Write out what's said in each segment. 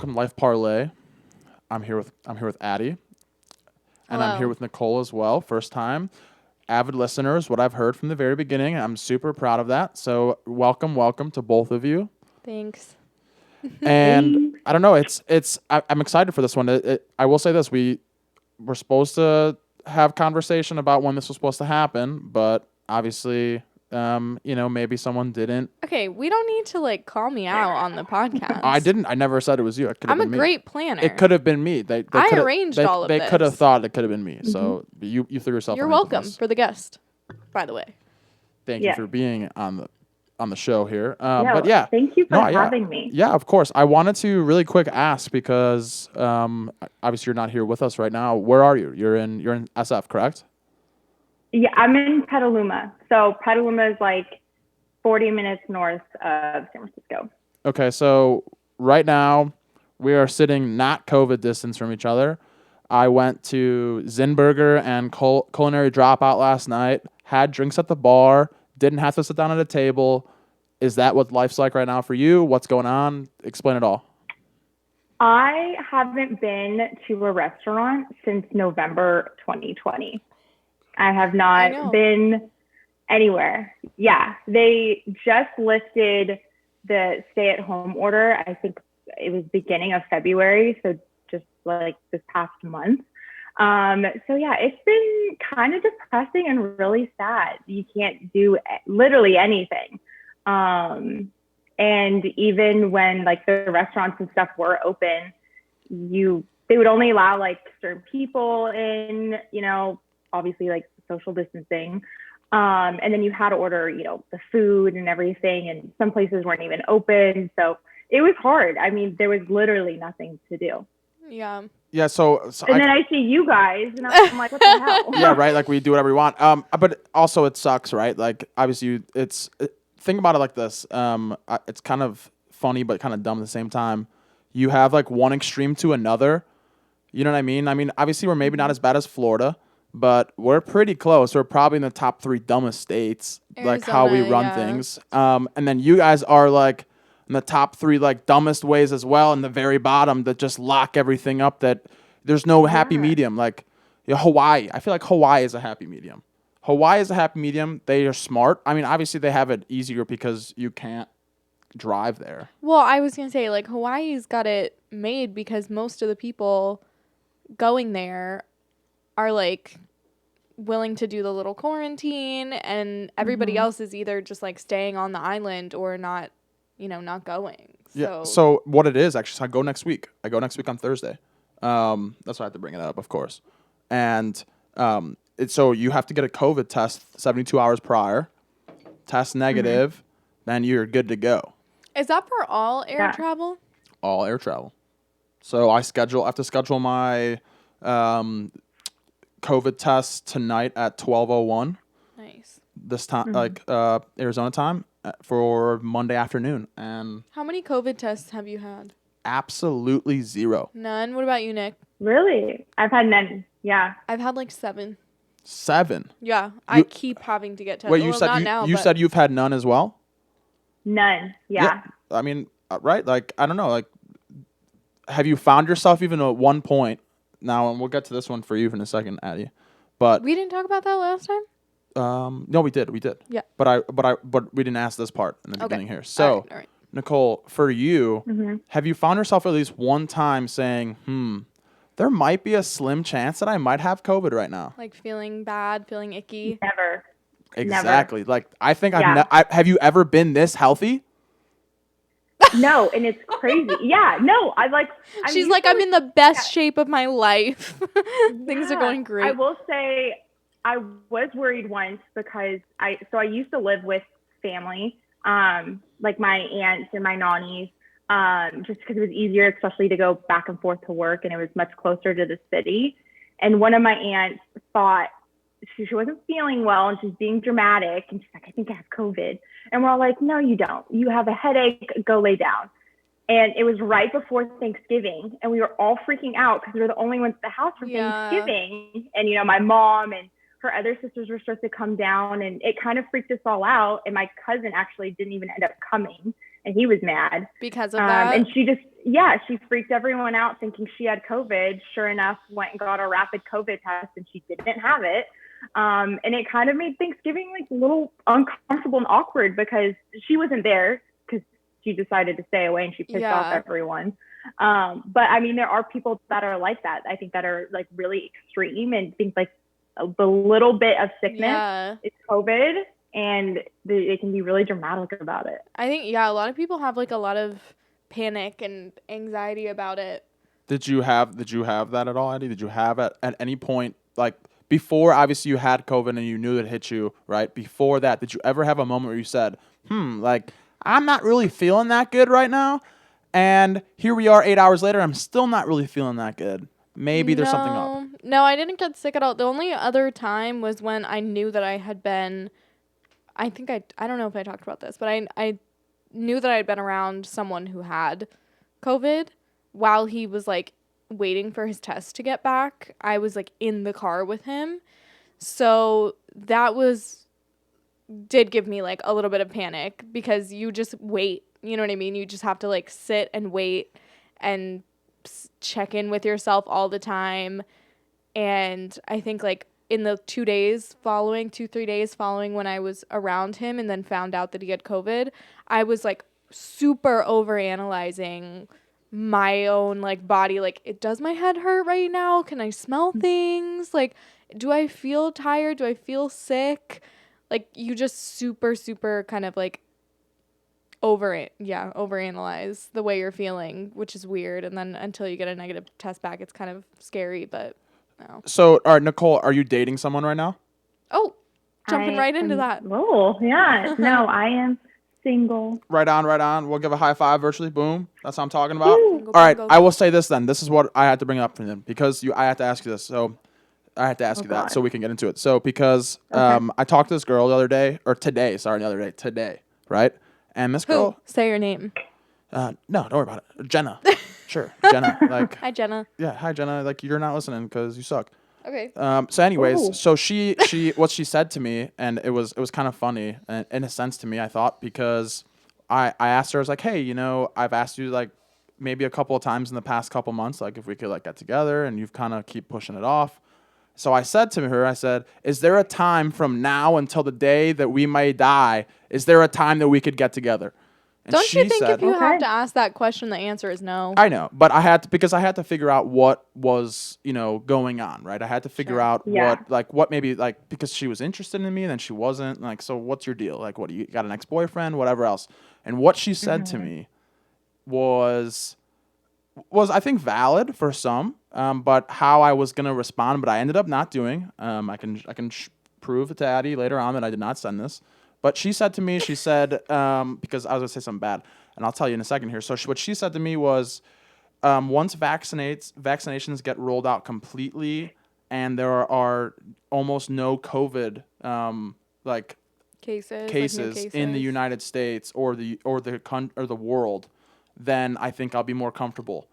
welcome to Life Parlay. I'm here with Addie, and I'm here Hello. with Nicole as well. First time avid listeners. What I've heard from the very beginning, I'm super proud of that. So welcome to both of you. Thanks. And Thanks. I don't know. I'm excited for this one. I will say this: we're supposed to have conversation about when this was supposed to happen, but obviously, maybe someone didn't. Okay, we don't need to call me out on the podcast. I didn't. I never said it was you. It could have I'm a been me. great planner. It could have been me. They I coulda- arranged they, all of They could have this. thought it could have been me. So you threw yourself. You're underneath the welcome bus. for the guest, by the way. Thank you Yeah. for being on the show here. No, But yeah, thank you for no, yeah, having me. yeah, of course. I wanted to really quick ask because obviously you're not here with us right now. Where are you? You're in SF, correct? Yeah, I'm in Petaluma. So Petaluma is like 40 minutes north of San Francisco. Okay, so right now we are sitting not COVID distance from each other. I went to Zinburger and Culinary Dropout last night, had drinks at the bar, didn't have to sit down at a table. Is that what life's like right now for you? What's going on? Explain it all. I haven't been to a restaurant since November 2020. I have I know. not been anywhere. Yeah, they just lifted the stay-at-home order. I think it was beginning of February, so just like this past month. So yeah, it's been kind of depressing and really sad. You can't do literally anything. And even when like the restaurants and stuff were open, they would only allow like certain people in, obviously like social distancing. And then you had to order, the food and everything, and some places weren't even open. So it was hard. I mean, there was literally nothing to do. Yeah. Yeah, so And then I see you guys, and I'm like, what the hell? yeah, right. Like we do whatever we want. But also it sucks, right? Like obviously, think about it like this. It's kind of funny, but kind of dumb at the same time. You have like one extreme to another. You know what I mean? I mean, obviously, we're maybe not as bad as Florida, but we're pretty close. We're probably in the top 3 dumbest states, like how we Arizona, run yeah. things. And then you guys are like in the top 3 like dumbest ways as well, in the very bottom that just lock everything up. That there's no happy Yeah. medium. Like Hawaii, I feel like Hawaii is a happy medium. Hawaii is a happy medium. They are smart. I mean, obviously they have it easier because you can't drive there. Well, I was going to say, Hawaii's got it made because most of the people going there are, willing to do the little quarantine, and everybody else is either just, staying on the island or not, not going. Yeah. So what it is actually, so I go next week. On Thursday. That's why I have to bring it up, of course. And so you have to get a COVID test 72 hours prior, test negative, then you're good to go. Is that for all air Yeah. travel? All air travel. So I have to schedule my COVID test tonight at 12:01 Nice. this time, Arizona time, for Monday afternoon, and How many COVID tests have you had? absolutely 0. None. What about you, Nick? Really? I've had none. Yeah. I've had 7. 7. Yeah, I keep having to get tested. Wait, you Well, said not you, now, you but said you've had none as well? None. Yeah. I mean, right? Like, I don't know. Like, have you found yourself even at one point now? And we'll get to this one for you in a second, Addie. But we didn't talk about that last time. no, we did. Yeah. But we didn't ask this part in the Okay. beginning here. So, All right. Nicole, for you, have you found yourself at least one time saying, there might be a slim chance that I might have COVID right now? Like feeling bad, feeling icky. Never. Exactly. Like, I think Yeah. have you ever been this healthy? No, and it's crazy. Yeah. No, She's like, I'm in the best shape of my life. Things are Yeah. going great. I will say I was worried once because I used to live with family, like my aunts and my nannies, just because it was easier, especially to go back and forth to work, and it was much closer to the city. And one of my aunts thought she wasn't feeling well, and she's being dramatic, and she's like, I think I have COVID. And we're all like, no, you don't. You have a headache. Go lay down. And it was right before Thanksgiving, and we were all freaking out because we were the only ones at the house for Yeah. Thanksgiving. And, my mom and her other sisters were supposed to come down, and it kind of freaked us all out. And my cousin actually didn't even end up coming and he was mad because of that. And she freaked everyone out thinking she had COVID. Sure enough, went and got a rapid COVID test, and she didn't have it. And it kind of made Thanksgiving like a little uncomfortable and awkward because she wasn't there because she decided to stay away and she pissed off everyone. But I mean, there are people that are like that. I think that are like really extreme and think like the little bit of sickness is COVID, and they can be really dramatic about it. I think, a lot of people have like a lot of panic and anxiety about it. Did you have that at all, Eddie? Did you have at any point, like before obviously you had COVID and you knew it hit you, right? Before that, did you ever have a moment where you said, like I'm not really feeling that good right now? And here we are 8 hours later, I'm still not really feeling that good. Maybe there's something up. No, I didn't get sick at all. The only other time was when I knew that I had been, I don't know if I talked about this, but I knew that I had been around someone who had COVID while he was like waiting for his test to get back. I was like in the car with him. So that did give me like a little bit of panic because you just wait. You know what I mean? You just have to like sit and wait and check in with yourself all the time. And I think like in the 2 days following, 2-3 days following when I was around him and then found out that he had COVID, I was like super overanalyzing my own like body. Like, does my head hurt right now? Can I smell things? Like, do I feel tired? Do I feel sick? Like, you just super, super kind of like overanalyze the way you're feeling, which is weird. And then until you get a negative test back, it's kind of scary, but no. So, all right, Nicole, are you dating someone right now? Oh, jumping right into that. Oh, yeah. No, I am single. Right on. We'll give a high five virtually. Boom. That's what I'm talking about. Single, all right, single. I will say this then. This is what I had to bring up for them because I had to ask you this. So I had to ask you that so we can get into it. So because I talked to this girl the other day, today, right? And this girl. Say your name. No, don't worry about it. Jenna. Sure, Jenna. Like. Hi, Jenna. Yeah, hi Jenna. Like you're not listening because you suck. Okay. So anyways, so she what she said to me, and it was kind of funny in a sense to me, I thought, because I asked her, I was like, hey, I've asked you like maybe a couple of times in the past couple months, like if we could like get together, and you've kind of keep pushing it off. So I said to her, I said, is there a time from now until the day that we may die? Is there a time that we could get together? And Don't you think said, if you have to ask that question, the answer is no? I know, but I had to figure out what was, going on, right? I had to figure out what maybe like, because she was interested in me and then she wasn't, like, so what's your deal? Like, what, you got an ex-boyfriend, whatever else? And what she said to me was I think valid for some, but how I was going to respond, but I ended up not doing. I can prove it to Addie later on that I did not send this. But she said to me, because I was going to say something bad, and I'll tell you in a second here. So what she said to me was, once vaccinations get rolled out completely and there are almost no COVID cases in the United States or the world, then I think I'll be more comfortable.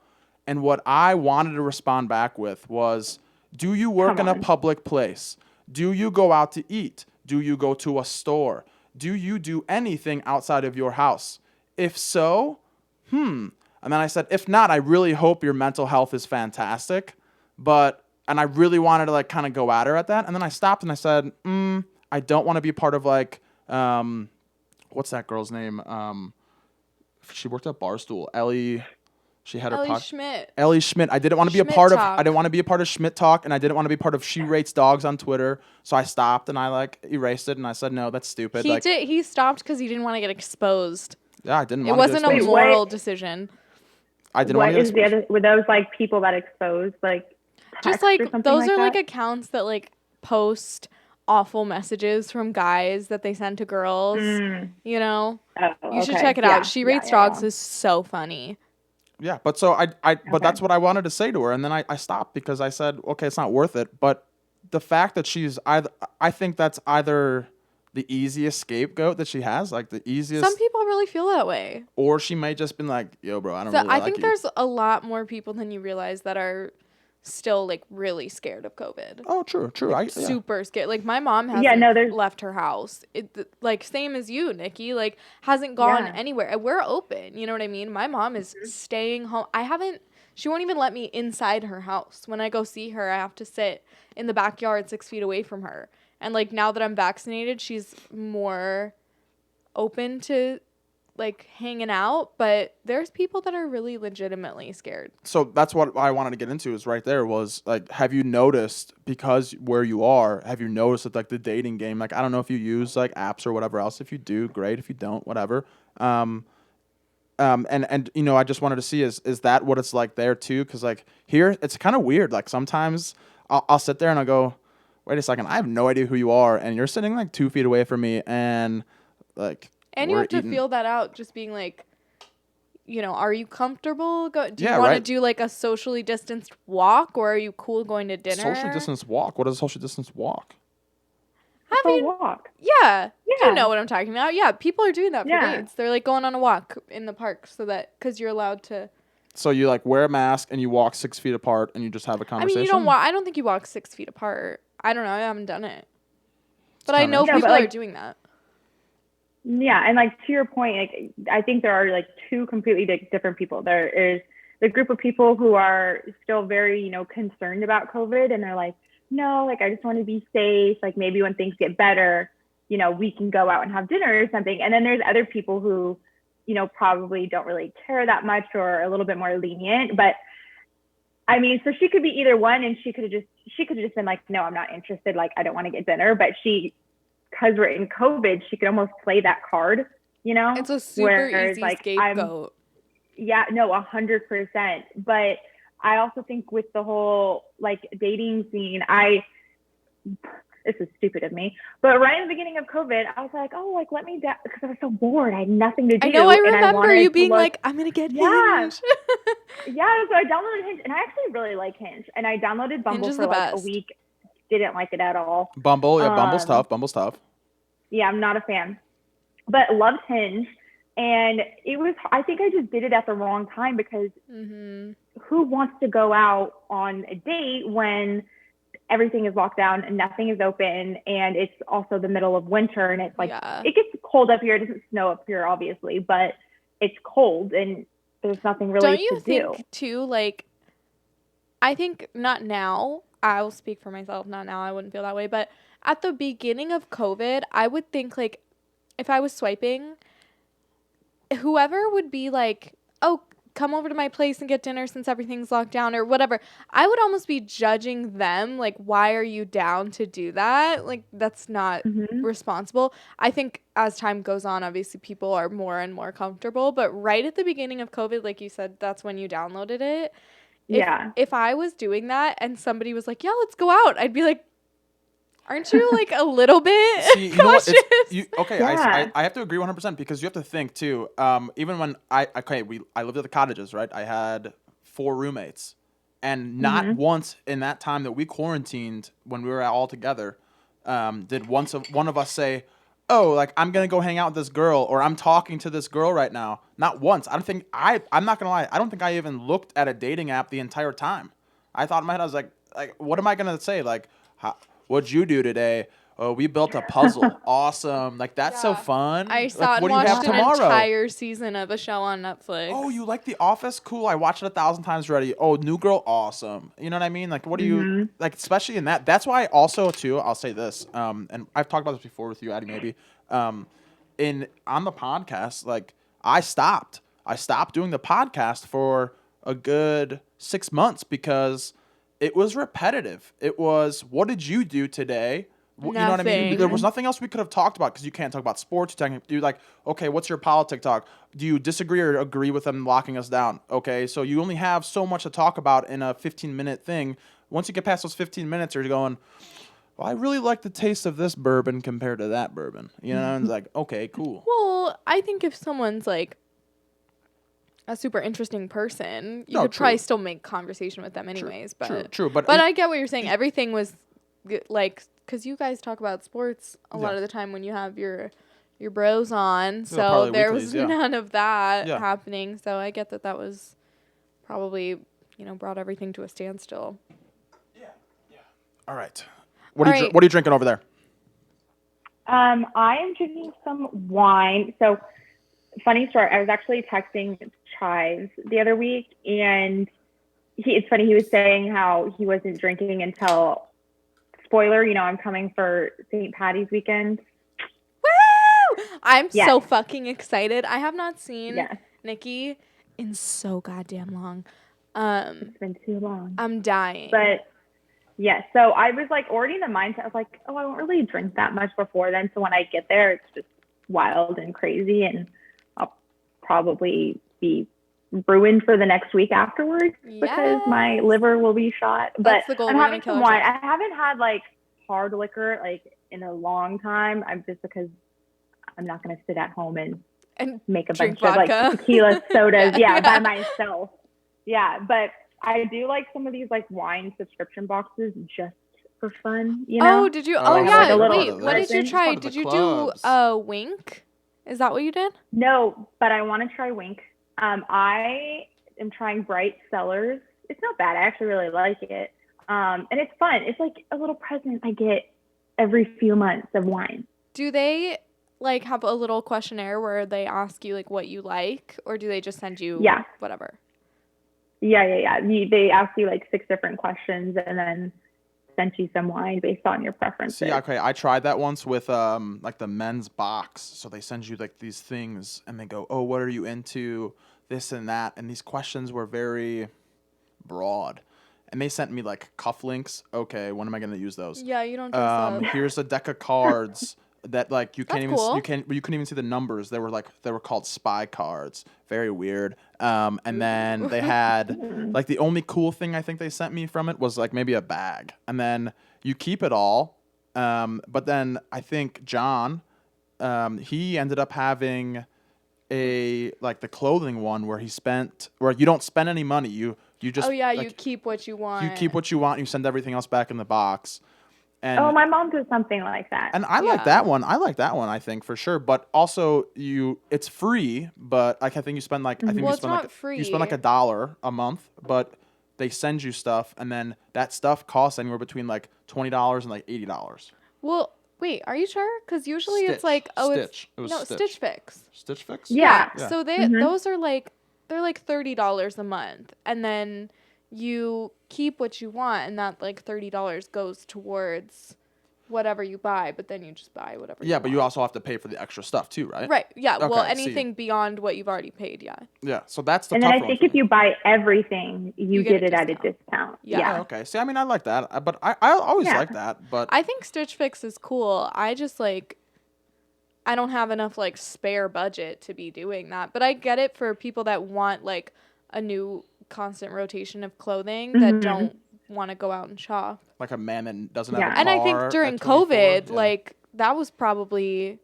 And what I wanted to respond back with was, do you work in a public place? Do you go out to eat? Do you go to a store? Do you do anything outside of your house? If so, And then I said, if not, I really hope your mental health is fantastic. And I really wanted to like kind of go at her at that. And then I stopped and I said, I don't want to be part of like, what's that girl's name? She worked at Barstool. Ellie. She had Ellie her Schmidt. Ellie Schmidt. I didn't want to be I didn't want to be a part of Schmidt Talk, and I didn't want to be part of She Rates Dogs on Twitter. So I stopped and I like erased it, and I said, no, that's stupid. He stopped because he didn't want to get exposed. Yeah, I didn't. It wasn't a moral decision. I didn't want to get exposed. Were those like people that exposed like? Just like those are like accounts that like post awful messages from guys that they send to girls. You should check it out. She Rates Dogs is so funny. Yeah, but so but that's what I wanted to say to her, and then I stopped because I said, okay, it's not worth it. But the fact that I think that's either the easiest scapegoat that she has, like the easiest. Some people really feel that way. Or she may just been like, yo, bro, I don't really like you. I think there's a lot more people than you realize that are still like really scared of COVID. Oh, true. Like, super scared. Like my mom hasn't left her house. Like same as you, Nikki. Like hasn't gone anywhere. We're open. You know what I mean? My mom is staying home. She won't even let me inside her house. When I go see her, I have to sit in the backyard 6 feet away from her. And like now that I'm vaccinated, she's more open to like hanging out, but there's people that are really legitimately scared. So that's what I wanted to get into is right there was like, have you noticed, because where you are, have you noticed that like the dating game, like, I don't know if you use like apps or whatever else. If you do, great. If you don't, whatever. And you know, I just wanted to see, is that what it's like there too? Cause like here, it's kind of weird. Like sometimes I'll sit there and I'll go, wait a second, I have no idea who you are. And you're sitting like 2 feet away from me. And like, and you have to feel that out, just being like, you know, are you comfortable? Do you want to do like a socially distanced walk, or are you cool going to dinner? Socially distanced walk? What is a socially distanced walk? A walk. Yeah. You know what I'm talking about. Yeah, people are doing that for dates. They're like going on a walk in the park because you're allowed to. So you like wear a mask and you walk 6 feet apart and you just have a conversation? I mean, I don't think you walk 6 feet apart. I don't know. I haven't done it. But I know people are doing that. Yeah, and like to your point, like I think there are like two completely different people. There is the group of people who are still very, you know, concerned about COVID, and they're like, no, like I just want to be safe. Like maybe when things get better, you know, we can go out and have dinner or something. And then there's other people who, you know, probably don't really care that much or are a little bit more lenient. But I mean, so she could be either one, and she could have just been like, no, I'm not interested. Like I don't want to get dinner, but because we're in COVID, she could almost play that card, you know? It's a super easy scapegoat. 100%. But I also think with the whole like dating scene, this is stupid of me, but right in the begining of COVID, I was like, oh, like let me down, because I was so bored. I had nothing to do. I know. I remember you being like, I'm going to get Hinge. Yeah. So I downloaded Hinge, and I actually really like Hinge. And I downloaded Bumble for like a week. Didn't like it at all. Bumble, Bumble's tough. Yeah, I'm not a fan, but loved Hinge. And I think I just did it at the wrong time, because who wants to go out on a date when everything is locked down and nothing is open, and it's also the middle of winter, and it's like, it gets cold up here. It doesn't snow up here, obviously, but it's cold and there's nothing really to do. Don't you think too, like, I think not now, I will speak for myself, not now, I wouldn't feel that way, but at the beginning of COVID, I would think like, if I was swiping, whoever would be like, oh, come over to my place and get dinner since everything's locked down or whatever, I would almost be judging them. Like, why are you down to do that? Like, that's not responsible. I think as time goes on, obviously people are more and more comfortable. But right at the beginning of COVID, like you said, that's when you downloaded it. If I was doing that and somebody was like, yeah, let's go out, I'd be like, aren't you like a little bit cautious? I have to agree 100%, because you have to think too. Even when I lived at the cottages, right? I had 4 roommates, and not once in that time that we quarantined, when we were all together, did one of us say, oh, like I'm gonna go hang out with this girl, or I'm talking to this girl right now. Not once. I'm not gonna lie, I don't think I even looked at a dating app the entire time. I thought in my head, I was like, what am I gonna say? Like, what'd you do today? Oh, we built a puzzle. Awesome. Like, that's so fun. I saw and watched an entire season of a show on Netflix. Oh, you like The Office? Cool. I watched it 1,000 times already. Oh, New Girl? Awesome. You know what I mean? Like, what do you, like, especially in that. That's why also, too, I'll say this, and I've talked about this before with you, Addie, maybe. On the podcast, like, I stopped doing the podcast for a good 6 months, because it was repetitive. It was, what did you do today? You know what I mean? There was nothing else we could have talked about, because you can't talk about sports. You're like, okay, what's your politic talk? Do you disagree or agree with them locking us down? Okay, so you only have so much to talk about in a 15-minute thing. Once you get past those 15 minutes, you're going, well, I really like the taste of this bourbon compared to that bourbon. You know, and it's like, okay, cool. Well, I think if someone's like a super interesting person, you could probably still make conversation with them anyways. True. But I get what you're saying. Everything was like, because you guys talk about sports a lot of the time when you have your bros on, so there was none of that happening. So I get that was probably, brought everything to a standstill. All right. All right. What are you drinking over there? I am drinking some wine. So, funny story. I was actually texting Chives the other week, and it's funny. He was saying how he wasn't drinking until, spoiler, I'm coming for St. Patty's weekend. Woo! I'm Yes. so fucking excited. I have not seen Yes. Nikki in so goddamn long. It's been too long. I'm dying. But yes, so I was like already in the mindset of like, oh, I won't really drink that much before then. So when I get there, it's just wild and crazy, and I'll probably be ruined for the next week afterwards because my liver will be shot. That's But the goal. I'm We're having gonna some kill wine. ourselves. I haven't had like hard liquor like in a long time. I'm just because I'm not going to sit at home and make a bunch vodka. of like tequila sodas, Yeah. by myself. Yeah, but I do like some of these like wine subscription boxes just for fun, Oh, did you? Oh, Oh, I yeah. have like a Wait, little what did you present. try? It's part of Did the you clubs. do Wink? Is that what you did? No, but I want to try Wink. I am trying Bright Cellars. It's not bad. I actually really like it. And it's fun. It's like a little present I get every few months of wine. Do they like have a little questionnaire where they ask you like what you like, or do they just send you whatever? Yeah. They ask you like 6 different questions and then send you some wine based on your preferences. See, okay, I tried that once with like the men's box. So they send you like these things and they go, "Oh, what are you into? This and that." And these questions were very broad. And they sent me like cufflinks. Okay, when am I going to use those? Yeah, you don't dress up. Here's a deck of cards that like you can't That's even cool. you couldn't even see the numbers. They were called spy cards. Very weird. And then they had like the only cool thing I think they sent me from it was like maybe a bag. And then you keep it all. But then I think John, he ended up having the clothing one where you don't spend any money. You just you keep what you want. You keep what you want. You send everything else back in the box. And my mom does something like that. And I like that one. I like that one, I think, for sure. But also it's free, but like I think you spend like it's not free. You spend like $1 a month, but they send you stuff and then that stuff costs anywhere between like $20 and like $80. Well, wait, are you sure? Because usually it's Stitch. like Stitch. It was no, Stitch. Stitch Fix. Stitch Fix? Yeah. So those are like they're like $30 a month, and then you keep what you want, and that like $30 goes towards whatever you buy, but then you just buy whatever you want. But you also have to pay for the extra stuff too, right? Right. Yeah. Okay, well, anything beyond what you've already paid, yeah. Yeah. So that's the and tougher then I think if you buy everything, you get it at a discount. Yeah. Oh, okay. See, I mean, I like that, but I always like that. But I think Stitch Fix is cool. I just like I don't have enough like spare budget to be doing that, but I get it for people that want like a new constant rotation of clothing that don't want to go out and shop. Like a man that doesn't have a car. And I think during at 24, COVID, like that was probably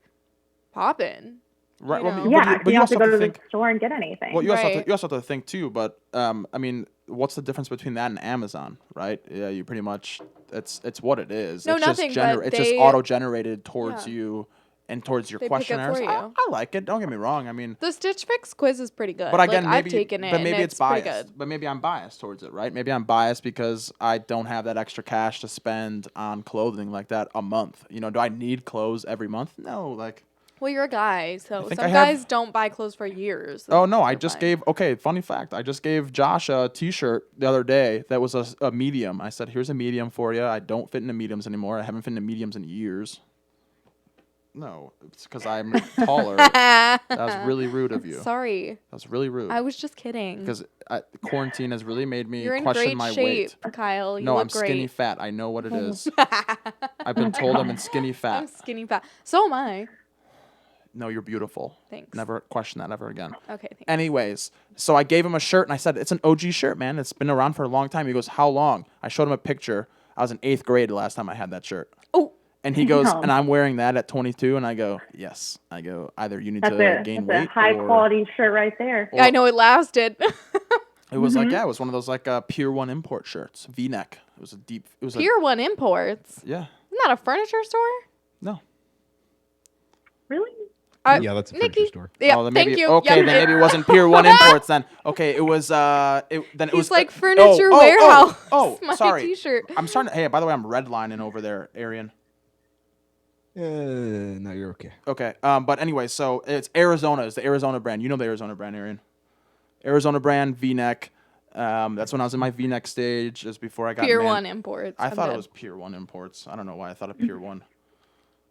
popping. Right. You Well, know? But you have to go to the store and get anything. Well, you also have to think too. But I mean, what's the difference between that and Amazon, right? Yeah, you pretty much it's what it is. No, it's nothing. It's just auto generated towards you and towards your They pick it questionnaires. for you. I like it. Don't get me wrong. I mean, The Stitch Fix quiz is pretty good. but again, like, maybe I've taken it, but maybe and it's pretty biased. good. But maybe I'm biased towards it, right? Maybe I'm biased because I don't have that extra cash to spend on clothing like that a month. Do I need clothes every month? No, like. Well, you're a guy, so think some guys don't buy clothes for years. So Oh, no, I just funny fact. I just gave Josh a t-shirt the other day that was a medium. I said, here's a medium for you. I don't fit into mediums anymore. I haven't fit into mediums in years. No, it's because I'm taller. That was really rude of you. Sorry. That was really rude. I was just kidding. Because quarantine has really made me You're in question great my shape, weight. Kyle. You No, look I'm skinny great. fat. I know what it is. I've been told I'm in skinny fat. I'm skinny fat. So am I. No, you're beautiful. Thanks. Never question that ever again. Okay, thanks. Anyways, so I gave him a shirt and I said, it's an OG shirt, man. It's been around for a long time. He goes, how long? I showed him a picture. I was in 8th grade the last time I had that shirt. Oh. And he goes, and I'm wearing that at 22. And I go, yes. I go, either you need to gain weight. That's a high quality shirt right there. I know it lasted. It was like, it was one of those like Pier 1 import shirts, V-neck. It was a deep, it was Pier 1 Imports? Yeah. Isn't that a furniture store? No. Really? Yeah, that's a Nikki. furniture store. Yeah, Oh, then thank maybe, you. Okay, Yep. then maybe it wasn't Pier 1 Imports then. Okay, it was it He's was like Furniture Warehouse. My sorry. t-shirt. I'm starting to, hey, by the way, I'm redlining over there, Arian. No, you're okay. Okay. But anyway, so it's Arizona. It's the Arizona brand. You know the Arizona brand, Arian. Arizona brand V-neck. That's when I was in my V-neck stage, just before I got Pier 1 Imports. I I'm thought it dead. was Pier 1 Imports. I don't know why I thought of Pier 1.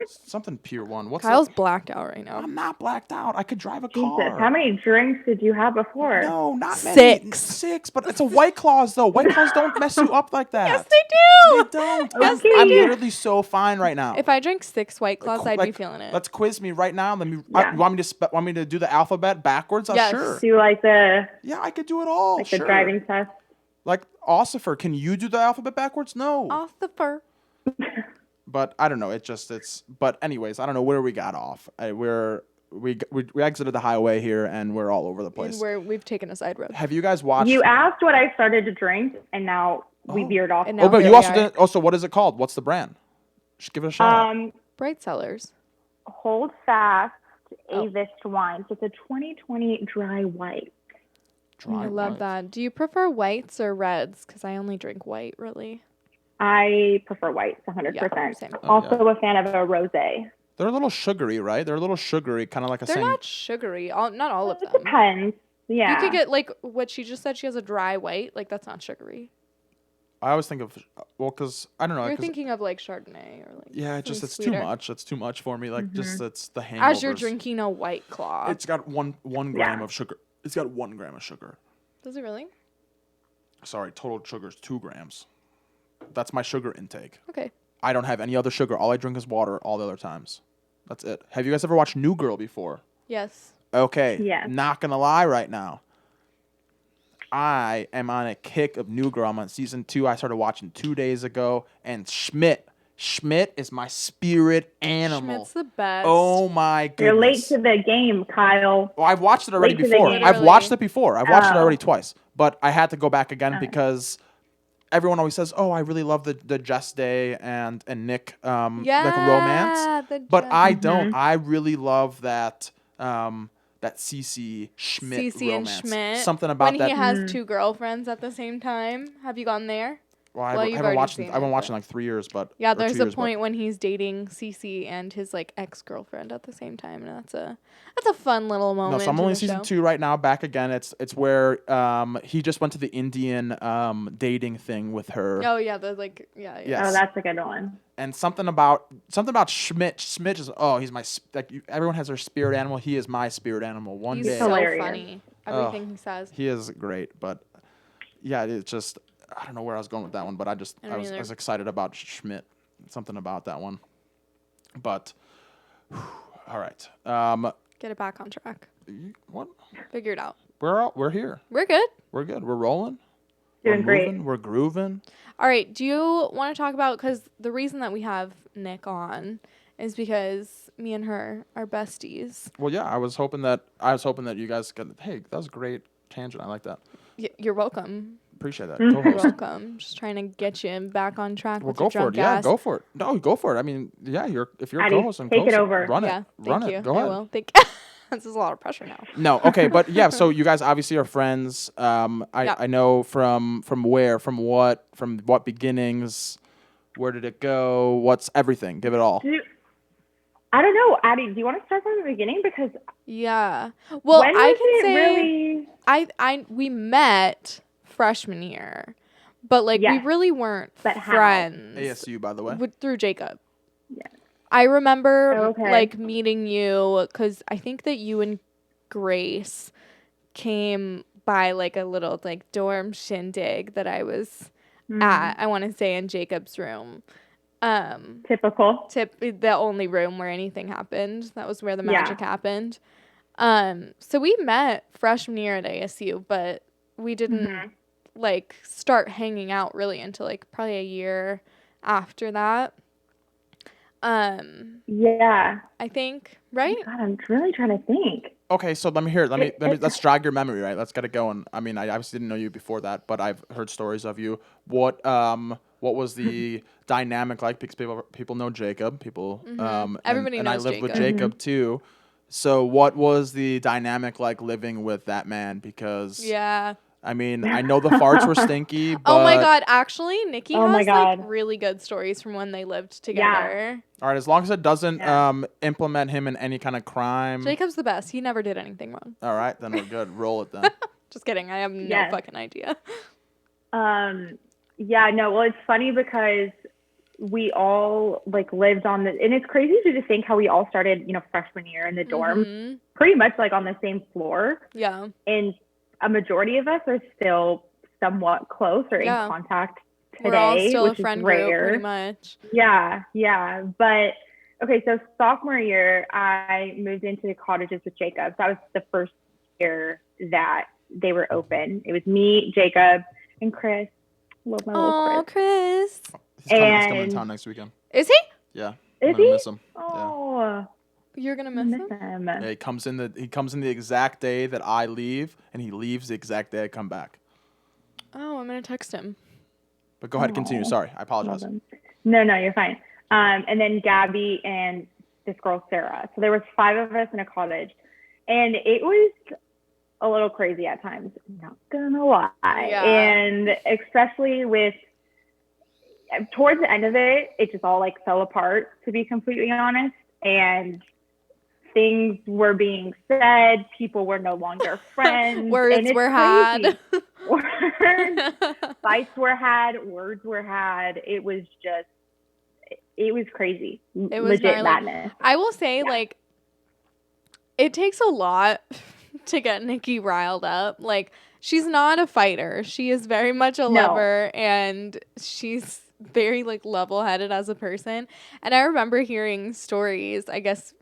Something Pier 1. What's Kyle's that? blacked out right now. I'm not blacked out. I could drive a Jesus, car. how many drinks did you have before? No, not many. 6. 6, but it's a White Claws though. White Claws don't mess you up like that. Yes, they do. They don't. Yes, they I'm do. literally so fine right now. If I drink 6 White Claws, I'd be feeling it. Let's quiz me right now. Let me. Yeah. You want me to do the alphabet backwards? Yes. Sure. Do like the Yeah, I could do it all. like sure. the driving test? Like Ossifer, can you do the alphabet backwards? No. Off the fur. But I don't know. But anyways, I don't know where we got off. We exited the highway here and we're all over the place. And we've taken a side road. Have you guys watched? You asked what I started to drink, and now we veered off. And now but here you we also are. didn't. Also, what is it called? What's the brand? Just give it a shout. Bright Cellars. Hold Fast Oh. Avis wine. So it's a 2020 dry white. I love that. Do you prefer whites or reds? Because I only drink white, really. I prefer whites, 100%. Yeah, same. Also a fan of a rosé. They're a little sugary, right? They're a little sugary, kind of like a They're same. not sugary. Not all of It them. depends. Yeah. You could get like what she just said. She has a dry white. Like that's not sugary. I always think of because I don't know. You're 'cause- thinking of like Chardonnay or like. yeah, it's something too sweeter. much. It's too much for me. Like just it's the hangovers. As you're drinking a White Claw. It's got one gram Yeah. of sugar. It's got 1 gram of sugar. Does it really? Sorry, total sugar is 2 grams. That's my sugar intake. Okay. I don't have any other sugar. All I drink is water all the other times. That's it. Have you guys ever watched New Girl before? Yes. Okay. Yes. Not gonna lie right now. I am on a kick of New Girl. I'm on season 2. I started watching 2 days ago. And Schmidt is my spirit animal. Schmidt's the best. Oh my goodness. You're late to the game, Kyle. Well, I've watched it already Late to the before. game. I've watched it before. I've watched it Oh. already twice. But I had to go back again because everyone always says, "Oh, I really love the Jess Day and Nick like romance." But I don't. I really love that that Cece Schmidt Cece and romance. Schmidt. Something about when that. he has 2 girlfriends at the same time. Have you gone there? Well, Well, I you've haven't already watched. seen I've been it, watching but- like 3 years, but Yeah, or there's 2 a years, but- point when he's dating Cece and his like ex-girlfriend at the same time, and that's a fun little moment. No, so I'm in only the season show. 2 right now. Back again. It's where he just went to the Indian dating thing with her. Oh yeah, the like yeah. Yes. Oh, that's a good one. And something about Schmidt. Schmidt is he's my everyone has their spirit animal. He is my spirit animal. One He's day so Hilarious. funny. Everything he says. he is great, but yeah, it's just I don't know where I was going with that one, but I don't was either. excited about Schmidt. Something about that one, but all right. Get it back on track. What? Figure it out. We're here. We're good. We're good. We're rolling. Doing we're great. moving. We're grooving. All right. Do you want to talk about, because the reason that we have Nick on is because me and her are besties. Well, yeah, I was hoping that you guys could. Hey, that was a great tangent. I like that. You're welcome. Appreciate that. Mhm. Co-host. You're welcome. Just trying to get you back on track Well, with go your for drunk it. Yeah, ass. go for it. No, go for it. I mean, yeah, if you're a Addie, co-host and take it co-host, over. run Yeah, it. thank Run you. it. Go I ahead. will. This is a lot of pressure now. No, okay, but yeah, so you guys obviously are friends. I know from where, from what beginnings, where did it go? What's everything? Give it all. I don't know, Addie. Do you want to start from the beginning? Because Yeah. Well, when I was can it say really? we met freshman year, but like we Yes. really weren't But how? friends. ASU, by the way. Through Jacob. Yeah. I remember Okay. like meeting you because I think that you and Grace came by like a little like dorm shindig that I was at. I want to say in Jacob's room. Typical. The only room where anything happened. That was where the Yeah. magic happened. So we met freshman year at ASU, but we didn't like start hanging out really until like probably a year after that. Yeah. I think, right? God, I'm really trying to think. Okay, so let's jog your memory, right? Let's get it going. I mean, I obviously didn't know you before that, but I've heard stories of you. What was the dynamic like? Because people know Jacob. People Everybody and knows I lived with Jacob. Jacob too. So what was the dynamic like living with that man? Because Yeah. I mean, I know the farts were stinky, but Oh my God. Actually, Nikki Oh my has like God. really good stories from when they lived Yeah. together. all right, as long as it doesn't Yeah. implement him in any kind of crime. Jacob's the best. He never did anything wrong. All right, then we're good. Roll it then. Just kidding. I have no Yes. fucking idea. Yeah, no, well, it's funny because we all like lived on the, and it's crazy to just think how we all started, freshman year in the dorm, pretty much like on the same floor. Yeah. And a majority of us are still somewhat close or in contact today, We're all still which a friend is rare. group, pretty much. Yeah. But okay, so sophomore year, I moved into the cottages with Jacob. That was the first year that they were open. It was me, Jacob, and Chris. Love my little Chris. He's coming to town next weekend. Is he? Yeah. Is I'm gonna he? miss him. Oh, You're gonna miss him? Yeah, he comes in the exact day that I leave, and he leaves the exact day I come back. Oh, I'm gonna text him. But go ahead, continue. Sorry, I apologize. No, you're fine. And then Gabby and this girl Sarah. So there was 5 of us in a cottage, and it was a little crazy at times. Not gonna lie. Yeah. And especially towards the end of it, it just all like fell apart, to be completely honest. And things were being said. People were no longer friends. Words were had. Fights were had. Words were had. It was crazy. It was legit madness. I will say, like, it takes a lot to get Nikki riled up. Like, she's not a fighter. She is very much a lover, and she's very like level-headed as a person. And I remember hearing stories, I guess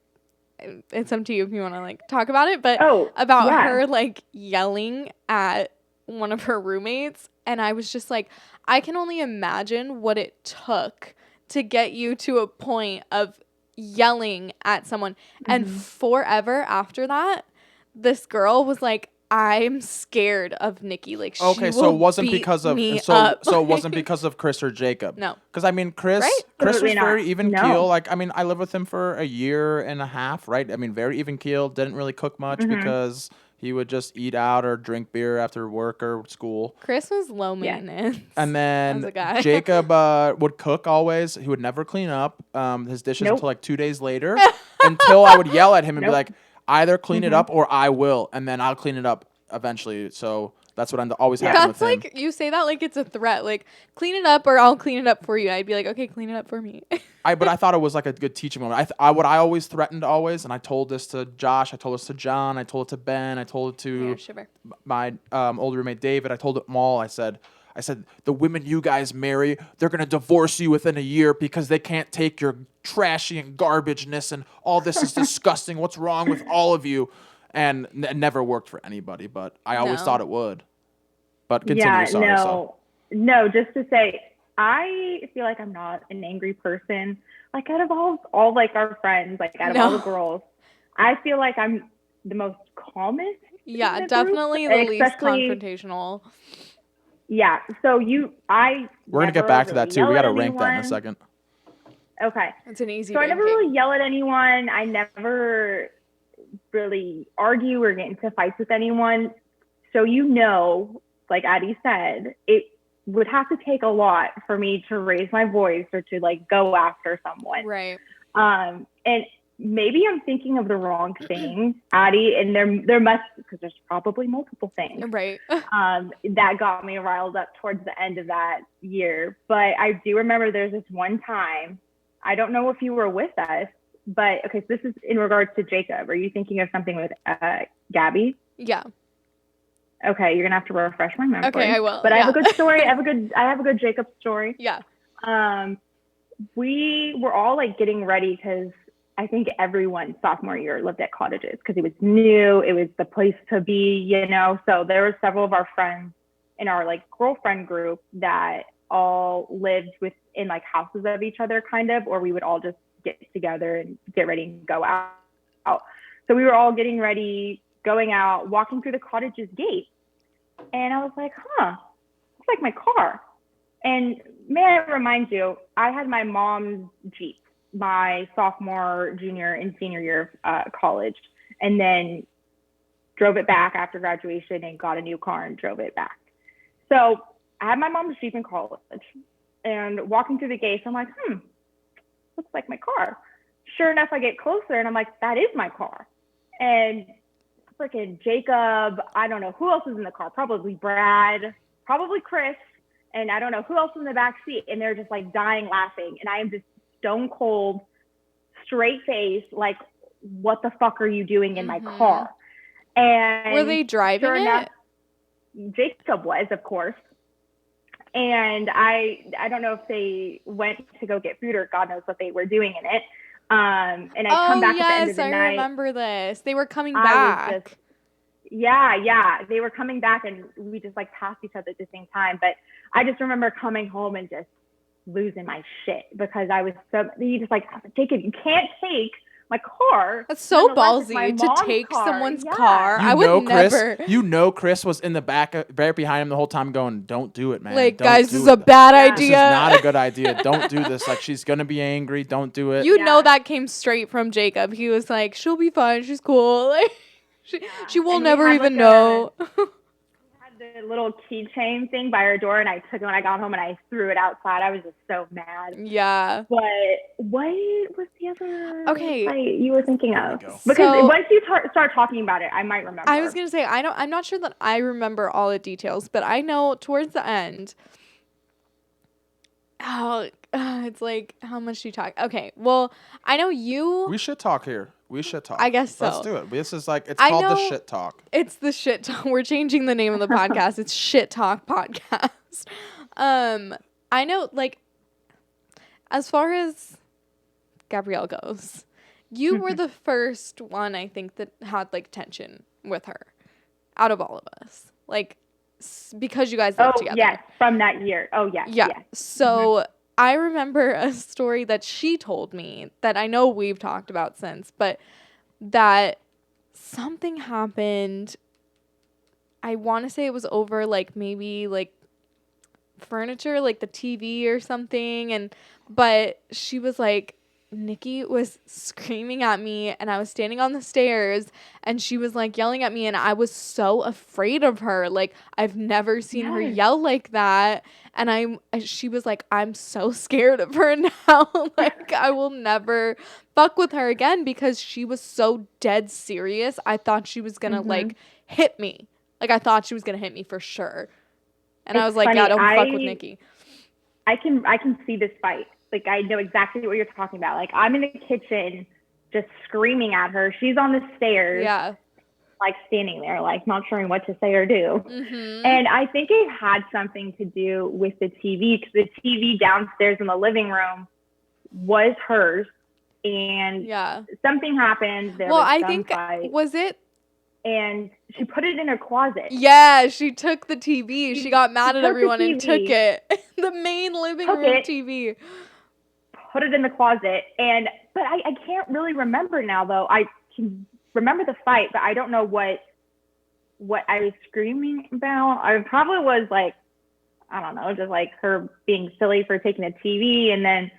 it's up to you if you want to like talk about it, but about her like yelling at one of her roommates, and I was just like, I can only imagine what it took to get you to a point of yelling at someone. And forever after that, this girl was like, I'm scared of Nikki. Like, she so it wasn't because of so it wasn't because of Chris or Jacob. No, because I mean Chris was very even keel. Like, I mean, I lived with him for a year and a half, right? I mean, very even keel. Didn't really cook much because he would just eat out or drink beer after work or school. Chris was low maintenance. And then as a guy. Jacob would cook always. He would never clean up his dishes until like 2 days later, until I would yell at him and be like, either clean it up or I will, and then I'll clean it up eventually. So that's what always happened with him. That's like, you say that like it's a threat. Like, clean it up or I'll clean it up for you. I'd be like, okay, clean it up for me. But I thought it was like a good teaching moment. What I always threatened always, and I told this to Josh, I told this to John, I told it to Ben, I told it to my old roommate David, I told them all. I said, the women you guys marry, they're going to divorce you within a year because they can't take your trashy and garbageness and all this is disgusting. What's wrong with all of you? And it never worked for anybody, but I always thought it would. But continue, No, just to say, I feel like I'm not an angry person. Like, out of all like our friends, like out of all the girls, I feel like I'm the most calmest. Yeah, definitely the least confrontational. Yeah, so we're gonna get back to that too. We gotta rank that in a second. Okay, it's an easy. So I never really yell at anyone. I never really argue or get into fights with anyone. So like Addie said, it would have to take a lot for me to raise my voice or to like go after someone. Right. And maybe I'm thinking of the wrong thing, Addie, and there must, because there's probably multiple things, right? That got me riled up towards the end of that year. But I do remember there's this one time, I don't know if you were with us, but okay, so this is in regards to Jacob. Are you thinking of something with Gabby? Yeah. Okay, you're gonna have to refresh my memory. Okay, I will. But I have a good story. I have a good Jacob story. Yeah. We were all like getting ready because I think everyone sophomore year lived at cottages because it was new. It was the place to be, So there were several of our friends in our like girlfriend group that all lived in like houses of each other, kind of, or we would all just get together and get ready and go out. So we were all getting ready, going out, walking through the cottage's gate. And I was like, it's like my car. And may I remind you, I had my mom's Jeep. my sophomore, junior, and senior year of college, and then drove it back after graduation and got a new car and drove it back. So I had my mom's Jeep in college, and walking through the gates, I'm like, looks like my car. Sure enough, I get closer, and I'm like, that is my car. And freaking Jacob, I don't know who else is in the car, probably Brad, probably Chris, and I don't know who else in the back seat, and they're just like dying laughing, and I am just stone cold, straight face, like, what the fuck are you doing in my car? And were they driving sure it? enough, Jacob was, of course. And I don't know if they went to go get food or God knows what they were doing in it. And I come back at the end of the night. I remember this. They were coming back. Yeah. They were coming back, and we just like passed each other at the same time. But I just remember coming home and just losing my shit because I was you just like, Jacob, you can't take my car. That's so ballsy to take someone's car. I would never. Chris was in the back, right behind him the whole time going, don't do it, man. Like, don't guys, this is a bad idea. This is not a good idea. Don't do this. Like, she's going to be angry. Don't do it. You know that came straight from Jacob. He was like, she'll be fine. She's cool. Like, she will never even know. The little keychain thing by our door, and I took it when I got home and I threw it outside. I was just so mad. Yeah. But what was the other fight you were thinking of? Because once you start talking about it, I might remember. I was gonna say I'm not sure that I remember all the details, but I know towards the end. Oh, it's like, how much do you talk? Okay, well, I know you. We should talk here. We should talk. I guess so. Let's do it. This is like, it's called the Shit Talk. It's the Shit Talk. We're changing the name of the podcast. It's Shit Talk Podcast. I know, like, as far as Gabrielle goes, you were the first one, I think, that had, like, tension with her out of all of us. Like, because you guys lived together. Yes, from that year. Oh, yes. Yeah. Yes. So I remember a story that she told me that I know we've talked about since, but that something happened. I want to say it was over, like, maybe, like, furniture, like the TV or something. But she was like, Nikki was screaming at me, and I was standing on the stairs, and she was like yelling at me, and I was so afraid of her. Like, I've never seen her yell like that. And she was like, I'm so scared of her now. Like, I will never fuck with her again because she was so dead serious. I thought she was gonna like hit me. Like, I thought she was gonna hit me for sure. And I was like, yeah, don't fuck with Nikki. I can see this fight. Like, I know exactly what you're talking about. Like, I'm in the kitchen just screaming at her. She's on the stairs. Yeah. Like, standing there, like, not sure what to say or do. And I think it had something to do with the TV, because the TV downstairs in the living room was hers. And something happened. There was some fight. Was it? And she put it in her closet. Yeah, she took the TV. She got mad at everyone and took it. The main living room TV. Put it in the closet. But I can't really remember now, though. I can remember the fight, but I don't know what I was screaming about. I probably was like, I don't know, just like her being silly for taking a TV, and then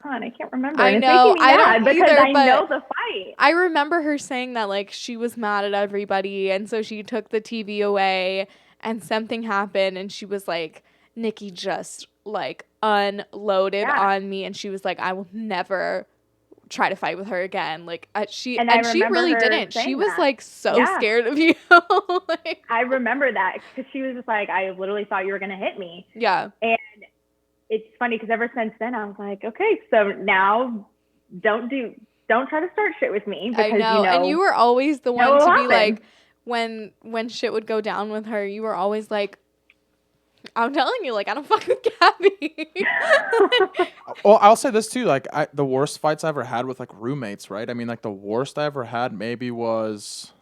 God, I can't remember. I know. I don't because either, I know the fight. I remember her saying that, like, she was mad at everybody, and so she took the TV away, and something happened, and she was like, Nikki just like unloaded on me, and she was like, I will never try to fight with her again. Like, she really didn't. She was like so scared of you. Like, I remember that because she was just like, I literally thought you were gonna hit me. Yeah. And it's funny because ever since then I was like, okay, so now don't try to start shit with me. Because, I know. And you were always the one to be like, when shit would go down with her, you were always like, I'm telling you, like, I don't fuck with Gabby. Well, I'll say this too, like, the worst fights I ever had with like roommates, right? I mean, like, the worst I ever had maybe with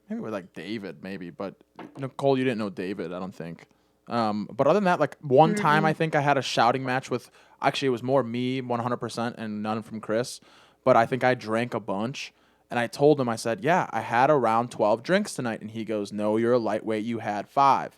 like David, but Nicole, you didn't know David, I don't think. But other than that, like, one time I think I had a shouting match with, actually it was more me 100% and none from Chris, but I think I drank a bunch, and I told him, I said, yeah, I had around 12 drinks tonight, and he goes, no, you're a lightweight, you had 5.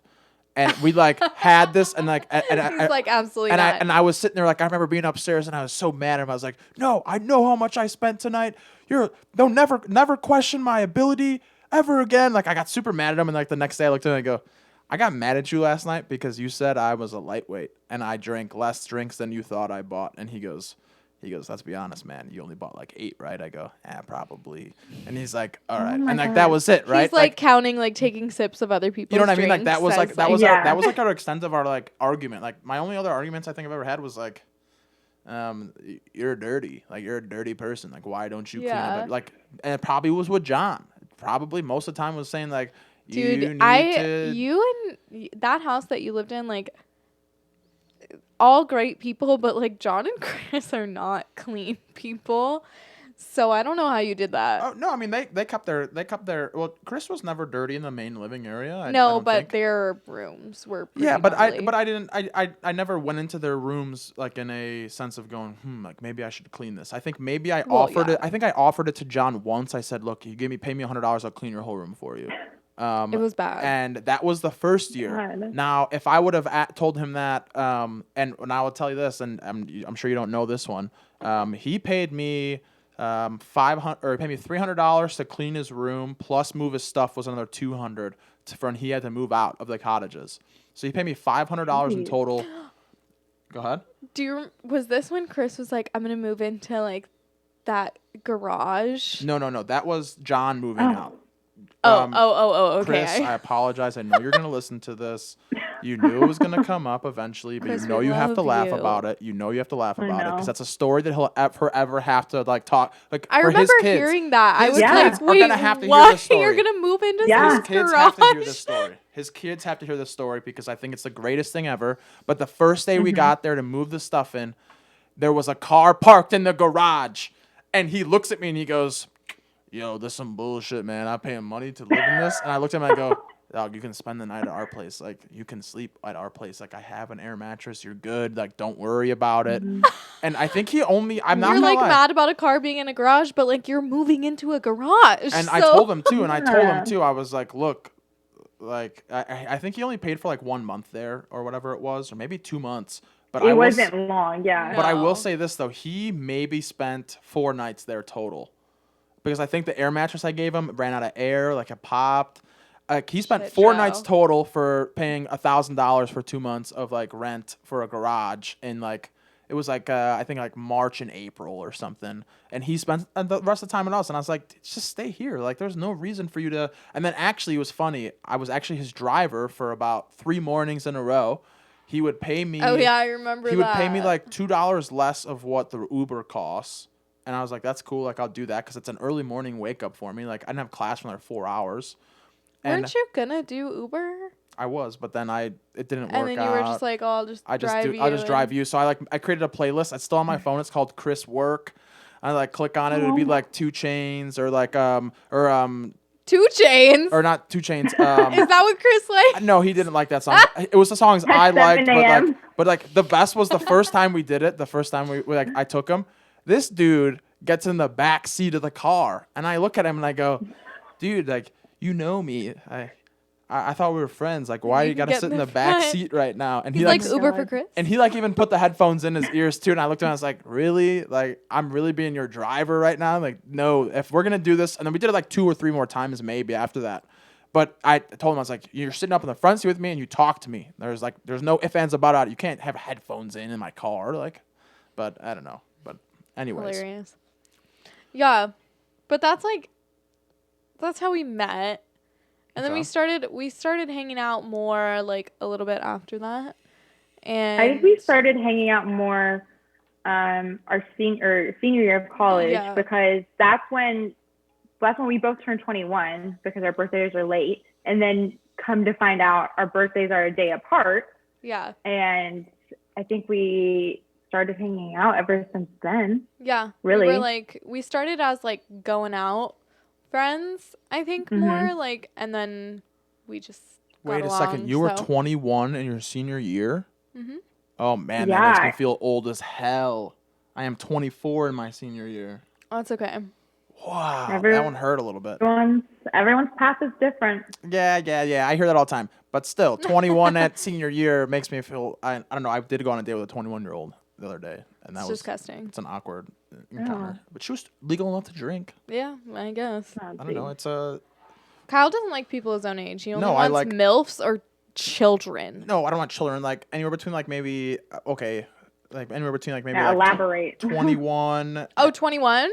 And we like had this and like and He's like, absolutely not. I was sitting there like I remember being upstairs and I was so mad at him. I was like, no, I know how much I spent tonight. They'll never question my ability ever again. Like I got super mad at him and like the next day I looked at him and I go, I got mad at you last night because you said I was a lightweight and I drank less drinks than you thought I bought. And he goes, let's be honest, man. You only bought like 8, right? I go, probably. And he's like, all right. And like, that was it, right? He's like counting, like taking sips of other people's you know what I mean? Like drinks that was like, that was our extent of our like argument. Like my only other arguments I think I've ever had was like, you're dirty. Like you're a dirty person. Like, why don't you clean up? Like, and it probably was with John. Probably most of the time was saying like, dude, you and that house that you lived in, like, all great people, but like John and Chris are not clean people. So I don't know how you did that. Oh no, I mean they kept their well, Chris was never dirty in the main living area. I but think. their rooms were pretty but gnarly. I never went into their rooms like in a sense of going, like maybe I should clean this. I think maybe I offered it. I think I offered it to John once. I said, look, you pay me $100, I'll clean your whole room for you. It was bad. And that was the first year. God. Now, if I would have told him that, and I will tell you this, and I'm sure you don't know this one, he paid me $300 to clean his room, plus move his stuff was another $200 when he had to move out of the cottages. So he paid me $500 in total. Go ahead. Was this when Chris was like, I'm gonna move into like that garage? No. That was John moving out. Okay. Chris, I apologize. I know you're going to listen to this. You knew it was going to come up eventually, but Chris, you know you have to laugh about it. You know you have to laugh about it because that's a story that he'll forever have to like talk. Like I for remember his kids, hearing that. I was like, wait, gonna have to hear this story. You're going to move into his this kids garage? have to hear this story. His kids have to hear this story because I think it's the greatest thing ever. But the first day we got there to move the stuff in, there was a car parked in the garage, and he looks at me and he goes, yo, this some bullshit, man. I'm paying money to live in this. And I looked at him and I go, dog, you can spend the night at our place. Like, you can sleep at our place. Like, I have an air mattress. You're good. Like, don't worry about it. And I think I'm not You're, like, mad about a car being in a garage, but, like, you're moving into a garage. And I told him, too. I was like, look, like, I think he only paid for, like, 1 month there or whatever it was, or maybe 2 months. But it wasn't long, yeah. But I will say this, though. He maybe spent 4 nights there total. Because I think the air mattress I gave him ran out of air, like it popped. He spent 4 nights total for paying $1,000 for 2 months of like rent for a garage, and like it was like I think like March and April or something. And he spent the rest of the time with us, and I was like, just stay here. Like there's no reason for you to. And then actually it was funny. I was actually his driver for about 3 mornings in a row. He would pay me. Oh yeah, I remember. He would pay me like $2 less of what the Uber costs. And I was like, that's cool. Like, I'll do that because it's an early morning wake up for me. Like, I didn't have class for another 4 hours. Weren't you going to do Uber? I was, but then it didn't work out. And then you were just like, oh, I'll just drive you. So I created a playlist. It's still on my phone. It's called Chris Work. I like click on it. It would be like 2 Chainz or like 2 Chainz? Or not 2 Chainz. Is that what Chris liked? No, he didn't like that song. It was the songs I liked, but like the best was the first time we did it. The first time we like I took him. This dude gets in the back seat of the car, and I look at him and I go, dude, like, you know me. I thought we were friends. Like, why you gotta sit in the back seat right now? And he like Uber for Chris. And he like even put the headphones in his ears too. And I looked at him and I was like, really? Like, I'm really being your driver right now? Like, no. If we're gonna do this, and then we did it like 2 or 3 more times maybe after that. But I told him, I was like, you're sitting up in the front seat with me and you talk to me. There's no ifs, ands, about it. You can't have headphones in my car. Like, but I don't know. Anyways. Hilarious. Yeah. But that's how we met. And then we started hanging out more like a little bit after that. And I think we started hanging out more our senior year of college because that's when we both turned 21 because our birthdays are late. And then come to find out our birthdays are a day apart. Yeah. And I think we started hanging out ever since then. Yeah. Really? We started as like going out friends, I think more like, and then we just Wait got a along, second. You were 21 in your senior year? Mm-hmm. Oh man, that makes me feel old as hell. I am 24 in my senior year. Oh, that's okay. Wow, that one hurt a little bit. Everyone's path is different. Yeah. I hear that all the time. But still, 21 at senior year makes me feel. I don't know. I did go on a date with a 21-year-old the other day, and that It's was disgusting. It's an awkward encounter. But she was legal enough to drink. Yeah, I guess. I don't know. It's a. Kyle doesn't like people his own age. He only No, I wants like- MILFs or children. No, I don't want children. Like anywhere between like maybe like anywhere between like maybe Yeah, like elaborate. 21. Oh, 21?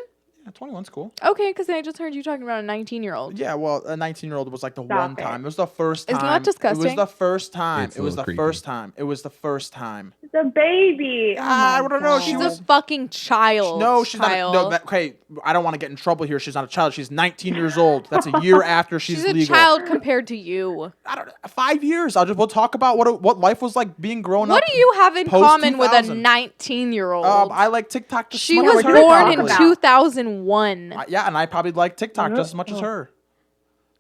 Yeah, 21's cool. Okay, because I just heard you talking about a 19-year-old. Yeah, well, a 19-year-old was like the Stop one it. time. It was the first time. Isn't that disgusting? It was the first time. It's a It was little the creepy. first time. It was the first time. The baby. Oh I my don't know, God. she She's was- a fucking child. No, she's Kyle. not. No, okay, I don't want to get in trouble here. She's not a child. She's 19 years old. That's a year after she's She's a legal. child compared to you. I don't. 5 years. We'll talk about what life was like being grown up. What do you have in post common with a 2000? 19-year-old? I like TikTok just she as much was as her, born in probably. 2001. Yeah, and I probably like TikTok just as much as her.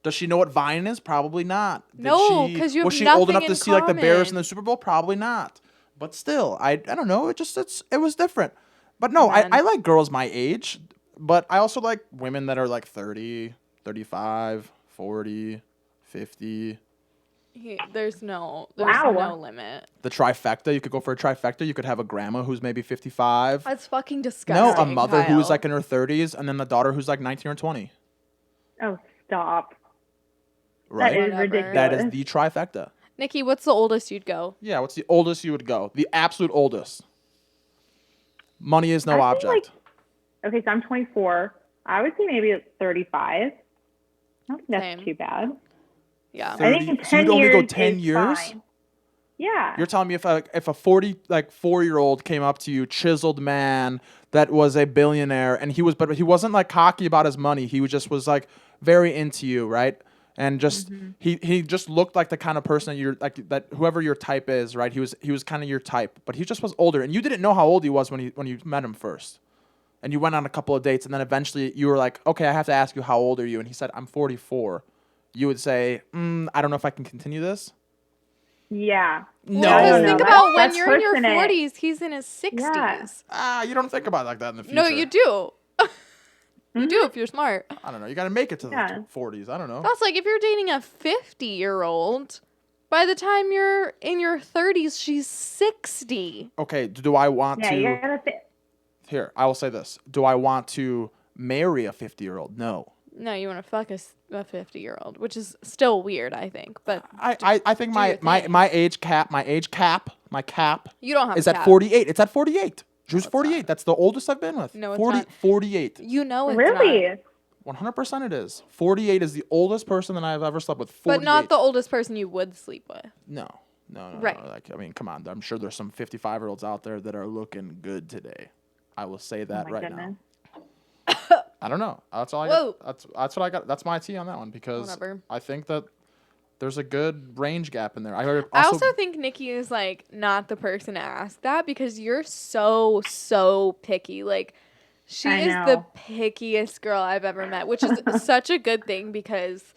Does she know what Vine is? Probably not. No, 'cause you have was she old nothing enough to in see like the Bears in common. the Super Bowl? Probably not. But still, I don't know. It was different. But no, Man. I like girls my age, but I also like women that are like 30, 35, 40, 50. There's no Wow. limit. The trifecta. You could go for a trifecta. You could have a grandma who's maybe 55. That's fucking No, disgusting. a mother who's Kyle. like in her 30s, and then the daughter who's like 19 or 20. Oh, stop. Right? That is Whatever. ridiculous. That is the trifecta. Nikki, what's the oldest you'd go? Yeah, what's the oldest you would go? The absolute oldest. Money is no I feel object. Okay, so I'm 24. I would say maybe at 35. I don't think that's Same. too bad. Yeah. I 30 think so 10 you'd only years go 10 is years? fine. Yeah. You're telling me if a 4-year-old came up to you, chiseled man that was a billionaire, and he wasn't like cocky about his money. He was like very into you, right? And just he just looked like the kind of person that you're like, that whoever your type is, right? He was kind of your type, but he just was older, and you didn't know how old he was when you met him first. And you went on a couple of dates, and then eventually you were like, okay, I have to ask you, how old are you? And he said, I'm 44. You would say, I don't know if I can continue this. Yeah. No. I don't know. Think That's- about when that's you're in your pushing it. 40s, he's in his 60s. You don't think about it like that in the future. No, you do. You do if you're smart. I don't know. You got to make it to Yeah. the 40s. I don't know. That's like if you're dating a 50-year-old, by the time you're in your 30s, she's 60. Okay, do I want Yeah, to... you gotta think. Here, I will say this. Do I want to marry a 50-year-old? No. No, you want to fuck a 50-year-old, which is still weird, I think. But I think your thing. my age cap you don't have is a at cap. 48. It's at 48. She was 48. That's the oldest I've been with. No, it's 40, not. 48. You know it's Really? not. 100% it is. 48 is the oldest person that I've ever slept with. 48. But not the oldest person you would sleep with. No. Right. No. Like, I mean, come on. I'm sure there's some 55-year-olds out there that are looking good today. I will say that Oh my right goodness. now. I don't know. That's all I Whoa. got. That's what I got. That's my tea on that one because Whatever. I think that there's a good range gap in there. I also think Nikki is like not the person to ask that because you're so picky. Like she I is the know. pickiest girl I've ever met, which is such a good thing because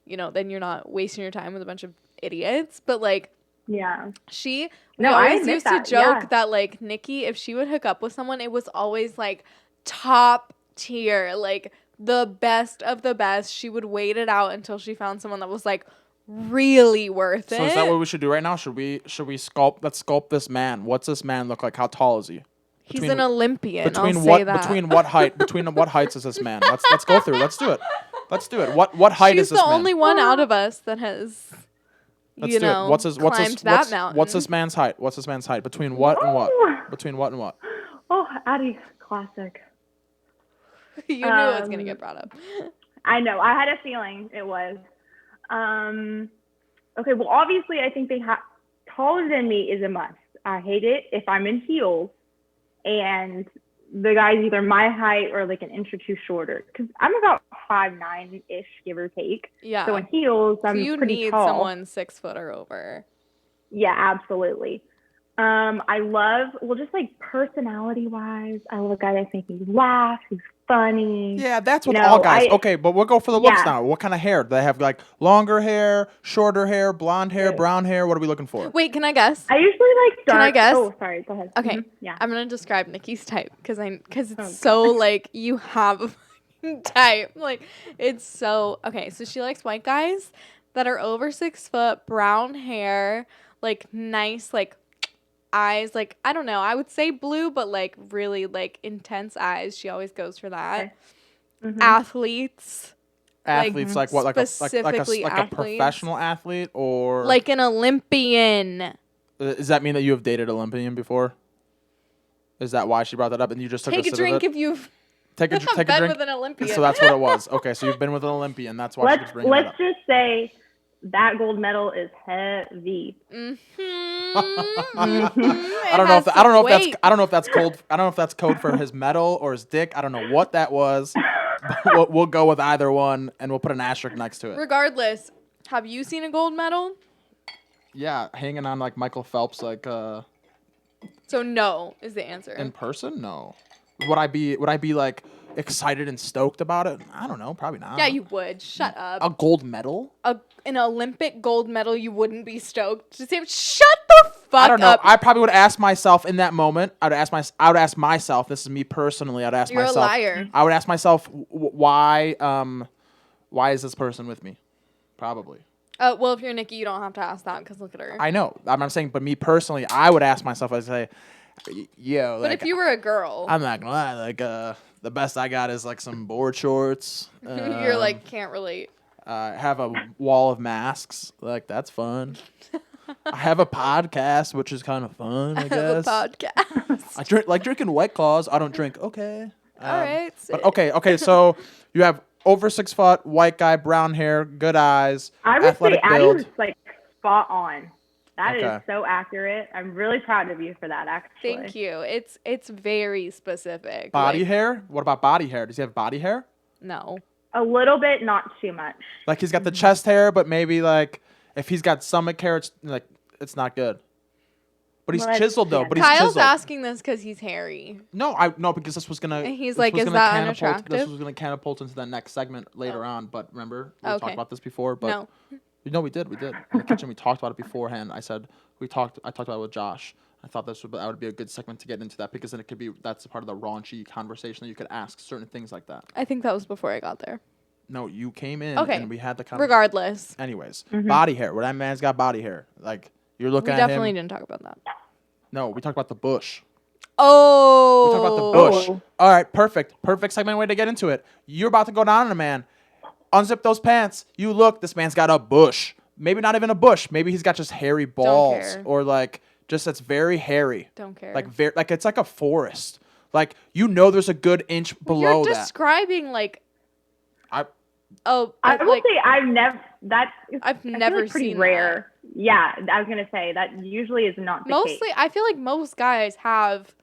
then you're not wasting your time with a bunch of idiots. But like Yeah. we No, I always admit used that, to joke yeah. that like Nikki, if she would hook up with someone, it was always like top tier, like the best of the best. She would wait it out until she found someone that was like really worth it. So is that what we should do right now? Should we sculpt? Let's sculpt this man. What's this man look like? How tall is he? He's Between- an Olympian. Between I'll what say that. between what height? Between what heights is this man? Let's go through. Let's do it. Let's do it. What height She's is this the man? only one out of us that has, Let's you do know, it. What's his climbed that mountain. What's this man's height? What's this man's height? Between what and what? Ooh. Between what and what? Oh, Addie, classic. You knew it was gonna get brought up. I know. I had a feeling it was. Okay, well, obviously, I think taller than me is a must. I hate it if I'm in heels and the guy's either my height or like an inch or two shorter. Because I'm about 5'9" ish, give or take. Yeah. So in heels, So I'm you pretty need tall. someone 6 foot or over. Yeah, absolutely. I love, well, just like personality wise, I love a guy that makes me laugh, who's funny. Yeah, that's what You all know, guys. I- Okay, but we'll go for the looks Yeah. now. What kind of hair? Do they have like longer hair, shorter hair, blonde hair, Right. brown hair? What are we looking for? Wait, can I guess? I usually like dark. Can I guess? Oh, sorry. Go ahead. Okay. Mhm, yeah. I'm gonna describe Nikki's type because it's Oh, so like you have a type. Like, it's so okay. So she likes white guys that are over 6 foot, brown hair, like nice, like eyes. Like, I don't know. I would say blue, but like really like intense eyes. She always goes for that. Okay. Athletes. Athletes like what? Like Specifically a athletes. professional athlete or Like an Olympian. Does that mean that you have dated Olympian before? Is that why she brought that up and you just took Take a sip drink of it? if you've take a been drink with an Olympian. So that's what it was. Okay, so you've been with an Olympian. That's why she's bringing it up. Let's just say that gold medal is heavy. I don't know if that's code. I don't know if that's code for his medal or his dick. I don't know what that was. But we'll go with either one, and we'll put an asterisk next to it. Regardless, have you seen a gold medal? Yeah, hanging on like Michael Phelps, like So no is the answer. in person. No, would I be like excited and stoked about it? I don't know, probably not. Yeah, you would. Shut up. A gold medal? An Olympic gold medal, you wouldn't be stoked to say. Shut the fuck I don't know. up. I probably would ask myself in that moment. I would ask myself. This is me personally. I'd ask You're myself. a liar. I would ask myself why is this person with me? Probably. Well, if you're Nikki, you don't have to ask that because look at her. I know. I'm saying, but me personally, I would ask myself. I'd say, yo. But like, if you were a girl, I'm not gonna lie. Like, the best I got is like some board shorts. you're like can't relate. Have a wall of masks. Like, that's fun. I have a podcast, which is kind of fun, I guess. A podcast. I drinking White Claws. I don't drink. Okay. All right. But okay. So you have over 6 foot, white guy, brown hair, good eyes, I would athletic say Addie build. was like spot on. That Okay. is so accurate. I'm really proud of you for that, actually. Thank you. It's very specific. Body Like, hair? What about body hair? Does he have body hair? No. A little bit, not too much. Like he's got the chest hair, but maybe like if he's got stomach hair, it's not good. But he's Well, that's chiseled though. fair. But he's Kyle's chiseled. asking this because he's hairy. No, because this was gonna. And he's this like, was is gonna that catapult- unattractive? This was gonna catapult into the next segment later on. But remember, we Okay. talked about this before. But No. No, we did. In the kitchen, we talked about it beforehand. I talked about it with Josh. I thought that would be a good segment to get into that because then that's a part of the raunchy conversation that you could ask certain things like that. I think that was before I got there. No, you came in Okay. and we had the conversation. Regardless. Anyways, body hair. Well, that man's got body hair. Like you're looking We at definitely him. didn't talk about that. No, we talked about the bush. Oh. We talked about the bush. All right, perfect. Perfect segment way to get into it. You're about to go down on a man. Unzip those pants. You look, this man's got a bush. Maybe not even a bush. Maybe he's got just hairy balls. care. Or like just it's very hairy. Don't care. Like it's like a forest. Like there's a good inch below You're that. describing like I oh I will like say I've never. I feel never like pretty seen rare. Yeah, I was gonna say that usually is not the mostly case. I feel like most guys have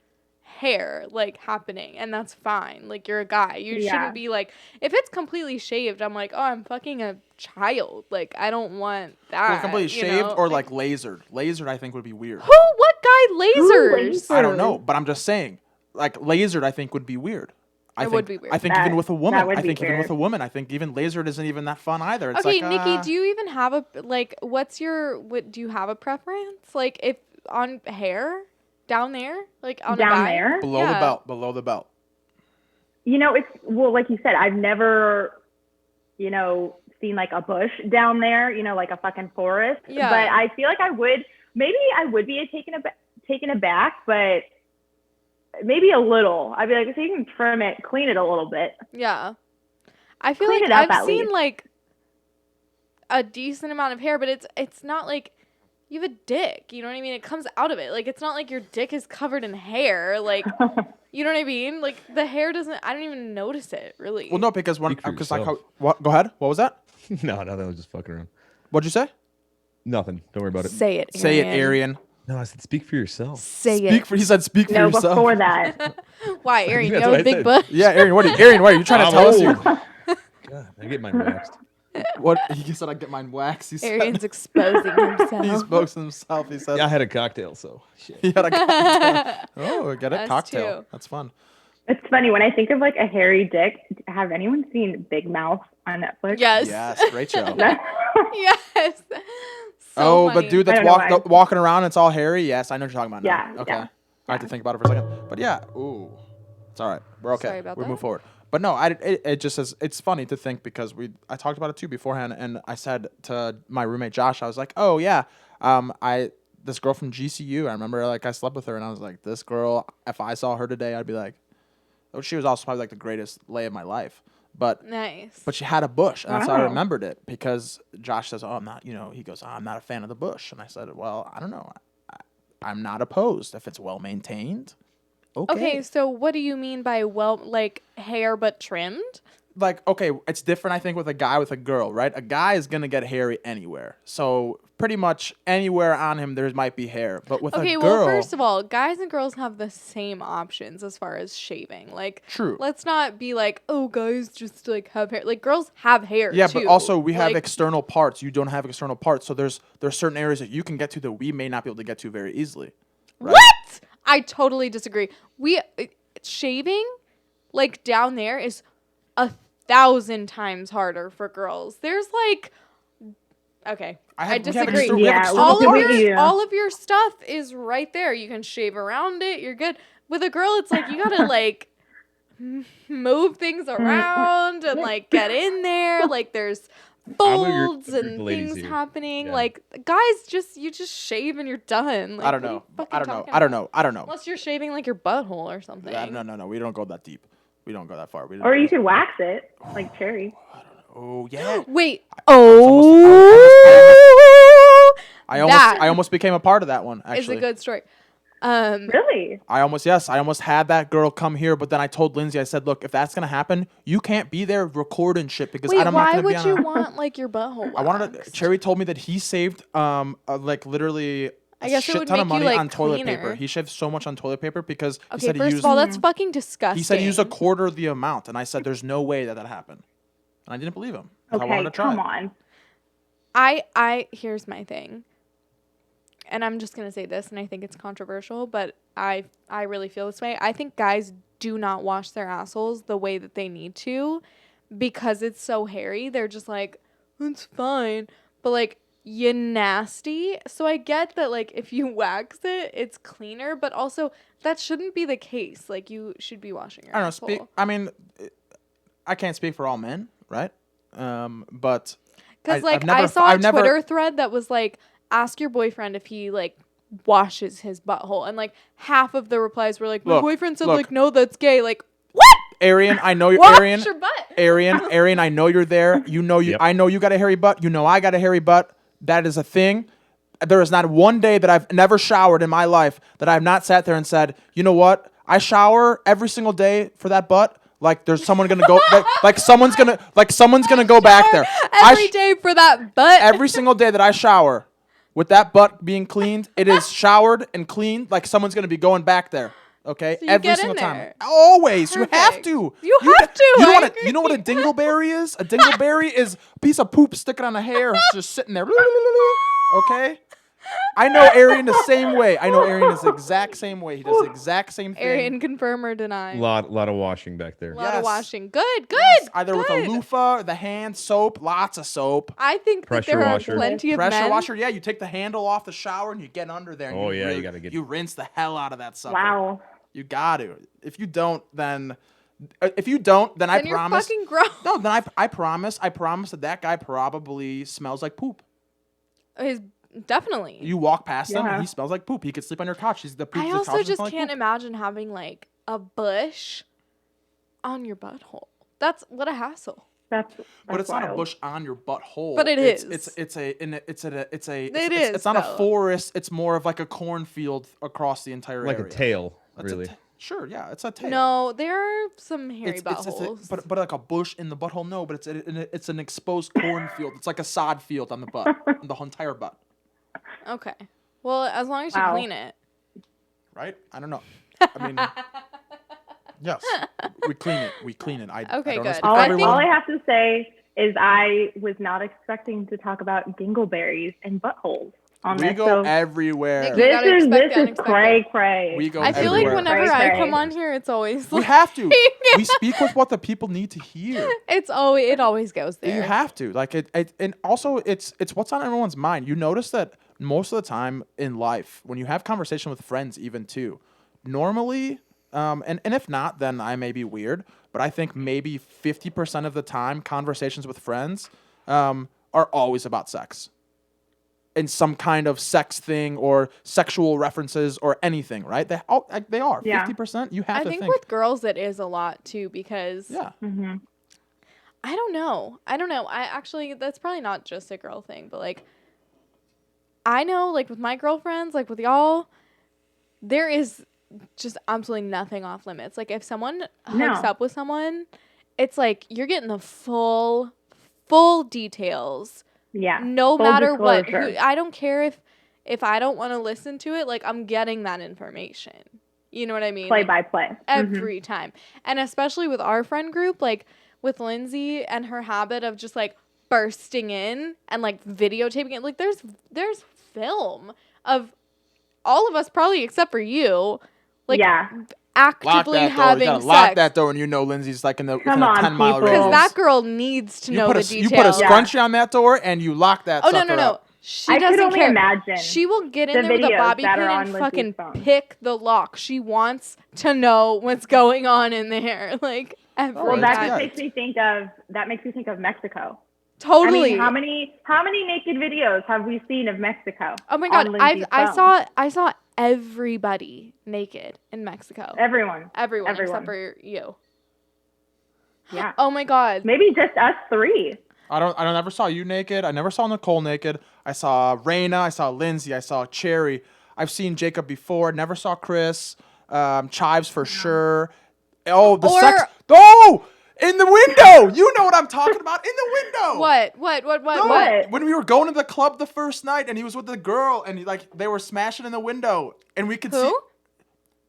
hair like happening and that's fine. Like you're a guy. You Yeah. shouldn't be like if it's completely shaved, I'm like, "Oh, I'm fucking a child." Like I don't want that. well, completely you shaved know? or like lasered. Lasered I think would be weird. what guy lasers? lasers? I don't know, but I'm just saying. Like lasered I think would be weird. I It think, would be weird. I think That- even with a woman. that would I be think even with weird. a woman. I think even lasered isn't even that fun either. It's Okay, like, Nikki, do you even have a like do you have a preference? Like if on hair down there? Like on a Down guy? there? below Yeah. the belt? Below the belt. It's like you said, I've never, seen like a bush down there, like a fucking forest. Yeah. But I feel like I would be taken aback, but maybe a little. I'd be like, so you can trim it, clean it a little bit. Yeah. I feel Clean like it up I've at seen least. like a decent amount of hair, but it's not like you have a dick, you know what I mean? It comes out of it. Like it's not like your dick is covered in hair, like you know what I mean? Like the hair doesn't I don't even notice it, really. Well, no, because Speak for like how, yourself. what? Go ahead. What was that? No, nothing. I was just fucking around. What'd you say? Nothing. Don't worry about it. Say it, Say it, Arian. Arian. No, I said speak for yourself. Say Speak it. for. He said, "Speak for No, yourself." before that. Why, Arian? You That's have what a I big said. butt? Yeah, Arian. What are you trying to tell us here? God, I get mine waxed. What he said? I get mine waxed. He said. Arian's exposing himself. He spoke to himself. He said. Yeah, I had a cocktail, so shit. He had a cocktail. Oh, get a Us cocktail. too. That's fun. It's funny when I think of like a hairy dick. Have anyone seen Big Mouth on Netflix? Yes. Yes, great show. Yes. So Oh, funny. but dude I that's don't know why. walking around, it's all hairy. Yes, I know what you're talking about now. Yeah, Okay. yeah. I have to think about it for a second. But yeah, ooh. It's all right. We're okay. Sorry about we that. move forward. But no, it just says it's funny to think because I talked about it too beforehand, and I said to my roommate Josh, I was like, oh yeah, this girl from GCU, I remember like I slept with her, and I was like, this girl, if I saw her today, I'd be like, oh, she was also probably like the greatest lay of my life. But Nice. But she had a bush, and that's how I Wow. remembered it because Josh says, "Oh, I'm not." He goes, "I'm not a fan of the bush," and I said, "Well, I don't know. I'm not opposed if it's well maintained." Okay, so what do you mean by hair but trimmed? Like, okay, it's different, I think, with a guy with a girl, right? A guy is gonna get hairy anywhere, so pretty much anywhere on him there might be hair. But with a girl, Well, first of all, guys and girls have the same options as far as shaving. Like, True. Let's not be like, oh, guys just like have hair. Like, girls have hair. yeah, too. but also we have Like, external parts. You don't have external parts, so there's certain areas that you can get to that we may not be able to get to very easily. Right? What? I totally disagree. Shaving, like down there, is 1,000 times harder for girls. There's like, okay, I we have disagree. we have Yeah, external look at what parts. you- All of your stuff is right there. You can shave around it. You're good. With a girl, it's like you gotta like move things around and like get in there. Like there's I'm with your- folds with your and ladies things here. happening. Yeah. Like guys, you just shave and you're done. Like, I don't what are know. you fucking I don't know. talking I don't about? know. I don't know. Unless you're shaving like your butthole or something. No. We don't go that deep. We don't go that far. Or you could wax it like Cherry. Oh yeah. Wait. Oh. That I almost became a part of that one. is Actually, a good story. Really? I almost had that girl come here, but then I told Lindsay, I said, look, if that's gonna happen, you can't be there recording shit because Wait, I'm not why gonna be would on. you want like your butthole? I wanted to. waxed? Cherry told me that he saved like literally I a guess it shit would ton of make you, money like, on toilet cleaner. paper. He shaved so much on toilet paper because he Okay, said he first used. of all, that's fucking disgusting. He said he used a quarter of the amount, and I said, "There's no way that happened," and I didn't believe him. 'Cause I wanted Okay, to try come it. on. I here's my thing. And I'm just going to say this, and I think it's controversial, but I really feel this way. I think guys do not wash their assholes the way that they need to because it's so hairy. They're just like, it's fine. But, like, you nasty. So I get that, like, if you wax it, it's cleaner. But also, that shouldn't be the case. Like, you should be washing your I don't know. asshole. I mean, I can't speak for all men, right? But Because, I've like, never- I saw I've a never- Twitter thread that was like, ask your boyfriend if he, like, washes his butthole. And, like, half of the replies were like, my Look, boyfriend said, look. like, no, that's gay. Like, what? Arian, I know you're Wash Arian. your butt. Arian, I know you're there. Yep. I know you got a hairy butt. You know I got a hairy butt. That is a thing. There is not one day that I've never showered in my life that I have not sat there and said, you know what? I shower every single day for that butt. Like there's someone gonna go, like someone's gonna go back there. Every day for that butt. Every single day that I shower, with that butt being cleaned, it is showered and cleaned. Like someone's gonna be going back there. Okay, So you every get single in time. there. Always, you have Perfect. to. You have to, You know I what? agree. You know what a dingleberry is? A dingleberry is a piece of poop sticking on a hair, it's just sitting there. Okay. I know Arian the same way. I know Arian is the exact same way. He does the exact same thing. Arian, confirm or deny. Lot of washing back there. lot of Yes. washing. Good, good. Yes, either with a good. loofah, the hand soap, lots of soap. I think that Pressure there washer. are plenty of Pressure men. washer, yeah. You take the handle off the shower and you get under there. And Oh, yeah, you gotta get- You rinse the hell out of that sucker. Wow. You got to. If you don't, then I Then you're promise. fucking gross. No, then I promise that guy probably smells like poop. Definitely. You walk past him Yeah. and he smells like poop. He could sleep on your couch. He's the poop. I the also couch just smell like can't poop. imagine having like a bush on your butthole. That's what a hassle. That's But it's not a wild. bush on your butthole. But it it's, is. It's not a forest. It's more of like a cornfield across the entire Like area. a tail, That's a really. sure, yeah, it's a tail. No, there are some hairy It's buttholes. but like a bush in the butthole. No, but it's an exposed cornfield. It's like a sod field on the butt, on the entire butt. Okay. Well, as long as you Wow. clean it. Right? I don't know. I mean, yes, we clean it. We clean it. I Okay, don't good. know, speak All for I, everyone. all I have to say is I was not expecting to talk about dingleberries and buttholes on We this. go So everywhere. You this gotta is expect this the is unexpected. cray cray. We go I feel like everywhere. whenever Right, I right. come on here, it's always We like, have to. We speak with what the people need to hear. it always goes there. You have to. Like it and also it's what's on everyone's mind. You notice that most of the time in life, when you have conversation with friends even too, normally And if not, then I may be weird. But I think maybe 50% of the time, conversations with friends are always about sex. In some kind of sex thing or sexual references or anything, right? They are Yeah. 50%. You have I to think think. with girls it is a lot too because Yeah. Mm-hmm. I don't know. I actually that's probably not just a girl thing, but like I know like with my girlfriends, like with y'all, there is just absolutely nothing off limits. Like if someone hooks No. up with someone, it's like you're getting the full details. Yeah. No Full matter what. disclosure. I don't care if I don't want to listen to it, like I'm getting that information. You know what I mean? Play Like, by play. every time. And especially with our friend group, like with Lindsay and her habit of just like bursting in and like videotaping it. Like there's film of all of us probably except for you, like Yeah. actively You having gotta sex. lock that door, and you know Lindsay's like in the Come within a on, 10-mile people. radius. Because that girl needs to know the details. You put a Yeah. scrunchie on that door, and you lock that. Oh no sucker up. She I doesn't could only care. imagine She will get in the there with a videos bobby that pin are and on Lindsay's fucking phone. pick the lock. She wants to know what's going on in there. Like every Well, that time. just makes me think of Mexico. Totally. I mean, how many naked videos have we seen of Mexico? Oh my god, on Lindsay's phone? I saw everybody naked in Mexico. Everyone. Everyone except for you. Yeah. Oh my god. Maybe just us three. I never saw you naked. I never saw Nicole naked. I saw Raina. I saw Lindsay. I saw Cherry. I've seen Jacob before. Never saw Chris. Chives for sure. Oh, the sex. Oh, in the window. You know what I'm talking about. In the window. What? No, What? when we were going to the club the first night, and he was with the girl, and they were smashing in the window, and we could see. Who?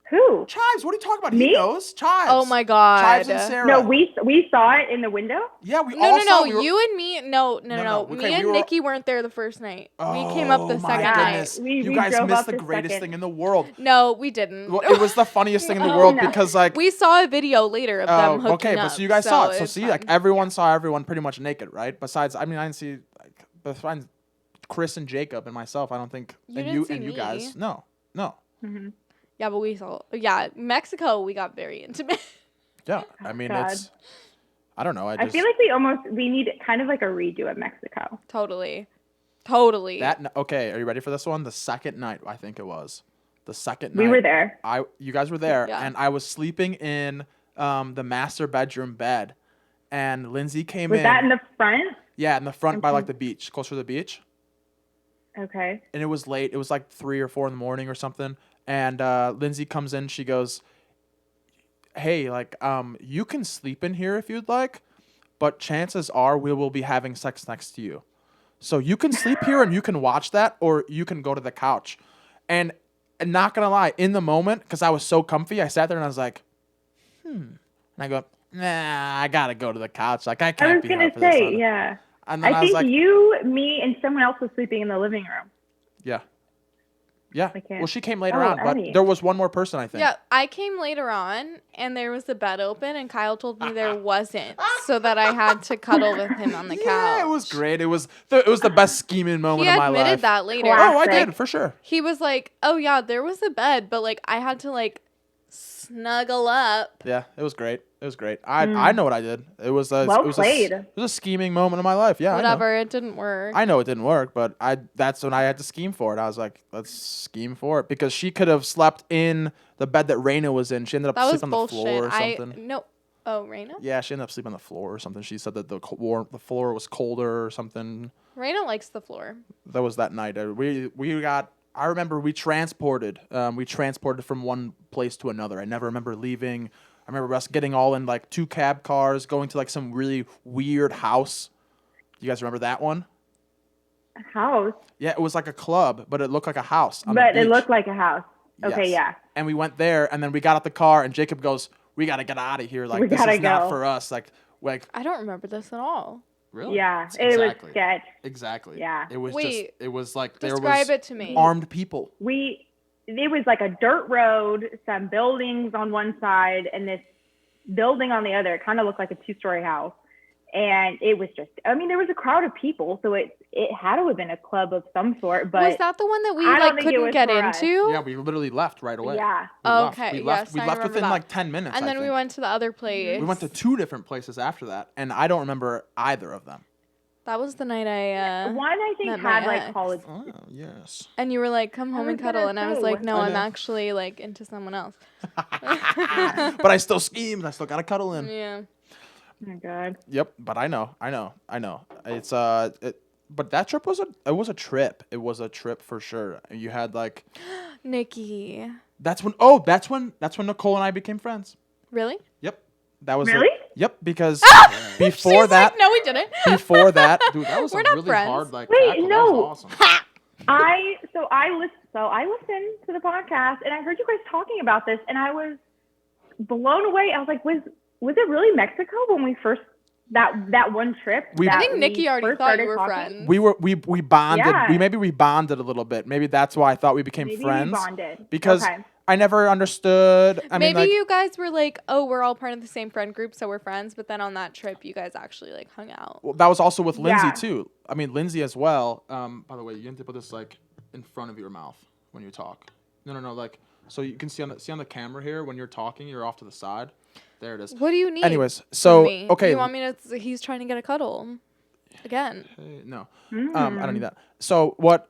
Who? Chives, what are you talking about? Me? He knows. Chives. Oh my god. Chives and Sarah. No, we saw it in the window. Yeah, we all No, saw. We were, you and me. No. Okay, Me we and were- Nikki weren't there the first night. We came up the Oh, second my night. goodness. We You guys drove missed up the the greatest second. thing in the world. No, we didn't. Well, it was the funniest thing in the Oh, world no. because like We saw a video later of them hooking okay, up. but so you guys saw it. So it's see, like fine. everyone saw everyone pretty much naked, right? Besides, I mean, I didn't see like besides Chris and Jacob and myself. I don't think You and didn't you see and you me. guys. No. Mm-hmm. Yeah, but we saw. Yeah, Mexico. We got very intimate. Yeah, I mean God. it's. I don't know. I I just feel like we need kind of like a redo of Mexico. Totally. okay. Are you ready for this one? The second night, I think it was. The second night We were there. You guys were there, Yeah. and I was sleeping in the master bedroom bed, and Lindsay came Was in. that in the front? Yeah, in the front by Okay. like the beach, closer to the beach. Okay. And it was late. It was like 3 or 4 in the morning or something. And Lindsay comes in. She goes, "Hey, like, you can sleep in here if you'd like, but chances are we will be having sex next to you. So you can sleep here and you can watch that, or you can go to the couch." And not gonna lie, in the moment, because I was so comfy, I sat there and I was like, And I go, "Nah, I gotta go to the couch. Like, I I can't was be gonna here for this." say, yeah. And then I was think like, you, me, and someone else was sleeping in the living room. Yeah. Yeah. I can't- Well, she came later Oh, on, but Addie. there was one more person, I think. Yeah, I came later on, and there was the bed open, and Kyle told me there wasn't, so that I had to cuddle with him on the couch. Yeah, it was great. It was the best scheming moment He of my admitted life. that later. Classic. Oh, I Like, did for sure. He was like, "Oh yeah, there was a bed, but like I had to like snuggle up." Yeah, it was great. It was great. I know what I did. It was a Well it was played. it was a scheming moment of my life. Yeah, Whatever, it didn't work. I know it didn't work, but that's when I had to scheme for it. I was like, let's scheme for it because she could have slept in the bed that Raina was in. She ended up That was sleeping on the floor or bullshit. something. No. Oh, Raina? Yeah, she ended up sleeping on the floor or something. She said that the floor was colder or something. Raina likes the floor. That was that night. I remember we transported from one place to another. I never remember leaving. I remember us getting all in like 2 cab cars, going to like some really weird house. You guys remember that one? House, Yeah, it was like a club, but it looked like a house. On the but it beach. looked like a house. Okay, Yes. yeah. And we went there, and then we got out the car, and Jacob goes, "We gotta get out of here. Like We this gotta is not go." for us. Like I don't remember this at all. really? Yeah, Exactly. it was sketch. Exactly. Yeah. It was Wait, it was like there Describe was it to me. armed people. It was like a dirt road, some buildings on one side, and this building on the other. It kind of looked like a 2-story house. And it was just, I mean, there was a crowd of people, so it had to have been a club of some sort. But was that the one that we I don't like think it couldn't was get for us. into? Yeah, we literally left right away. Yeah. We left. Okay, We yes, left. We I left remember within that. like 10 minutes. And then we went to the other place. We went to 2 different places after that, and I don't remember either of them. That was the night I One, I think, met had my like ex. college. Oh, yes. and you were like, come home was and cuddle, gonna and I was say, like, what- no, I I'm know. actually like into someone else. But I still schemed. I still got to cuddle in. Yeah. Oh my God. Yep, but I know. It's but that trip was a trip. It was a trip for sure. You had like Nikki. that's when Nicole and I became friends. Really? Yep. That was Really? yep, because She's before that like, no, we didn't. before that, dude, that was We're a not really friends. hard like Wait, tackle. no. That was awesome. I listened to the podcast and I heard you guys talking about this and I was blown away. I was like, was it really Mexico when we first that one trip? I think Nikki already thought you were friends. We bonded. Yeah. We bonded a little bit. Maybe that's why I thought we became Maybe friends. we bonded. Because Okay. I never understood. I mean, Maybe like, you guys were like, oh, we're all part of the same friend group, so we're friends. But then on that trip, you guys actually like hung out. well, that was also with Lindsay Yeah. too. I mean, Lindsay as well. By the way, you need to put this like in front of your mouth when you talk. No. Like, so you can see on the camera here when you're talking, you're off to the side. There it is. What do you need? Anyways, from so me? okay. You want me to? He's trying to get a cuddle. Again. No. I don't need that. So what?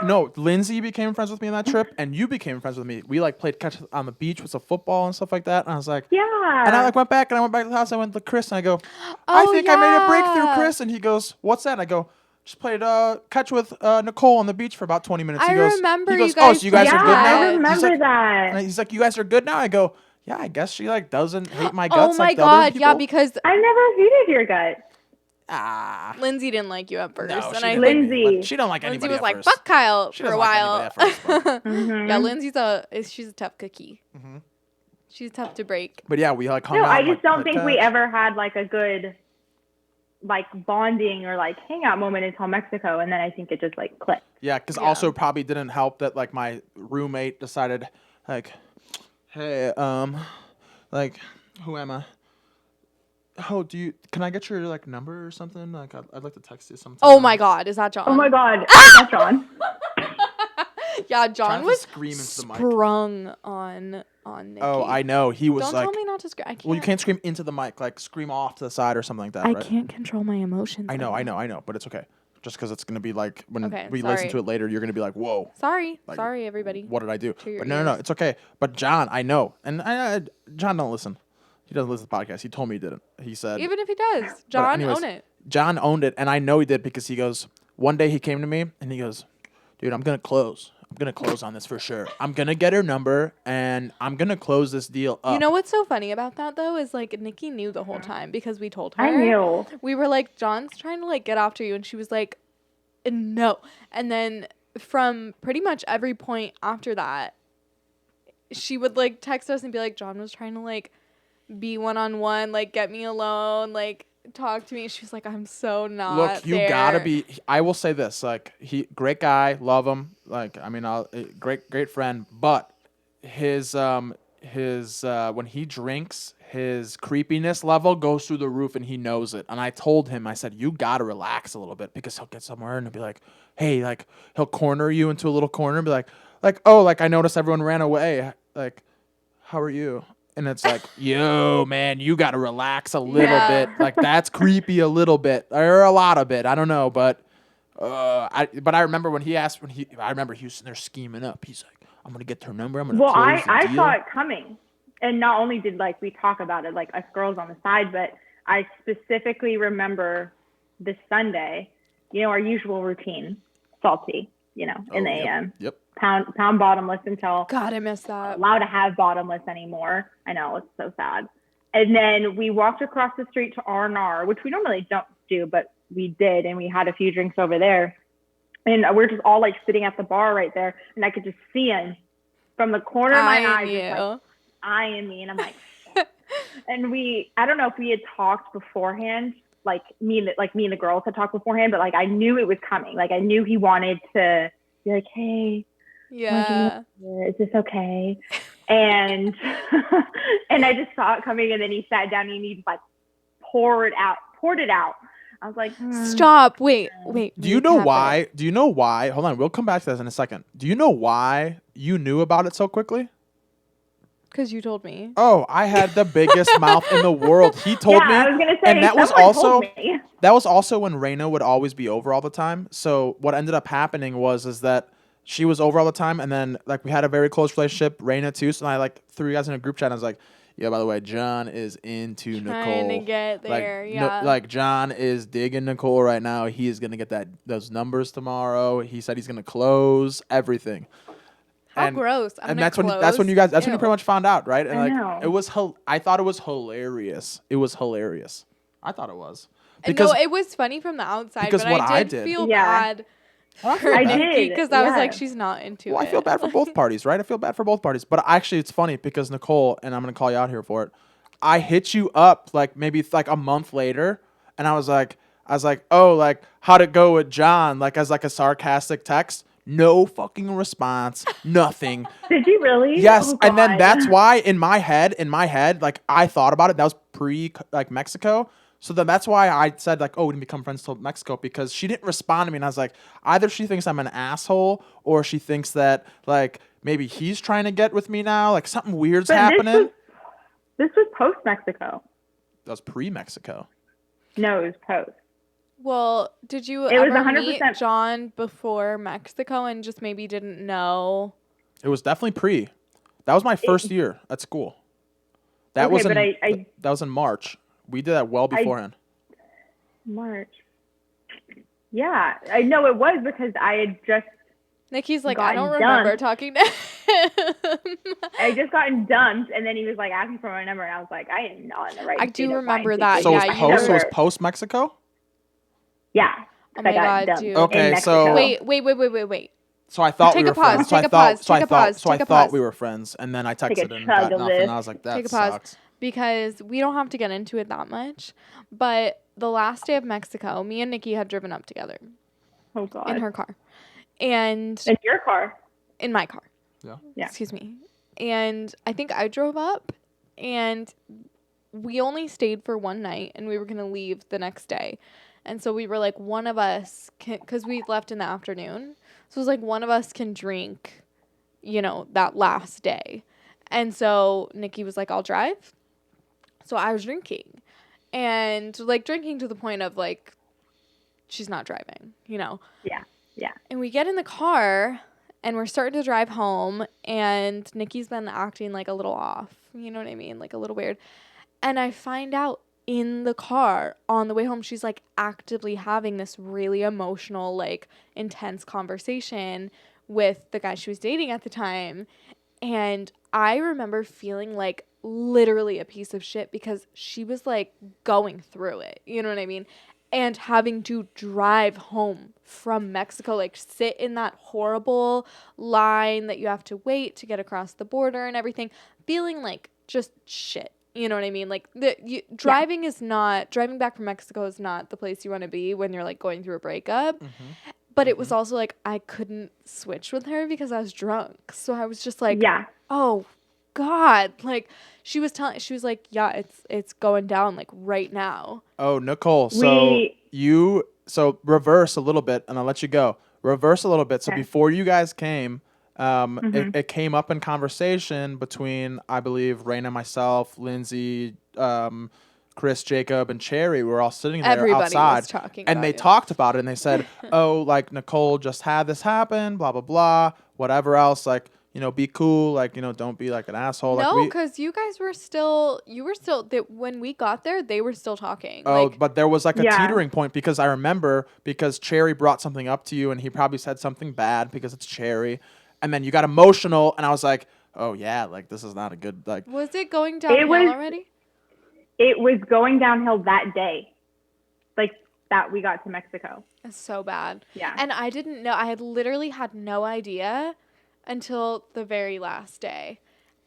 No, Lindsay became friends with me on that trip, and you became friends with me. We like played catch on the beach with some football and stuff like that. And I was like, Yeah. And I like went back to the house. I went to Chris and I go, Oh, I think I made a yeah. breakthrough, Chris. And he goes, what's that? And I go, just played catch with Nicole on the beach for about 20 minutes. I He goes, remember he goes, you guys oh, so you guys yeah, are good now? I remember he's like, that. And he's like, you guys are good now? I go, yeah, I guess she like doesn't hate my Oh guts my like the other god, people. yeah, because I never hated your gut. Lindsay didn't like you at first, No, and she I didn't think like me, Lindsay. but she don't like Lindsay anybody was at like, first. "Fuck Kyle" She for a doesn't like while. anybody at first, but- Yeah, Lindsay's she's a tough cookie. She's tough to break. But yeah, we like hung No, out. I and, just like, don't played think we catch. ever had like a good like bonding or like hangout moment until Mexico, and then I think it just like clicked. Yeah, because Yeah. also probably didn't help that like my roommate decided like, hey, like, who am I? Oh, can I get your like number or something? Like, I'd like to text you sometime. Oh my god, is that John? Oh my God, that's John. Yeah, Trying John to was scream into the mic. sprung on Nikki. Oh, I know. He was Don't like, tell me not to scream. I can't. well, you can't scream into the mic. Like, scream off to the side or something like that, I right? can't control my emotions. I know, like that. I know, but it's okay. Just because it's gonna be like when Okay, we listen sorry. to it later, you're gonna be like, whoa. Sorry, Like, sorry, everybody. What did I do? To your But no, ears. it's okay. But John, I know, and John don't listen. He doesn't listen to the podcast. He told me he didn't. He said, Even if he does, John, anyways, own it. John owned it, and I know he did because he goes, one day he came to me and he goes, dude, I'm gonna close on this for sure. I'm gonna get her number and I'm gonna close this deal up. You know what's so funny about that though is like Nikki knew the whole time because we told her. I knew. We were like, John's trying to like get after you, and she was like, no. And then from pretty much every point after that, she would like text us and be like, John was trying to like be one-on-one, like get me alone, like talk to me. She was like, I'm so not Look, you there. gotta be. I will say this: like, great guy, love him. Like, I mean, great friend. But his when he drinks, his creepiness level goes through the roof, and he knows it. And I told him, I said, you gotta relax a little bit because he'll get somewhere and he'll be like, hey, like he'll corner you into a little corner and be like, oh, like I noticed everyone ran away. Like, how are you? And it's like, yo, man, you got to relax a little bit. Like, that's creepy a little bit. Or a lot of bit. I don't know. But I remember when he asked, I remember he was sitting there scheming up. He's like, I'm going to get her number. I'm going to Well, close the I deal. saw it coming. And not only did like we talk about it, like us girls on the side, but I specifically remember this Sunday, you know, our usual routine, salty, you know, in the AM. Yep. Pound bottomless until God, I missed that. allowed to have bottomless anymore. I know, it's so sad. And then we walked across the street to R&R, which we normally don't do, but we did, and we had a few drinks over there. And we're just all like sitting at the bar right there, and I could just see him from the corner of my eye, just like eyeing me, and I'm like, and I don't know if we had talked beforehand, like me and the girls had talked beforehand, but like I knew it was coming. Like I knew he wanted to be like, hey. Yeah. Is this okay? And and I just saw it coming, and then he sat down and he like poured it out. I was like, Stop. Wait. Do you know recap why? it. Do you know why? Hold on, we'll come back to this in a second. Do you know why you knew about it so quickly? Because you told me. Oh, I had the biggest mouth in the world. He told me. I was gonna say, and that was someone also told me. that was also when Raina would always be over all the time. So what ended up happening is that she was over all the time, and then like we had a very close relationship, Raina too. So I like threw you guys in a group chat. And I was like, yeah, by the way, John is into Trying Nicole. to get there, yeah. Like John is digging Nicole right now. He is gonna get those numbers tomorrow. He said he's gonna close everything. How gross. And that's when you guys when you pretty much found out, right? And I like know. it was I thought it was hilarious. It was hilarious. I thought it was. No, it was funny from the outside, because but what I I did did- feel Yeah. bad I for feel bad. Nikki because I was yeah. like, she's not into Well, it. I feel bad for both parties, right? I feel bad for both parties. But actually, it's funny because Nicole, and I'm going to call you out here for it, I hit you up like maybe like a month later, and I was like, oh, like, how'd it go with John? Like, as like a sarcastic text. No fucking response. Nothing. Did you really? Yes, Oh, and then God. that's why in my head, like I thought about it. That was pre like Mexico. So then that's why I said like, oh, we didn't become friends till Mexico, because she didn't respond to me, and I was like, either she thinks I'm an asshole, or she thinks that like maybe he's trying to get with me now, like something weird's But happening. This was post Mexico. That was pre Mexico. No, it was post. Well, did you It was ever 100% meet John before Mexico and just maybe didn't know? It was definitely pre. That was my first year at school. That Okay, was but that was in March. We did that well beforehand. March. Yeah, I know it was because I had just Nikki's like, I don't gotten remember dumped. talking to him. I just gotten dumped, and then he was like asking for my number, and I was like, I am not in the right. I state do of remember mind that, to So take it yeah, was you post. So it was were- post Mexico. Yeah. Oh 'cause I my got God, dumped dude. in Okay, Mexico. so- Wait. So I thought Take we a were pause, friends. take So a pause, I take a thought, pause, so I take a thought pause. we were friends, and then I Take a texted and chug got of nothing. this. And I was like, that Take a pause. sucks. Because we don't have to get into it that much. But the last day of Mexico, me and Nikki had driven up together Oh God. in her car. And In your car. in my car. Yeah. Yeah. Excuse me. And I think I drove up, and we only stayed for one night, and we were going to leave the next day. And so we were like, one of us can, because we left in the afternoon. So it was like, one of us can drink, that last day. And so Nikki was like, I'll drive. So I was drinking, and like drinking to the point of like, she's not driving, Yeah. Yeah. And we get in the car, and we're starting to drive home, and Nikki's been acting like a little off. You know what I mean? Like a little weird. And I find out in the car on the way home, she's like actively having this really emotional, like intense conversation with the guy she was dating at the time. And I remember feeling like literally a piece of shit because she was like going through it. You know what I mean? And having to drive home from Mexico, like sit in that horrible line that you have to wait to get across the border and everything, feeling like just shit. You know what I mean? Like driving back from Mexico is not the place you want to be when you're like going through a breakup. Mm-hmm. But it was also like I couldn't switch with her because I was drunk. So I was just like, Yeah. oh God. Like she was like, yeah, it's going down like right now. Oh, Nicole. So reverse a little bit, and I'll let you go. Reverse a little bit. So Okay. before you guys came, it came up in conversation between, I believe, Raina, myself, Lindsay, Chris, Jacob, and Cherry. We were all sitting there Everybody outside, was talking and about they it. talked about it, and they said, "Oh, like Nicole just had this happen, blah blah blah, whatever else, like." Be cool, like, don't be like an asshole. No, Like because you were still that when we got there, they were still talking. Oh, like, but there was like a Yeah. teetering point, because I remember because Cherry brought something up to you, and he probably said something bad because it's Cherry, and then you got emotional, and I was like, oh yeah, like this is not a good like. was it going downhill was- already? It was going downhill that day. Like that we got to Mexico. It's so bad. Yeah. And I didn't know. I had literally had no idea until the very last day.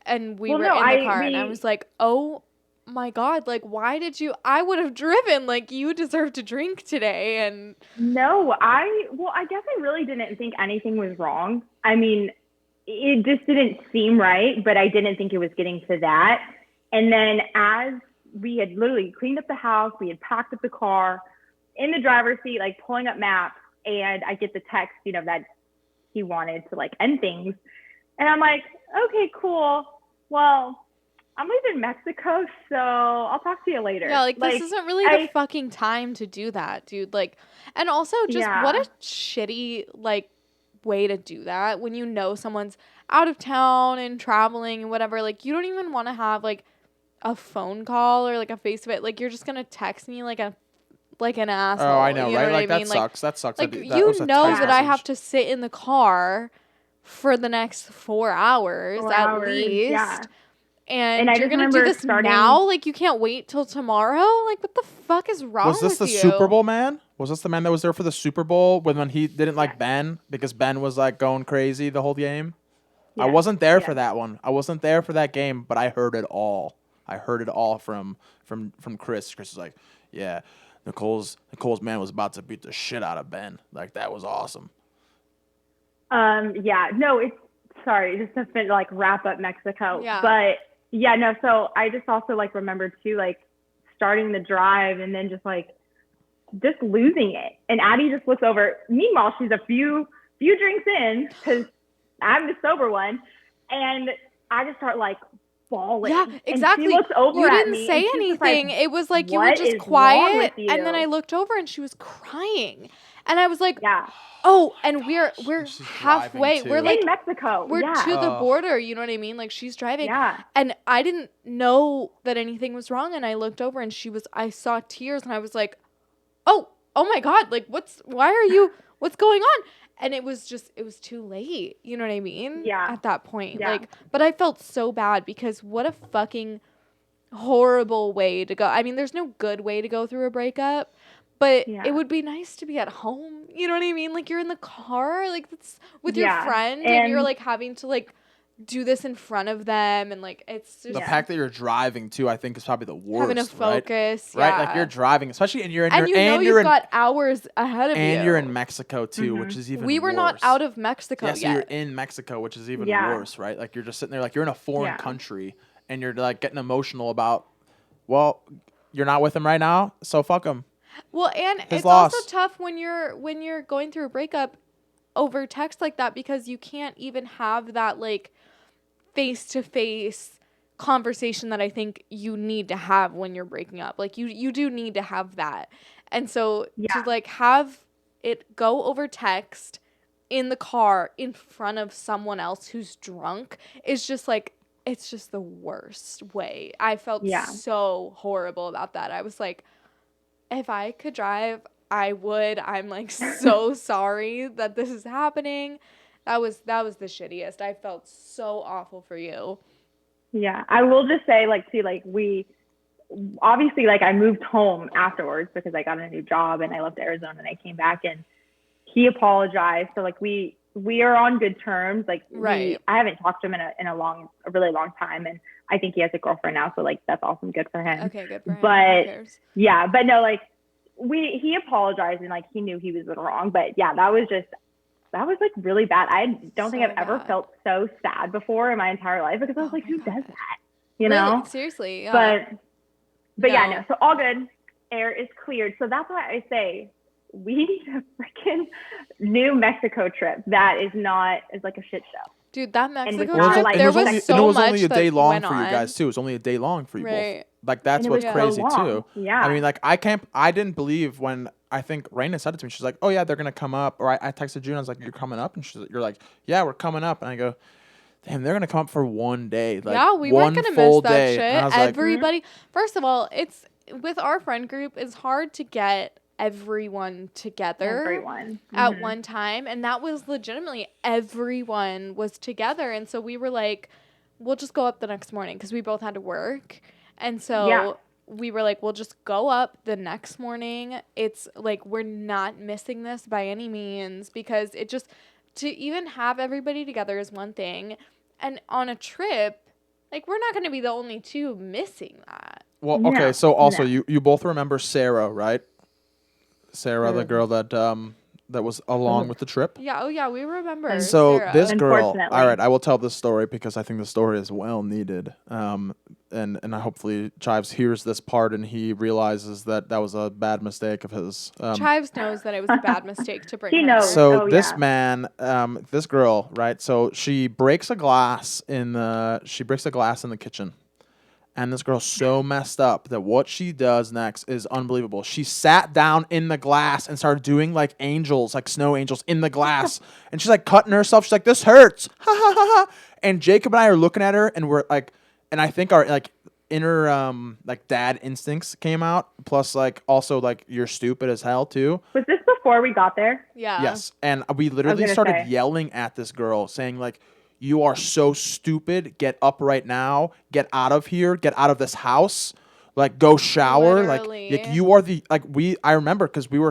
And we Well, were no, in the car, and I was like, oh my God, like, why did you? I would have driven. Like, you deserve to drink today. And No, I guess I really didn't think anything was wrong. I mean, it just didn't seem right, but I didn't think it was getting to that. And then as we had literally cleaned up the house. We had packed up the car, in the driver's seat, like pulling up maps. And I get the text, that he wanted to like end things. And I'm like, okay, cool. Well, I'm leaving Mexico, so I'll talk to you later. Yeah, like this isn't really the fucking time to do that, dude. Like, and also just what a shitty like way to do that when you know someone's out of town and traveling and whatever. Like, you don't even want to have like a phone call or like a face to face. Like, you're just gonna text me like an asshole. Oh, I know, you right? know like what I that mean? sucks. That sucks. Like, that you was a know text that I message. have to sit in the car for the next 4 hours at least. Yeah. And just you're going to do this now? Like, you can't wait till tomorrow? Like, what the fuck is wrong with you? Was this the Super Bowl man? Was this the man that was there for the Super Bowl when he didn't like Ben because Ben was like going crazy the whole game? Yeah. I wasn't there for that one. I wasn't there for that game, but I heard it all. I heard it all from Chris. Chris was like, yeah, Nicole's man was about to beat the shit out of Ben. Like, that was awesome. Yeah, no, sorry, just to like wrap up Mexico. Yeah. But yeah, no, so I just also like remembered too, like starting the drive and then just losing it. And Addie just looks over. Meanwhile, she's a few drinks in because I'm the sober one. And I just start like bawling. Yeah, exactly. And she looks over you at didn't me say and anything. Like, it was like you were what just is wrong with quiet. you? And then I looked over and she was crying. And I was like, yeah. Oh, and we're halfway. too. We're like in Mexico. We're yeah. to the border, you know what I mean? Like, she's driving. Yeah. And I didn't know that anything was wrong. And I looked over and I saw tears and I was like, oh my God, like what's going on? And it was too late. You know what I mean? Yeah. At that point. Yeah. Like, but I felt so bad because what a fucking horrible way to go. I mean, there's no good way to go through a breakup. But it would be nice to be at home. You know what I mean? Like, you're in the car, like, that's with your friend, and you're, like, having to, like, do this in front of them. And, like, it's just... The fact that you're driving, too, I think is probably the worst, having to focus, right? Right? Like, you're driving, especially, and you've got hours ahead of you. And you're in Mexico, too, which is even worse. We were not out of Mexico yet. So you're in Mexico, which is even worse, right? Like, you're just sitting there, like, you're in a foreign country, and you're, like, getting emotional about, well, you're not with him right now, so fuck him. Well, and it's loss. also tough when you're going through a breakup over text like that because you can't even have that like face-to-face conversation that I think you need to have when you're breaking up. Like you do need to have that. And so to like have it go over text in the car in front of someone else who's drunk is just like, it's just the worst way. I felt so horrible about that. I was like, if I could drive, I would. I'm like so sorry that this is happening. That was the shittiest. I felt so awful for you. Yeah, I will just say like too, like we obviously like I moved home afterwards because I got a new job and I left Arizona and I came back and he apologized. So like we are on good terms. Like I haven't talked to him in a really long time and I think he has a girlfriend now, so like that's awesome, good for him. Okay, good for him. But but no, like he apologized and like he knew he was wrong. But yeah, that was like really bad. I don't think I've ever felt so sad before in my entire life because I was like, who does that? You know? Really? Seriously. Yeah. But yeah, no. So all good. Air is cleared. So that's why I say we need a freaking New Mexico trip that is like a shit show. Dude, that Mexico trip, like, there was so much. It was only a day long for on. you guys too. It was only a day long for you both. Like that's what's crazy too. Yeah. I mean, like I didn't believe when I think Raina said it to me. She's like, "Oh yeah, they're gonna come up." Or I texted you and I was like, "You're coming up," and you're like, "Yeah, we're coming up." And I go, "Damn, they're gonna come up for one day." Like, yeah, we weren't gonna miss that shit. Everybody. Like, first of all, it's with our friend group. It's hard to get everyone together at one time, and that was legitimately everyone was together, and so we were like, we'll just go up the next morning because we both had to work, and so we were like, we'll just go up the next morning. It's like we're not missing this by any means because it just to even have everybody together is one thing, and on a trip, like we're not going to be the only two missing that. Well, okay, so also you both remember Sarah, right? Sarah, the girl that was along with the trip. Yeah. Oh, yeah. We remember. So Sarah. this girl. All right, I will tell this story because I think the story is well needed. and I hopefully Chives hears this part and he realizes that was a bad mistake of his. Chives knows that it was a bad mistake to bring He her. knows. So Oh, this yeah. man, this girl, right? So she breaks a glass in the kitchen. And this girl's so messed up that what she does next is unbelievable. She sat down in the glass and started doing like angels, like snow angels in the glass. And she's like cutting herself. She's like, this hurts. Ha ha ha ha. And Jacob and I are looking at her and we're like, and I think our like inner like dad instincts came out. Plus like also like you're stupid as hell too. Was this before we got there? Yeah. Yes. And we literally gonna started say. yelling at this girl saying like, you are so stupid. Get up right now. Get out of here. Get out of this house. Like go shower. Literally. Like you are the like we. I remember because we were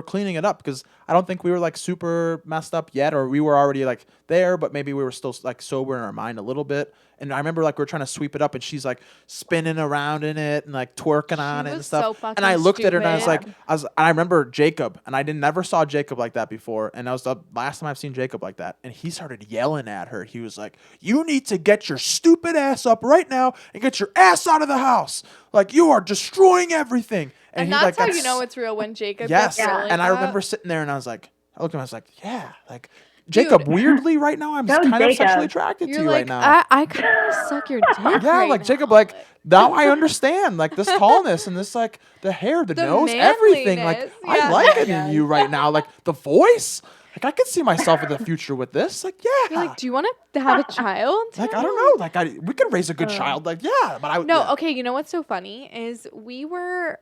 cleaning it up because I don't think we were like super messed up yet, or we were already like there, but maybe we were still like sober in our mind a little bit. And I remember like we were trying to sweep it up, and she's like spinning around in it and like twerking on it and was stuff. so And I fucking looked at her and I was stupid. like, and I remember Jacob, and I never saw Jacob like that before, and that was the last time I've seen Jacob like that. And he started yelling at her. He was like, "You need to get your stupid ass up right now and get your ass out of the house. Like you are destroying everything." And he, that's like, how you know it's real when Jacob yes. gets real like And I that. remember sitting there and I looked at him. I was like, yeah, like Jacob. Weirdly, right now I'm Go, kind of Jacob. sexually attracted You're to you like, right now. I kind of want to suck your dick. Yeah, right like now. Jacob, like now I understand, like this tallness and this like the hair, the nose, everything. Like manliness, I yeah. like it in you right now. Like the voice, like I could see myself in the future with this. Like yeah, You're like, do you want to have a child? like I don't know, like we could raise a good child. Like yeah, but I No, yeah. okay, you know what's so funny is we were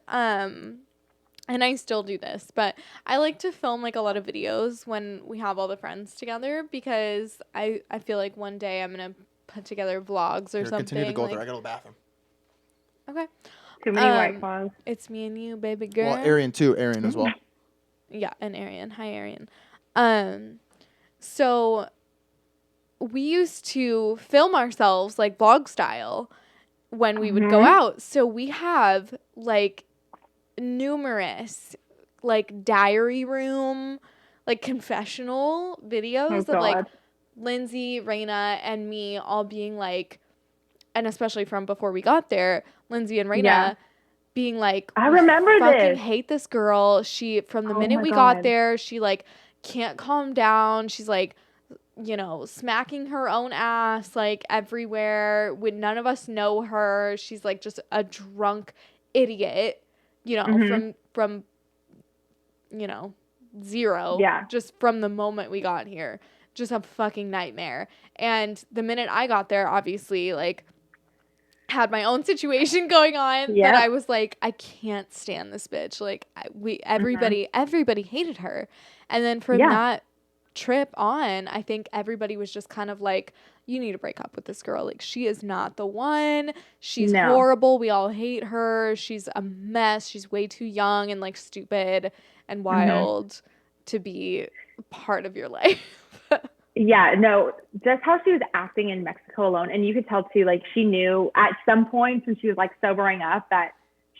and I still do this, but I like to film like a lot of videos when we have all the friends together because I feel like one day I'm going to put together vlogs or Here, something. continue to go like, there. I got to the bathroom. Okay. Too many White Claws. It's me and you, baby girl. Well, Arian too. Arian as well. Yeah, and Arian. Hi, Arian. So we used to film ourselves like vlog style when we would go out. So we have like numerous like diary room, like confessional videos of like Lindsay, Raina, and me all being like, and especially from before we got there, Lindsay and Raina being like, I remember "We fucking this. hate this girl. She from the Oh minute my we got God. there, she like can't calm down. She's like, you know, smacking her own ass like everywhere. When none of us know her, she's like just a drunk idiot. You know, from you know, zero. Yeah. Just from the moment we got here. Just a fucking nightmare. And the minute I got there, obviously, like, had my own situation going on that I was like, I can't stand this bitch. Like, everybody hated her. And then from that trip on, I think everybody was just kind of like, you need to break up with this girl. Like, she is not the one. She's horrible. We all hate her. She's a mess. She's way too young and like stupid and wild to be part of your life. Yeah, no, just how she was acting in Mexico alone. And you could tell too, like she knew at some point when she was like sobering up that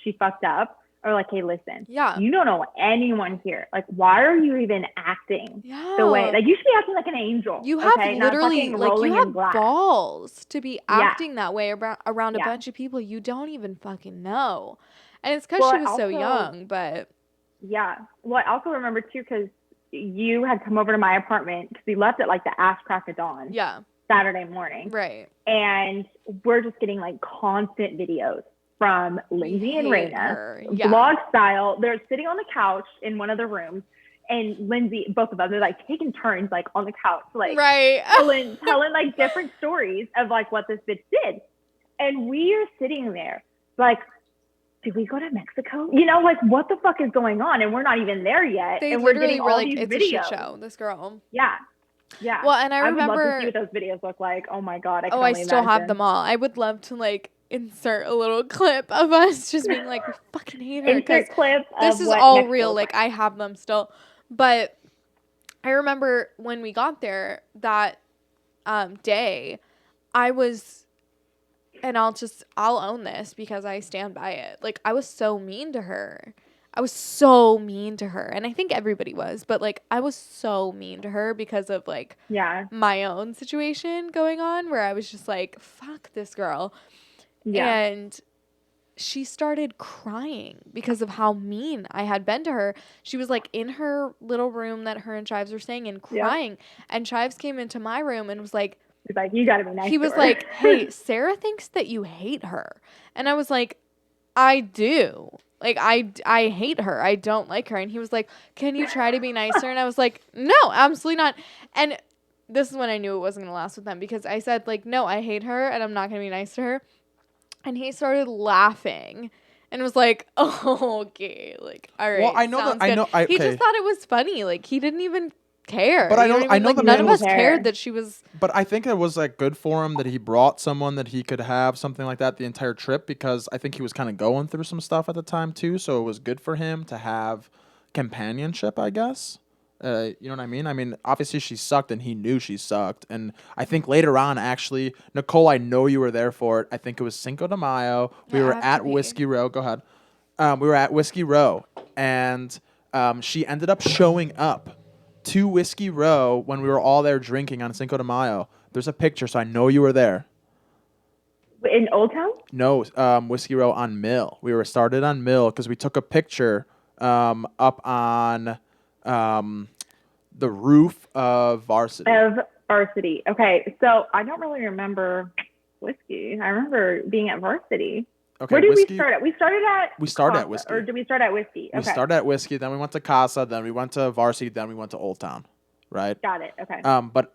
she fucked up. Or like, hey, listen, you don't know anyone here. Like, why are you even acting the way? Like, you should be acting like an angel. You have Not literally, fucking like, rolling you have in glass. balls to be acting that way around a bunch of people you don't even fucking know. And it's because she was so young, but. Yeah. Well, I also remember too, because you had come over to my apartment because we left at like the ass crack of dawn. Yeah. Saturday morning. Right. And we're just getting like constant videos from Lindsay and Raina, vlog style. They're sitting on the couch in one of the rooms, and Lindsay, both of them, they're like taking turns like on the couch, like telling like different stories of like what this bitch did. And we are sitting there like, did we go to Mexico? You know, like what the fuck is going on? And we're not even there yet. They and we're getting all like, these it's videos. a shit show, this girl. Yeah. Yeah. Well, and I remember. remember. I would love to see what those videos look like. Oh my God. I still have them all. I would love to like insert a little clip of us just being like, we fucking hate her. Insert clip. This is all real. Like, I have them still. But I remember when we got there that day, I was, and I'll own this because I stand by it. Like, I was so mean to her. And I think everybody was, but like I was so mean to her because of like my own situation going on where I was just like, fuck this girl. Yeah. And she started crying because of how mean I had been to her. She was like in her little room that her and Chives were staying in crying. And Chives came into my room and was like, He's like, you gotta be nice. he was like, hey, Sarah thinks that you hate her. And I was like, I do. Like, I hate her. I don't like her. And he was like, can you try to be nicer? And I was like, no, absolutely not. And this is when I knew it wasn't going to last with them, because I said, like, no, I hate her and I'm not going to be nice to her. And he started laughing and was like, oh, okay. Like, all right. Well, I know sounds that. I good. know. He just thought it was funny. Like, he didn't even care. But I You know- what I know like, the none man of was- us cared that she was. But I think it was like good for him that he brought someone that he could have something like that the entire trip, because I think he was kind of going through some stuff at the time too. So it was good for him to have companionship, I guess. You know what I mean? I mean, obviously she sucked and he knew she sucked. And I think later on, actually, Nicole, I know you were there for it. I think it was Cinco de Mayo. We Yeah, were I have to at be. Whiskey Row. Go ahead. We were at Whiskey Row, and she ended up showing up to Whiskey Row when we were all there drinking on Cinco de Mayo. There's a picture, so I know you were there. In Old Town? No, Whiskey Row on Mill. We were started on Mill because we took a picture up on the roof of Varsity. Of Varsity. Okay, so I don't really remember Whiskey. I remember being at Varsity. Okay, Where did Whiskey, we start at? We started at Casa, Whiskey. or did we start at Whiskey? We Okay, started at Whiskey, then we went to Casa, then we went to Varsity, then we went to Old Town, right? got it. Okay.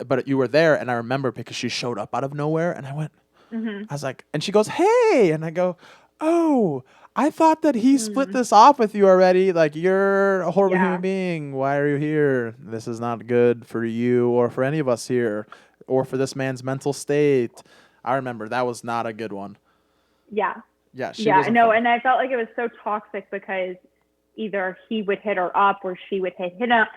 But you were there, and I remember because she showed up out of nowhere, and I went, Mm-hmm. I was like, and she goes, hey, and I go, oh, I thought that he split Mm-hmm. this off with you already. Like, you're a horrible Yeah. human being. Why are you here? This is not good for you or for any of us here, or for this man's mental state. I remember that was not a good one. Yeah. Yeah, she Yeah. wasn't No, fun. and I felt like it was so toxic because either he would hit her up or she would hit him up.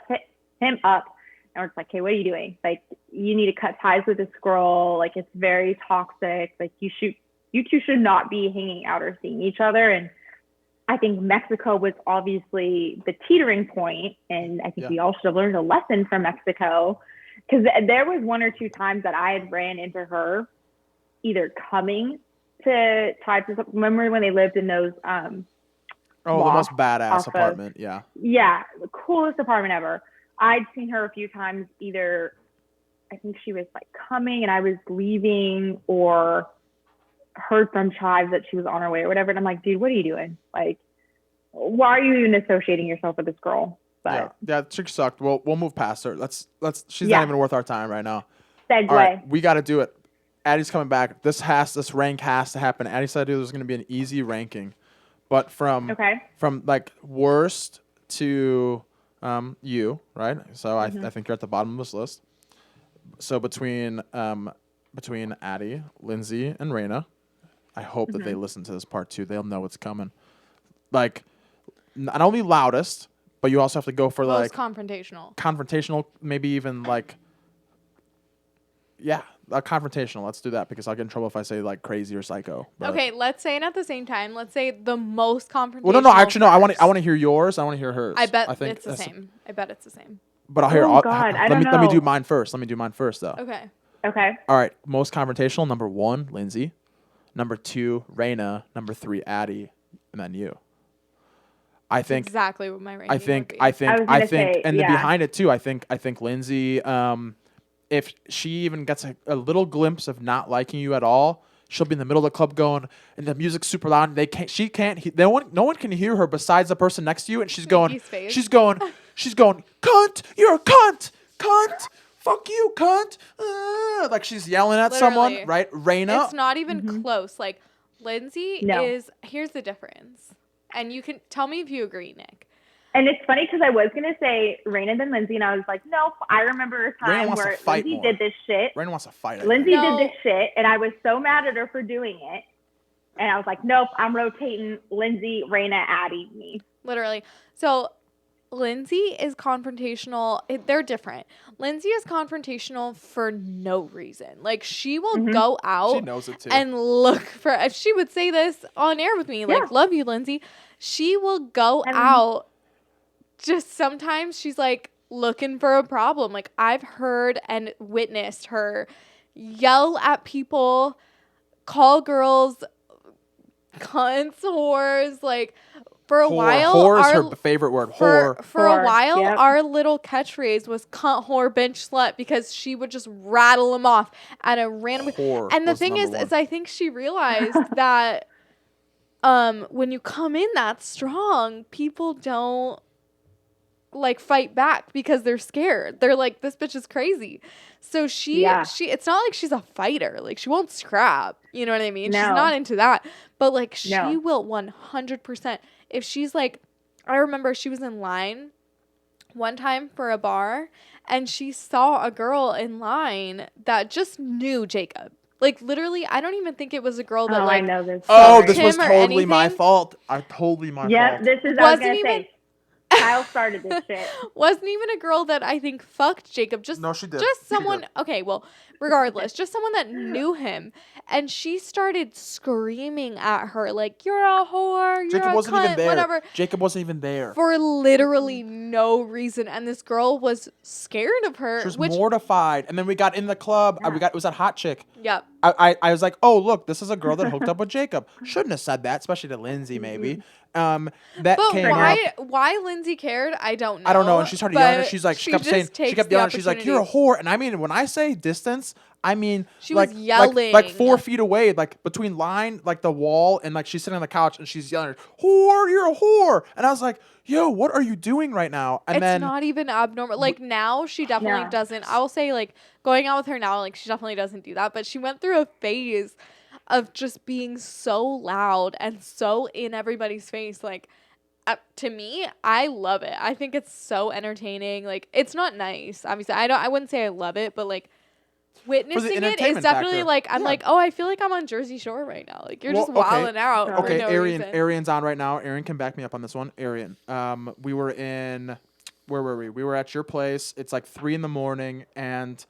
And we're just like, hey, what are you doing? Like, you need to cut ties with this girl. Like, it's very toxic. Like, you two should not be hanging out or seeing each other. And I think Mexico was obviously the teetering point, and I think Yeah. we all should have learned a lesson from Mexico, because there was one or two times that I had ran into her either coming to types of, remember when they lived in those Oh, the loft most badass off of- apartment. Yeah. yeah, the coolest apartment ever. I'd seen her a few times, either I think she was like coming and I was leaving, or heard from Chives that she was on her way or whatever. And I'm like, dude, what are you doing? Like, why are you even associating yourself with this girl? Yeah, But yeah, chick sucked. We'll move past her. Let's. She's Yeah. not even worth our time right now. segue. All right, we got to do it. Addie's coming back. This rank has to happen. Addie said there's going to be an easy ranking, but from Okay. like worst to you, right? So I think you're at the bottom of this list. So between Addie, Lindsay, and Raina, I hope that they listen to this part too. They'll know it's coming. Like, not only loudest, but you also have to go for Most like confrontational. maybe even like, yeah, confrontational. Let's do that because I'll get in trouble if I say like crazy or psycho. But- Okay, let's say it at the same time. Let's say the most confrontational. Well, no. Actually, no. I want first. to hear yours. I want to hear hers. I bet think it's the that's- same. I bet it's the same. But I'll hear. Oh, God, I don't let me do know. mine first. Let me do mine first, though. Okay. Okay. All right. Most confrontational. Number 1, Lindsay. Number 2, Raina. Number 3, Addie, and then you. I That's think. exactly what my ranking I think. would be. I think. I was I gonna think. say, And then yeah. behind it too. I think Lindsay. If she even gets a little glimpse of not liking you at all, she'll be in the middle of the club going, and the music's super loud. And she can't. No one can hear her besides the person next to you, and she's going. Nikki's face. She's going. Cunt! You're a cunt! Cunt! Fuck you, cunt! Like she's yelling at someone, Literally. right? Raina. It's not even close. Like, Lindsay No. is. Here's the difference, and you can tell me if you agree, Nick. And it's funny because I was going to say Raina then Lindsay, and I was like, nope, I remember a Raina time wants to where fight Lindsay more. did this shit. Raina wants to fight. I Lindsay think. No. did this shit, and I was so mad at her for doing it. And I was like, nope, I'm rotating Lindsay, Raina, Addie, me. Literally. So Lindsay is confrontational. They're different. Lindsay is confrontational for no reason. Like, she will go out She knows it too. and look for, if she would say this on air with me, like, Yeah. love you, Lindsay. She will go I mean- out. Just sometimes she's like looking for a problem. Like, I've heard and witnessed her yell at people, call girls cunts, whores, like for a Whore. while. Whore is her favorite word. Whore. For a Whore, while, yep. our little catchphrase was cunt, whore, bitch, slut, because she would just rattle them off at a random. Whore And the was thing number one. is I think she realized that when you come in that strong, people don't like fight back because they're scared. They're like, this bitch is crazy. So she it's not like she's a fighter. Like she won't scrap. You know what I mean? No. She's not into that. But like she No. will 100%. If she's like, I remember she was in line one time for a bar and she saw a girl in line that just knew Jacob. Like literally, I don't even think it was a girl that I like know this. Oh, story. this was him or totally my anything. fault. Totally my Yep, fault. this is. I was Wasn't gonna even- say. Kyle started this shit. wasn't even a girl that I think fucked Jacob. Just No, she did. Just She someone. did. Okay, well, regardless, just someone that knew him, and she started screaming at her like, "You're a whore. You're Jacob a wasn't cunt, even there. whatever." Jacob wasn't even there. For literally no reason, and this girl was scared of her. She was which, mortified. And then we got in the club. It was that hot chick. yep. I was like, oh, look, this is a girl that hooked up with Jacob. Shouldn't have said that, especially to Lindsay, maybe. That But came up. why Lindsay cared, I don't know. I don't know. And she started yelling at her. but She's like, she she kept just saying, she takes kept the yelling. She's like, you're a opportunity. whore. And I mean, when I say distance, I mean, She like, was yelling. like 4 feet away, like between line, like the wall, and like she's sitting on the couch and she's yelling, whore, you're a whore. And I was like, yo, what are you doing right now? And It's then not even abnormal. Like now, she definitely No. doesn't. I will say, like going out with her now, like she definitely doesn't do that. But she went through a phase of just being so loud and so in everybody's face. Like to me, I love it. I think it's so entertaining. Like it's not nice, obviously. I wouldn't say I love it, but like witnessing it is entertainment definitely factor. like I'm Yeah. like, oh, I feel like I'm on Jersey Shore right now. Like you're Well, just okay. wilding out. Okay, for Okay, no Arian, reason. Arian's on right now. Arian can back me up on this one. Arian, we were in, where were we? We were at your place. It's like 3 a.m, and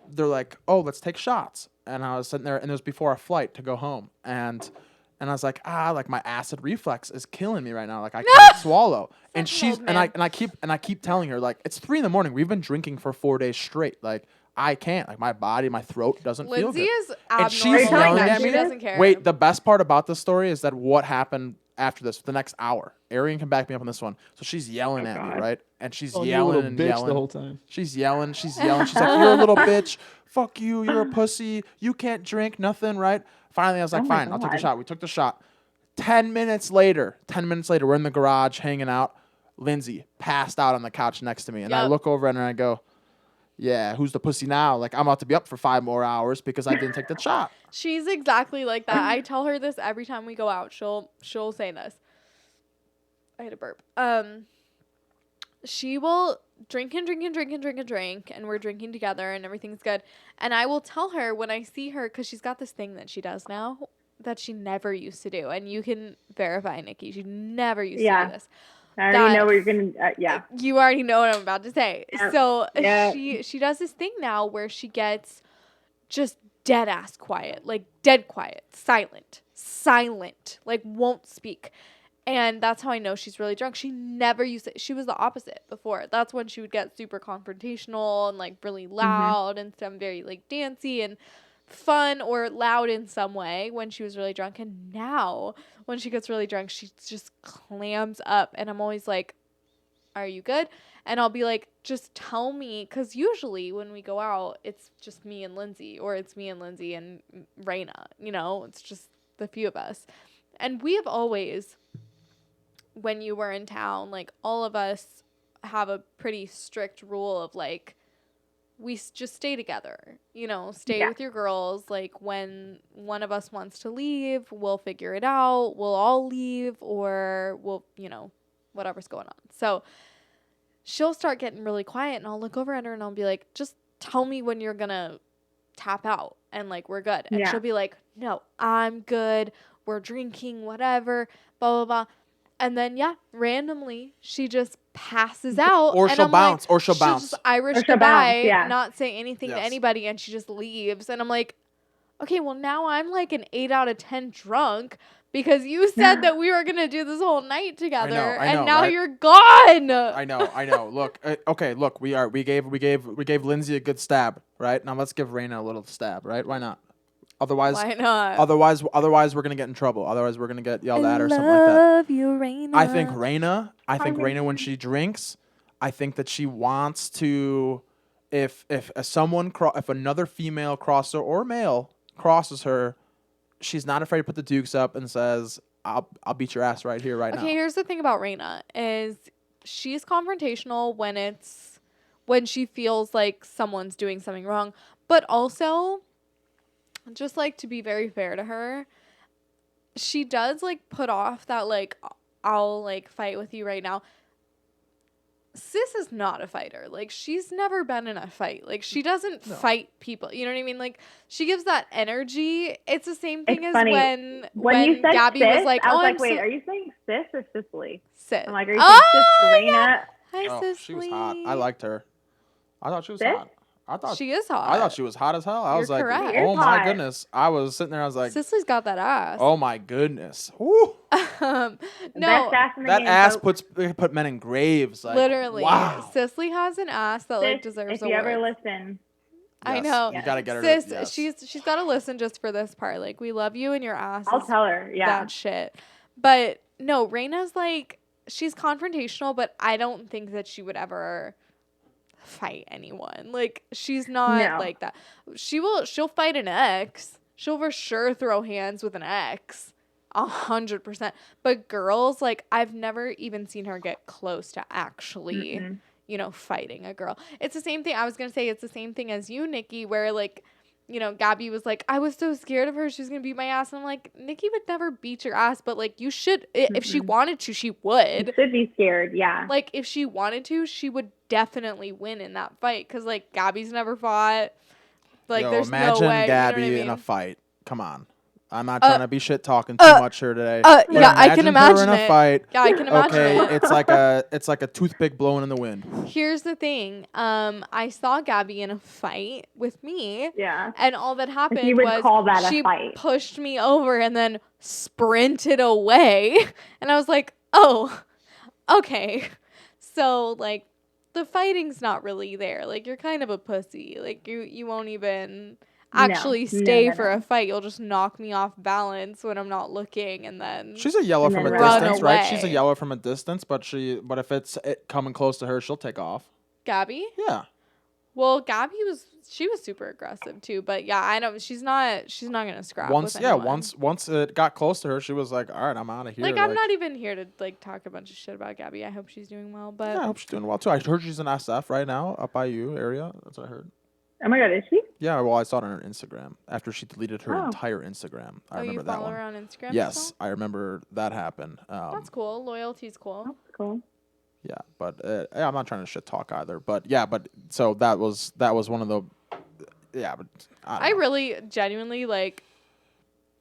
they're like, "Oh, let's take shots." And I was sitting there, and it was before our flight to go home, and I was like, like my acid reflex is killing me right now. Like I can't swallow. And Such an she's old and man. I keep telling her like it's 3 a.m. We've been drinking for 4 days straight. Like I can't. Like my body, my throat doesn't feel Lindsay good. is And abnormal. she's like yelling that. at She me. doesn't care. Wait, the best part about this story is that what happened after this, the next hour. Arian can back me up on this one. So she's yelling at me, God. right? And she's Oh, you yelling little and bitch yelling the whole time. She's yelling. She's yelling. She's like, "You're a little bitch. Fuck you. You're a pussy. You can't drink nothing, right?" Finally, I was like, Oh my "Fine, I'll take the God. shot." We took the shot. 10 minutes later, we're in the garage hanging out. Lindsay passed out on the couch next to me, and I Yup. look over at her and I go, "Yeah, who's the pussy now? Like I'm about to be up for 5 more hours because I didn't take the shot." She's exactly like that. I tell her this every time we go out. She'll say this. I had a burp. She will drink and drink and drink and drink and drink, and we're drinking together, and everything's good. And I will tell her when I see her, because she's got this thing that she does now that she never used to do, and you can verify, Nikki. She never used to Yeah. do this. I already That- know what you're gonna. Yeah. You already know what I'm about to say. Yeah. So Yeah. she does this thing now where she gets just dead ass quiet, like dead quiet, silent, like won't speak. And that's how I know she's really drunk. She never used it. She was the opposite before. That's when she would get super confrontational and like really loud and some very like dancey and fun or loud in some way when she was really drunk. And now when she gets really drunk, she just clams up. And I'm always like, are you good? And I'll be like, just tell me. Because usually when we go out, it's just me and Lindsay, or it's me and Lindsay and Raina. You know, it's just the few of us. And we have always, when you were in town, like all of us have a pretty strict rule of like, we just stay together, you know, stay Yeah. with your girls. Like when one of us wants to leave, we'll figure it out. We'll all leave, or we'll, you know, whatever's going on. So she'll start getting really quiet, and I'll look over at her and I'll be like, just tell me when you're gonna tap out and like we're good. And Yeah. she'll be like, no, I'm good. We're drinking, whatever, blah, blah, blah. And then, yeah, randomly, she just passes out. Or and she'll I'm bounce, like, or she'll bounce. just Irish Or she'll goodbye, bounce, yeah. not say anything to Yes. anybody, and she just leaves. And I'm like, okay, well, now I'm like an 8 out of 10 drunk because you said that we were going to do this whole night together, I know, and now right? you're gone. I know. Look, okay, look, we gave Lindsay a good stab, right? Now let's give Raina a little stab, right? Why not? Otherwise, Why not? Otherwise, we're gonna get in trouble. Otherwise, we're gonna get yelled at or something like that. Love you, Raina. I think Raina, when she drinks, I think that she wants to, if another female crosser or male crosses her, she's not afraid to put the dukes up and says, I'll beat your ass right here, right now. Okay, here's the thing about Raina is she's confrontational when she feels like someone's doing something wrong, but also, just like to be very fair to her, she does like put off that like I'll like fight with you right now. Sis is not a fighter. Like, she's never been in a fight. Like, she doesn't fight people. You know what I mean? Like, she gives that energy. It's the same thing as funny. when you said Gabby sis, was like, I was oh, like, wait, are you saying sis or Cicely? Sis. I'm like, are you saying sis Raina? Yeah. Hi, Oh, Cicely. she was hot. I liked her. I thought she was Sis? hot. She is hot. I thought she was hot as hell. I was You're like, correct. oh She is my hot. goodness. I was sitting there. I was like, Cicely's got that ass. oh my goodness. Woo. No, Best ass in the That game, ass folks. put men in graves. Like, literally. Wow. Cicely has an ass that like Sis, deserves if you ever awards. listen, I Yes, know. You gotta get her. Sis, Yes. she's got to listen just for this part. Like, we love you and your ass. I'll is tell her. Yeah. that shit. But no, Raina's like, she's confrontational, but I don't think that she would ever fight anyone. Like, she's not No. like that. She'll fight an ex. She'll for sure throw hands with an ex. 100%. But girls, like, I've never even seen her get close to actually, you know, fighting a girl. It's the same thing. I was going to say it's the same thing as you, Nikki, where like, you know, Gabby was like, I was so scared of her. She was going to beat my ass. And I'm like, Nikki would never beat your ass, but like, you should, if she wanted to, she would. You should be scared. Yeah. Like, if she wanted to, she would definitely win in that fight. Because, like, Gabby's never fought. Like, Yo, there's imagine no way. Gabby you know what I in a mean? fight. Come on. I'm not trying to be shit talking too much here today. But yeah, I can her imagine in a it. fight. Yeah, I can imagine Okay, it. it's like a toothpick blowing in the wind. Here's the thing. I saw Gabby in a fight with me. Yeah. And all that happened You would was call that a she fight. pushed me over and then sprinted away. And I was like, oh, okay. So, like, the fighting's not really there. Like, you're kind of a pussy. Like, you won't even actually stay for a fight. You'll just knock me off balance when I'm not looking, and then She's a yeller And from a then run distance, right? She's a away. yeller from a distance, but if it's coming close to her, she'll take off. Gabby. Yeah. Well, Gabby was super aggressive too, but yeah, I don't. She's not gonna scrap. Once with anyone. once it got close to her, she was like, all right, I'm out of here. Like, I'm not even here to like talk a bunch of shit about Gabby. I hope she's doing well, but Yeah, I hope she's doing well too. I heard she's in SF right now, up by you area. That's what I heard. Oh my God, is she? Yeah, well, I saw it on her Instagram after she deleted her Oh. entire Instagram. I remember you that follow one. her on Instagram? Yes, still? I remember that happened. That's cool. Loyalty's cool. That's cool. Yeah, but I'm not trying to shit talk either. But yeah, so that was one of the. Yeah, but I don't know. really genuinely like.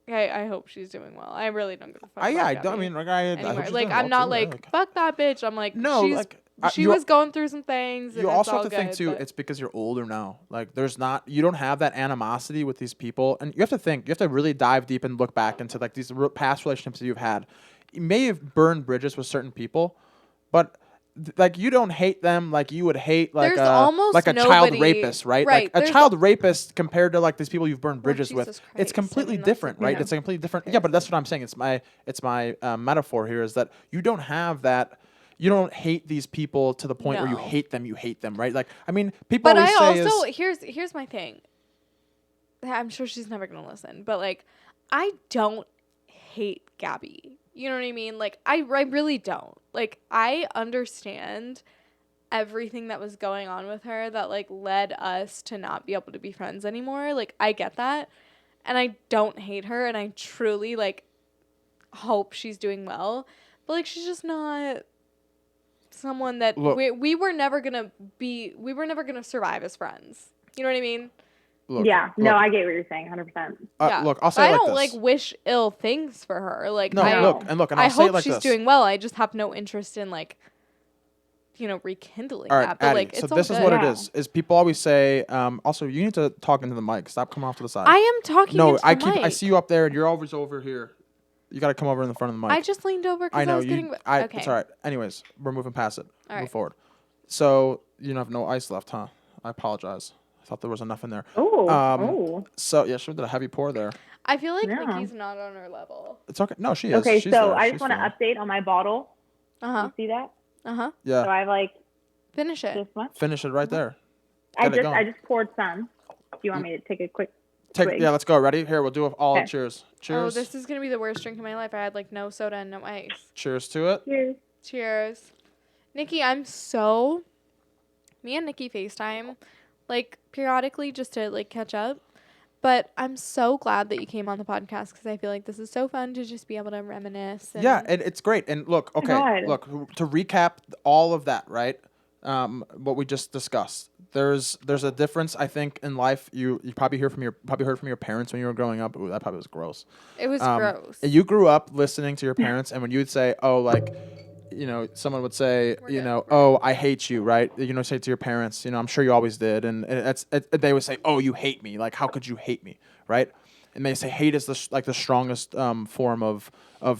I hope she's doing well. I really don't give a fuck. Yeah, about I don't. I Gabby mean, like I anymore. hope she's Like, doing I'm well, not too. like fuck that bitch. I'm like, No, she's, like she was going through some things. And you it's also all have to think good, too. but- It's because you're older now. Like you don't have that animosity with these people, and you have to think. You have to really dive deep and look back into like these past relationships that you've had. You may have burned bridges with certain people, but like you don't hate them like you would hate like There's almost like a child nobody- rapist, right? right, Like a there's child rapist compared to like these people you've burned bridges with, Jesus Christ, it's completely I mean, that's different, a- right? yeah. It's a completely different. Yeah, but that's what I'm saying. It's my metaphor here is that you don't have that. You don't hate these people to the point where you No. hate them. You hate them, right? Like I mean, people But always I say also is, here's my thing. I'm sure she's never gonna listen, but like, I don't hate Gabby. You know what I mean? Like, I really don't. Like, I understand everything that was going on with her that like led us to not be able to be friends anymore. Like, I get that, and I don't hate her, and I truly like hope she's doing well. But like, she's just not someone that Look. we were never gonna survive as friends. You know what I mean? look, Yeah. No, look, I get what you're saying. 100%. Yeah. look, I'll But say I it like don't this. like wish ill things for her. Like, No, I, look, and I I'll say it hope like she's this. doing well. I just have no interest in like, you know, rekindling All right, that. But Addie, like, so it's all this is good. what it Yeah. is people always say, also, you need to talk into the mic. Stop coming off to the side. I am talking. No, into I the keep. I mic. see you up there, and you're always over here. You got to come over in the front of the mic. I just leaned over because I I, know was you. getting. Okay. It's all right. Anyways, we're moving past it. All Move right. forward. So you have no ice left, huh? I apologize. I thought there was enough in there. Oh. So yeah, she did a heavy pour there. I feel like Yeah. Nikki's not on her level. It's okay. No, she is. Okay, She's so there. I She's just want to fine. update on my bottle. Uh-huh. You see that? Uh-huh. Yeah. So I have like Finish it. this much. Finish it right there. I Get it going. just poured some. Do you want me to take a quick Take. Yeah, let's go. Ready? Here, we'll do it all. Okay. Cheers. Oh, Cheers. this is going to be the worst drink of my life. I had like no soda and no ice. Cheers to it. Cheers. Cheers. Nikki, me and Nikki FaceTime, like, periodically just to, like, catch up. But I'm so glad that you came on the podcast because I feel like this is so fun to just be able to reminisce. And Yeah, and it's great. And look, okay, God. look, to recap all of that, right? What we just discussed. There's a difference, I think, in life. You probably heard from your parents when you were growing up. Ooh, that probably was gross. It was gross. You grew up listening to your parents, and when you would say, "Oh, like," someone would say, "Oh, I hate you," right? Say it to your parents. I'm sure you always did, and they would say, "Oh, you hate me. Like, how could you hate me?" Right? And they say hate is the strongest form of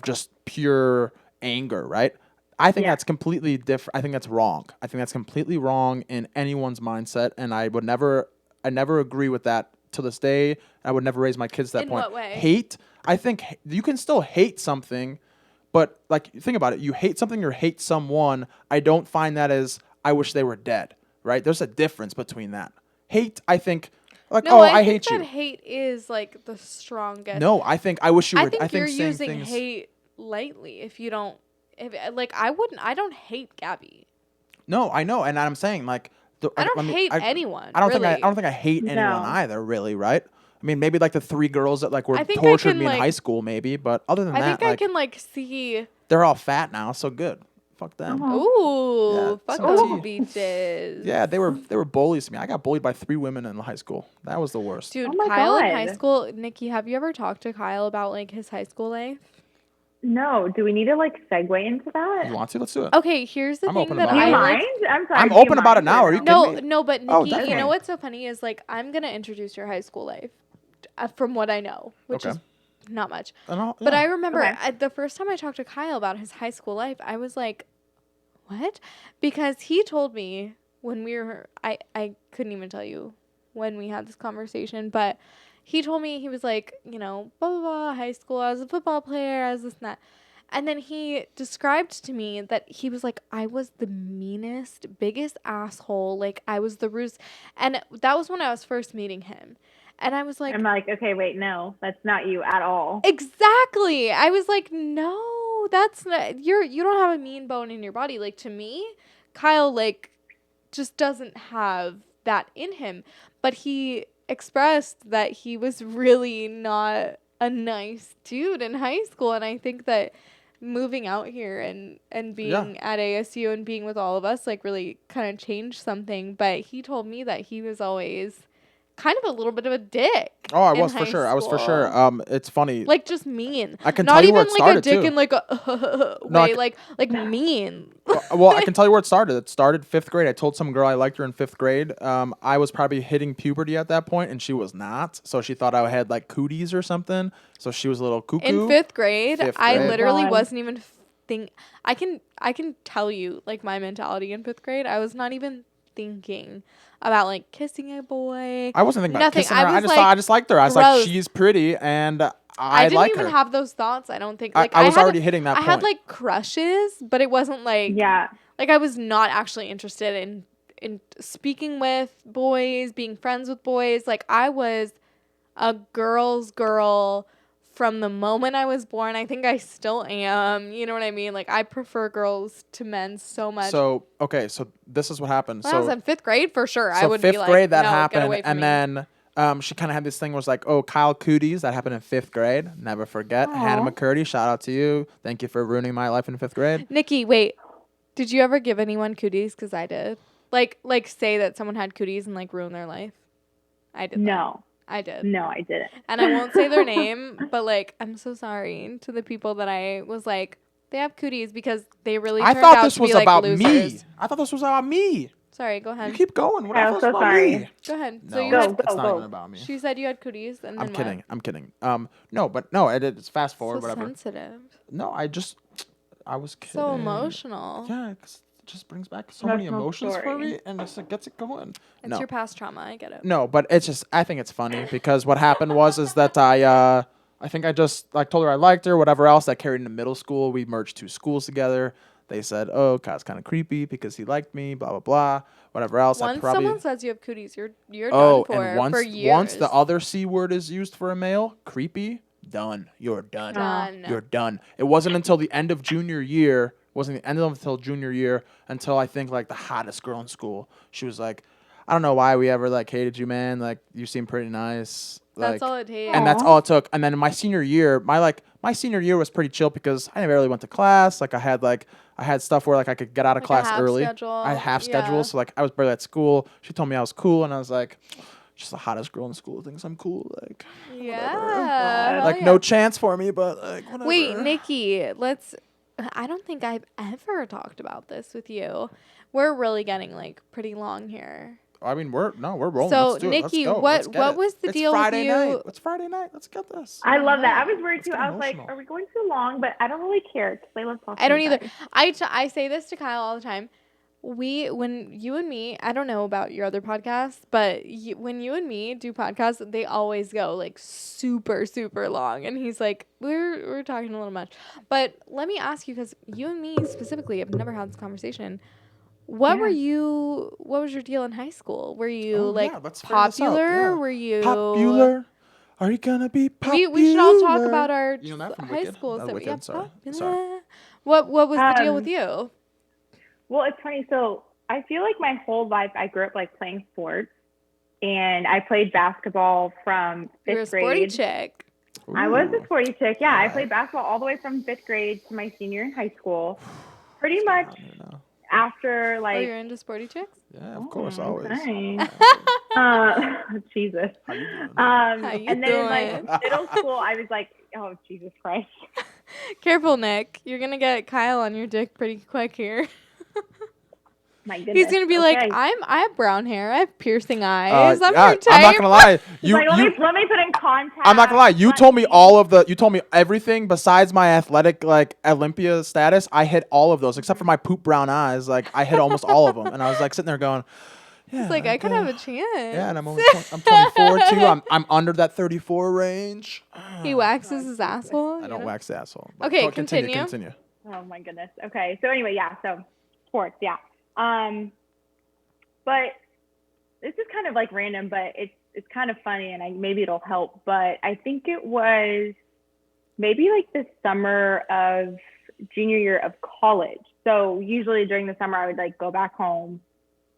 just pure anger, right? I think that's completely different. I think that's wrong. I think that's completely wrong in anyone's mindset, and I never agree with that to this day. I would never raise my kids to that In point. what way? Hate. I think you can still hate something, but like think about it. You hate something or hate someone. I don't find that as I wish they were dead. Right? There's a difference between that. Hate. I think. Like, No, I think hate you. that hate is like the strongest. No, I think I wish you were. I think you're saying using things, hate lightly if you don't. I don't hate Gabby. No, I know, and I'm saying like. I don't hate anyone. I don't really. think I don't think I hate anyone either. Really, right? I mean, maybe like the 3 girls that like were I think I tortured can, me in like- high school, maybe. But other than I that, think I like, can like see. they're all fat now, so good. Fuck them. Ooh, Yeah, fuck some those tea. beaches. Yeah, they were bullies to me. I got bullied by 3 women in high school. That was the worst. Dude, Oh my Kyle in God. high school. Nikki, have you ever talked to Kyle about like his high school life? No, do we need to like segue into that? You want to? Let's do it. Okay, here's the I'm thing open that about Do it. you I like. mind? I'm sorry. I'm do you open about it mind now. or Are you no? kidding me? No, but Oh, Nikki, you definitely. know what's so funny is like I'm gonna introduce your high school life, from what I know, which Okay. is not much. And But yeah. I remember Okay. the first time I talked to Kyle about his high school life, I was like, what? Because he told me when we were, I couldn't even tell you when we had this conversation, but he told me, he was like, blah, blah, blah, high school, I was a football player, I was this and that. And then he described to me that he was like, I was the meanest, biggest asshole. Like, I was the ruse. And that was when I was first meeting him. And I was like, I'm like, okay, wait, no, that's not you at all. exactly. I was like, no, that's not, you don't have a mean bone in your body. Like, to me, Kyle, like, just doesn't have that in him. But he expressed that he was really not a nice dude in high school. And I think that moving out here and being at ASU and being with all of us, like, really kind of changed something. But he told me that he was always kind of a little bit of a dick. Oh, I in was for high sure. I was for school. sure. It's funny. Like, just mean. I can Not tell you even where it like started a dick too. in like a No, I way, c- like mean. Well, I can tell you where it started. It started 5th grade. I told some girl I liked her in 5th grade. I was probably hitting puberty at that point, and she was not. So she thought I had like cooties or something. So she was a little cuckoo. In fifth grade, I grade. literally God. wasn't even I can tell you like my mentality in 5th grade. I was not even thinking about like kissing a boy. I wasn't thinking about Nothing. kissing her. I I was just like, thought I just liked her. I was like, gross. she's pretty, and I I didn't like even her. have those thoughts. I don't think. I Like was had already hitting that I had point. like crushes, but it wasn't like Yeah. like I was not actually interested in speaking with boys, being friends with boys. Like I was a girl's girl from the moment I was born. I think I still am. You know what I mean? Like I prefer girls to men so much. So okay, so this is what happened. when I was So in 5th grade, for sure, I so would 5th be like, grade that no, get happened, away from and me. then she kind of had this thing where it's like, oh, Kyle Cooties. That happened in 5th grade. Never forget. Hannah Aw. McCurdy. Shout out to you. Thank you for ruining my life in 5th grade. Nikki, wait. Did you ever give anyone cooties? Because I did. Like say that someone had cooties and like ruin their life. I did. That. No. I did. No, I didn't. And I won't say their name, but like I'm so sorry to the people that I was like, they have cooties, because they really I turned thought out this to was be like about losers. me. I thought this was about me. Sorry, go You ahead. keep going. What I'm else so about sorry. me? Go ahead. No, So you Go, had, it's not go. even about me. she said you had cooties, and then I'm what? kidding. I'm kidding. No, it's fast forward. So Whatever. sensitive. No, I was kidding. So emotional. Yeah, 'cause just brings back so many Emotional emotions for story. me, and just like, gets it going. It's your past trauma. I get it. No, but it's just I think it's funny because what happened is that I think I just like told her I liked her, whatever else. That carried into middle school. We merged 2 schools together. They said, "Oh, Kyle's kind of creepy because he liked me." Blah blah blah. Whatever else. Once someone says you have cooties, you're oh, done and for years. once the other C word is used for a male, creepy, done. You're done. Done. You're done. It wasn't until the end of junior year. Wasn't the end until junior year until I think like the hottest girl in school. She was like, I don't know why we ever like hated you, man. Like you seem pretty nice. That's Like, all it takes. and that's all it took. And then my senior year, my senior year was pretty chill because I never really went to class. Like I had stuff where like I could get out of Like a class half early. schedule. I had half Yeah. schedule, so like I was barely at school. She told me I was cool, and I was like, she's the hottest girl in school. Thinks I'm cool. Like Yeah. hell like yeah. no chance for me, but like whatever. Wait, Nikki, I don't think I've ever talked about this with you. We're really getting like pretty long here. I mean, we're rolling. So, Let's do it. Nikki, Let's go. what- Let's get what it. was the It's deal with Friday you- night. It's Friday night. Let's get this. I love that. I was worried Let's too. get I was like, emotional. are we going too long? But I don't really care because I love talking. I don't to you either. guys. I say this to Kyle all the time. When you and me, I don't know about your other podcasts, but when you and me do podcasts, they always go like super, super long. And he's like, we're talking a little much. But let me ask you, because you and me specifically have never had this conversation. What Yeah. was your deal in high school? Were you Oh, like yeah, let's figure this out, popular? yeah. Were you Popular? Are you gonna be popular? We should all talk about our You know that from high Wicked? schools That that was we Wicked, have sorry. popular. What was the deal with you? Well, it's funny. So I feel like my whole life I grew up like playing sports, and I played basketball from You're a fifth sporty grade. chick. I was a Ooh. sporty chick. Yeah, I Alright. played basketball all the way from fifth grade to my senior in high school. Pretty much I don't know. after Oh, like. you're into sporty chicks? Yeah, of course, always. Okay. Yeah. Jesus. How you doing? you And then in like doing? middle school, I was like, oh Jesus Christ. Careful, Nick. You're gonna get Kyle on your dick pretty quick here. My goodness. He's gonna be like, Okay. I have brown hair. I have piercing eyes. I'm yeah, your type. I'm not gonna lie. He's like, let me put in contact. I'm not gonna lie. You Let told me me- you told me everything besides my athletic like Olympia status. I hit all of those except for my poop brown eyes. Like I hit almost all of them, and I was like sitting there going, yeah. It's like I could have a chance. Yeah, and I'm 24 too. I'm under that 34 range. He waxes his asshole. I you don't know? wax the asshole. but Okay, continue. continue. Oh my goodness. Okay. So anyway, yeah. So sports, yeah. But this is kind of like random, but it's kind of funny, and maybe it'll help. But I think it was maybe like the summer of junior year of college. So usually during the summer, I would like go back home,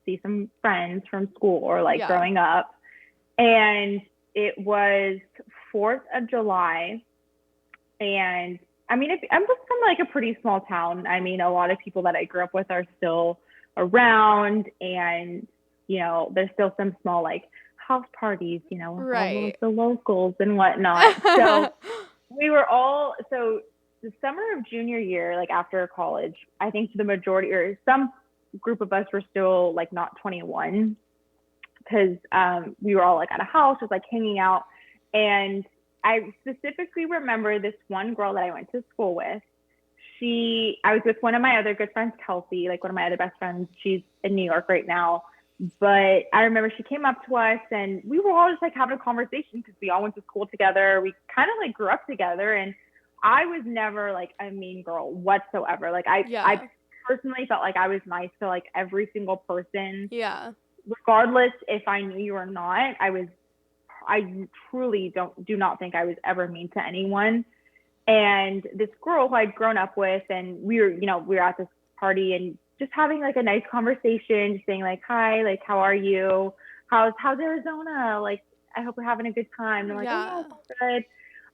see some friends from school or like Yeah. growing up, and it was 4th of July, and I mean, I'm just from like a pretty small town. I mean, a lot of people that I grew up with are still around, and you know, there's still some small like house parties, you know, with all Right. the locals and whatnot. So we were all the summer of junior year, like after college, I think the majority or some group of us were still like not 21 because we were all like at a house just like hanging out. And I specifically remember this one girl that I went to school with. I was with one of my other good friends, Kelsey, like one of my other best friends. She's in New York right now. But I remember she came up to us and we were all just like having a conversation because we all went to school together. We kind of like grew up together, and I was never like a mean girl whatsoever. Like I personally felt like I was nice to like every single person. Yeah. Regardless if I knew you or not. I truly do not think I was ever mean to anyone. And this girl who I'd grown up with, and we were at this party and just having like a nice conversation, just saying like, hi, like, how are you? How's Arizona? Like, I hope we're having a good time. And I'm like, Yeah. oh, it's good.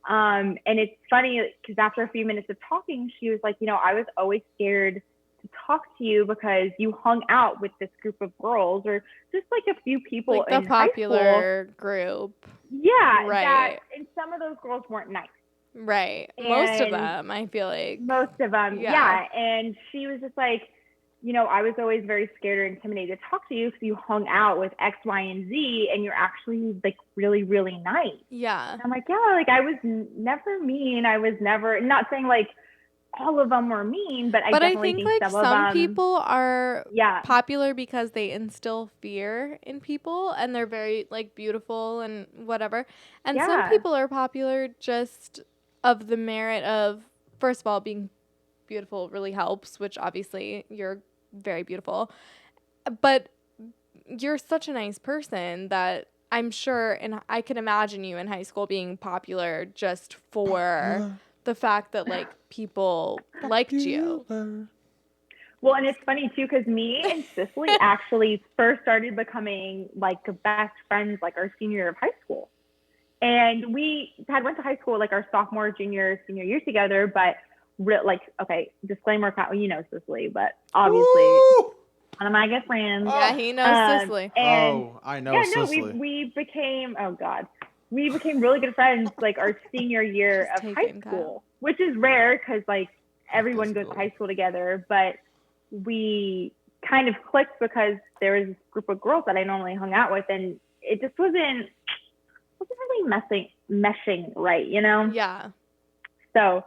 And it's funny because after a few minutes of talking, she was like, I was always scared to talk to you because you hung out with this group of girls or just like a few people Like the in high popular group. school. Yeah. Right. And some of those girls weren't nice. Right. Most of And them, I feel like. Most of them, Yeah. yeah. And she was just like, I was always very scared or intimidated to talk to you because you hung out with X, Y, and Z, and you're actually like really, really nice. Yeah. And I'm like, yeah, like I was never mean. I was never, not saying like all of them were mean, but I But I definitely think think like some of some them, people are yeah, popular because they instill fear in people and they're very like beautiful and whatever. And some yeah. people are popular just of the merit of, first of all, being beautiful really helps, which obviously you're very beautiful. But you're such a nice person that I'm sure, and I can imagine you in high school being popular just for the fact that like people liked you. Well, and it's funny too, because me and Cicely actually first started becoming like best friends like our senior year of high school. And we had went to high school like our sophomore, junior, senior year together, but like, okay, disclaimer, you know Cicely, but obviously Woo! one of my good friends. Yeah, he knows Cicely. And I know yeah, no, Cicely. we became, oh God, we became really good friends like our senior year Just of high taken, school, Kyle. which is rare because like everyone goes to Cicely. high school together, but we kind of clicked because there was this group of girls that I normally hung out with, and it just wasn't really meshing right, you know? Yeah. So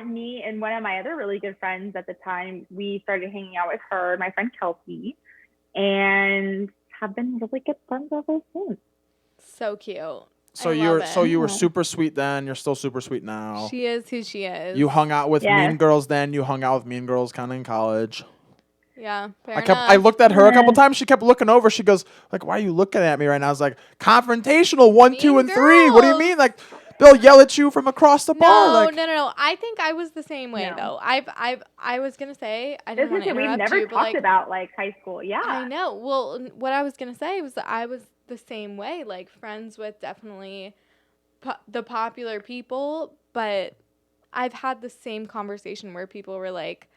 me and one of my other really good friends at the time, we started hanging out with her, my friend Kelsey, and have been really good friends ever since. So cute. So I you're love so it. you were super sweet then. You're still super sweet now. She is who she is. You hung out with Yes. mean girls then. You hung out with mean girls kind of in college. Yeah, fair I enough. looked at her a couple Yeah. times. She kept looking over. She goes, like, why are you looking at me right now? I was like, confrontational, 1, 2, Mean and 3. What do you girls. mean? Like, they'll yell at you from across the bar. Like, No. I think I was the same way No. though. I was gonna say I This didn't want is to we've interrupt never you, but talked like about like high school. Yeah. I know. Well, what I was gonna say was that I was the same way. Like friends with definitely the popular people, but I've had the same conversation where people were like,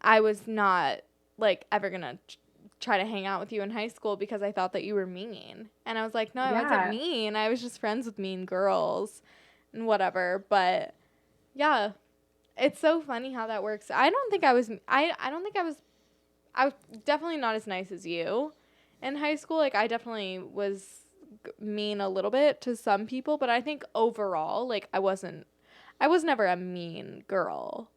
I was not like ever gonna try to hang out with you in high school because I thought that you were mean. And I was like, no, I wasn't Yeah. mean. I was just friends with mean girls and whatever. But yeah, it's so funny how that works. I don't think I was definitely not as nice as you in high school. Like I definitely was mean a little bit to some people, but I think overall, like I was never a mean girl.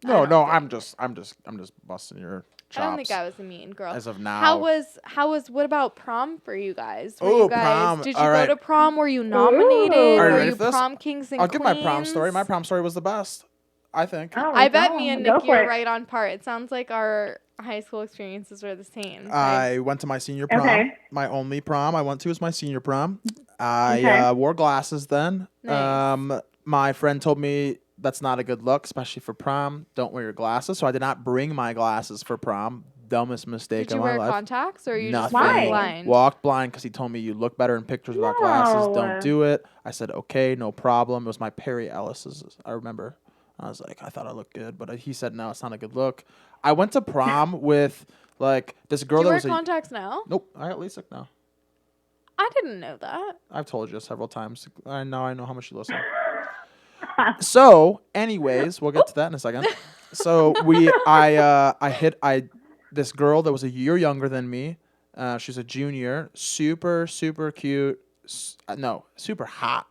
no, I don't I'm think. just busting your chops. I don't think I was a mean girl. As of now. How was what about prom for you guys? Oh, prom. Did you All go right. to prom? Were you nominated? Ooh. Are you Were ready you for this? prom kings and I'll give queens? my prom story. My prom story was the best, I think. Oh, I bet me go- and go Nikki for are it. right on par. It sounds like our high school experiences were the same. I went to my senior prom. Okay. My only prom I went to was my senior prom. I Okay. wore glasses then. Nice. My friend told me that's not a good look, especially for prom. Don't wear your glasses. So I did not bring my glasses for prom. Dumbest mistake Did you in my wear life. contacts or you just Nothing. went Why? blind? Walked blind because he told me you look better in pictures without glasses. No. Don't do it. I said, okay, no problem. It was my Perry Ellis's. I remember. I was like, I thought I looked good, but he said, no, it's not a good look. I went to prom with like this girl Do you that wear was contacts now? Nope, I got LASIK now. I didn't know that. I've told you several times. I know how much you listen. So, anyways, we'll get to that in a second. So this girl that was a year younger than me. She's a junior, super cute. Super hot.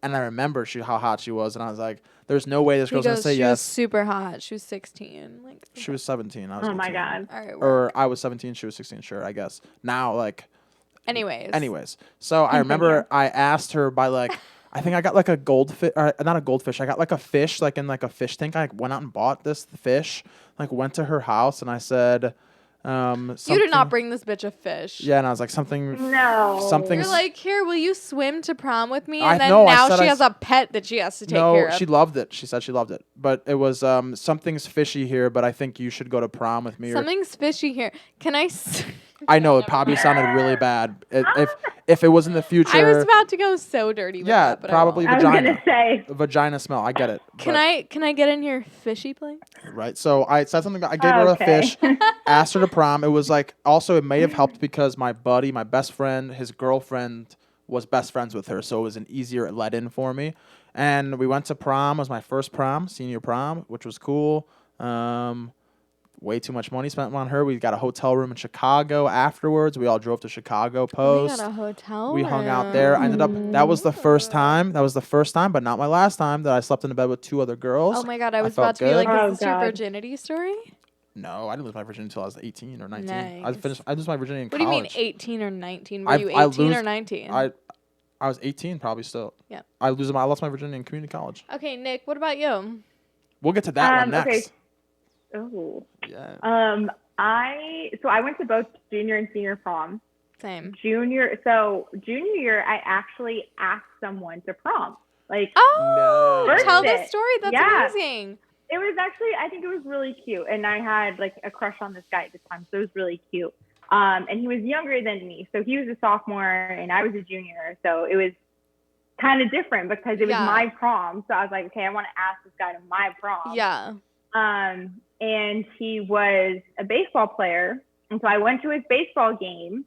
And I remember how hot she was, and I was like, "There's no way this girl's gonna say she yes." was super hot. She was 16. Like She was 17. I was Oh my 18. God. all right. Or I was 17. She was 16. Sure, I guess. Now, like. Anyways. So I remember I asked her by like, I think I got like a goldfish, or not a goldfish. I got like a fish, like in like a fish tank. I went out and bought this fish, like went to her house and I said, You did not bring this bitch a fish. Yeah, and I was like something. No. Something. You're like, here, will you swim to prom with me? I And then know, I now said she I has a pet that she has to take care No, of. she loved it. She said she loved it, but it was something's fishy here. But I think you should go to prom with me. Something's fishy here. Can I? I know it probably sounded really bad. If it was in the future. I was about to go so dirty with Yeah, that, but probably I was vagina. gonna say. Vagina smell. I get it. Can but- I get in your fishy place? Right. So I said something. I gave her a Okay. fish, asked her to prom. It was like also it may have helped because my buddy, my best friend, his girlfriend was best friends with her, so it was an easier let in for me. And we went to prom. It was my first prom, senior prom, which was cool. way too much money spent on her. We got a hotel room in Chicago afterwards. We all drove to Chicago We post. got a hotel. We hung out there. I ended up. That was the first time. That was the first time, but not my last time that I slept in a bed with 2 other girls. Oh my god, I was felt about to be like, good. is this Oh, your God. virginity story? No, I didn't lose my virginity until I was 18 or 19. Nice. I lose my virginity in What do you mean college. 18 or 19? Were I've- you I 18 or lose- 19? I was 18 probably still. Yeah. I lost my virginity in community college. Okay, Nick, what about you? We'll get to that one Okay. next. Oh. Yeah. I went to both junior and senior prom. Same. Junior year, I actually asked someone to prom. Like, Oh, No. tell the Birthday. story. That's Yeah. amazing. it was actually, I think it was really cute. And I had like a crush on this guy at the time, so it was really cute. And he was younger than me. So he was a sophomore and I was a junior. So it was kind of different because it was my prom. So I was like, okay, I want to ask this guy to my prom. Yeah. And he was a baseball player. And so I went to his baseball game.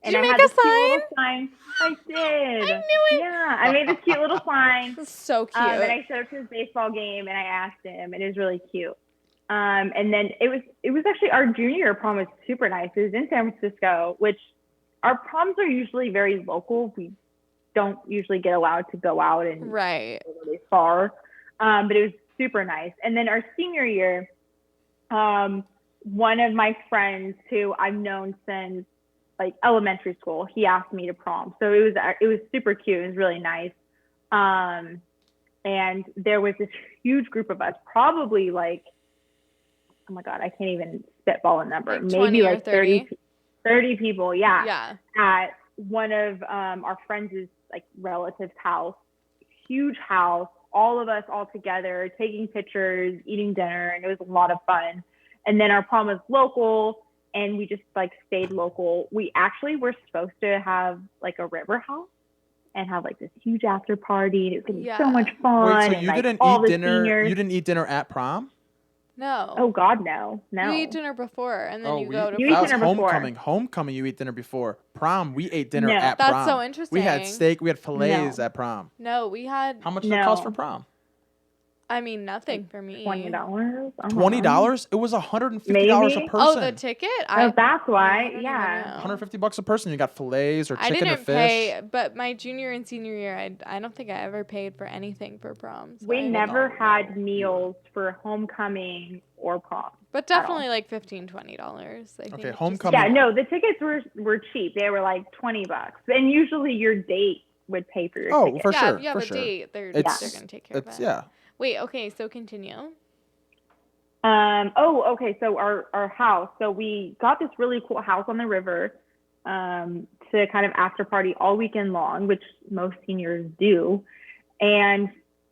And Did you I make had a this cute little sign. I did. I knew it. Yeah, I made this cute little sign. This is so cute. And I showed up to his baseball game and I asked him, and it was really cute. And then it was actually our junior prom was super nice. It was in San Francisco, which our proms are usually very local. We don't usually get allowed to go out and right. go really far. But it was super nice. And then our senior year, one of my friends who I've known since like elementary school, he asked me to prom. So it was super cute. It was really nice. And there was this huge group of us, probably like, oh my God, I can't even spitball a number. Like maybe like 30? 30 people. Yeah. Yeah. At one of our friends' like relatives' house, huge house, all of us all together, taking pictures, eating dinner, and it was a lot of fun. And then our prom was local, and we just like stayed local. We actually were supposed to have like a river house and have like this huge after party. And it was gonna be so much fun. Wait, so and, you like, didn't all eat the dinner? seniors. You didn't eat dinner at prom? No. Oh God, no. You eat dinner before, and then you go to You eat prom. that was dinner before. homecoming. Homecoming, you eat dinner before. Prom, we ate dinner No. at That's prom. so interesting. We had steak. We had fillets No. at prom. No, we had. How much did it cost No. for prom? I mean, nothing for me. $20. $20? It was $150 a Maybe. person. Oh, the ticket? Oh, that's why. I don't even Yeah. know. $150 a person. You got fillets or I chicken or didn't fish. pay, but my junior and senior year, I don't think I ever paid for anything for prom. So We I- never had meals for homecoming or prom. But definitely like $15, $20. I think Okay, just- homecoming. Yeah, no, the tickets were cheap. They were like $20, and usually your date would pay for your ticket. For yeah, sure. if you have for a sure. date, they're It's- gonna take care of It's it. yeah. Wait, okay, so continue. Okay. So our house. So we got this really cool house on the river, to kind of after party all weekend long, which most seniors do. And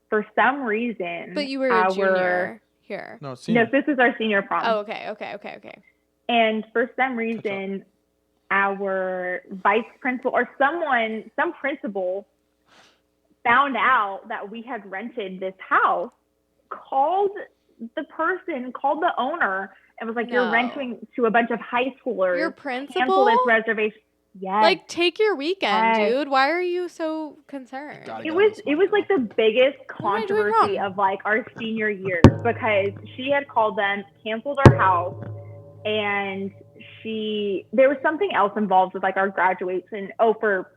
for some reason, But you were a junior here. No, No, senior. this is our senior prom. Oh, okay. And for some reason, our vice principal or some principal found out that we had rented this house, called the owner, and was like, No. "You're renting to a bunch of high schoolers. Your Cancel principal? this reservation." Yes. Like, take your weekend, Yes. dude. Why are you so concerned? Got it was like the biggest What am I doing controversy wrong? of like our senior year, because she had called them, canceled our house, and there was something else involved with like our graduation. For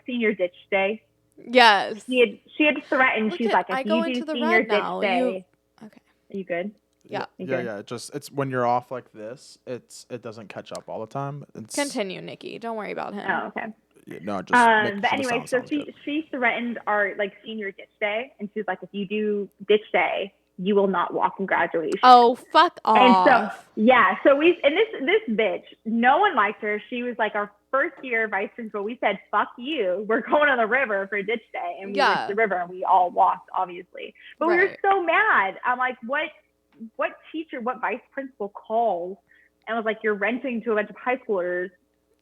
senior ditch day. Yes. She had threatened. Look She's at- like, I if go you into do the senior red ditch now. day, Okay. are you good? Yeah. You Yeah, good? yeah. It's when you're off like this, it doesn't catch up all the time. It's Continue, Nikki. Don't worry about him. Oh, okay. yeah, no, just But anyway, so she threatened our like senior ditch day, and she was like, if you do ditch day, you will not walk in graduation. Oh, fuck And off. so, yeah, so this bitch, no one liked her. She was like our first year vice principal. We said, fuck you. We're going on the river for ditch day. And we went to the river and we all walked, obviously. But we were Right. so mad. I'm like, what teacher, what vice principal called and was like, you're renting to a bunch of high schoolers.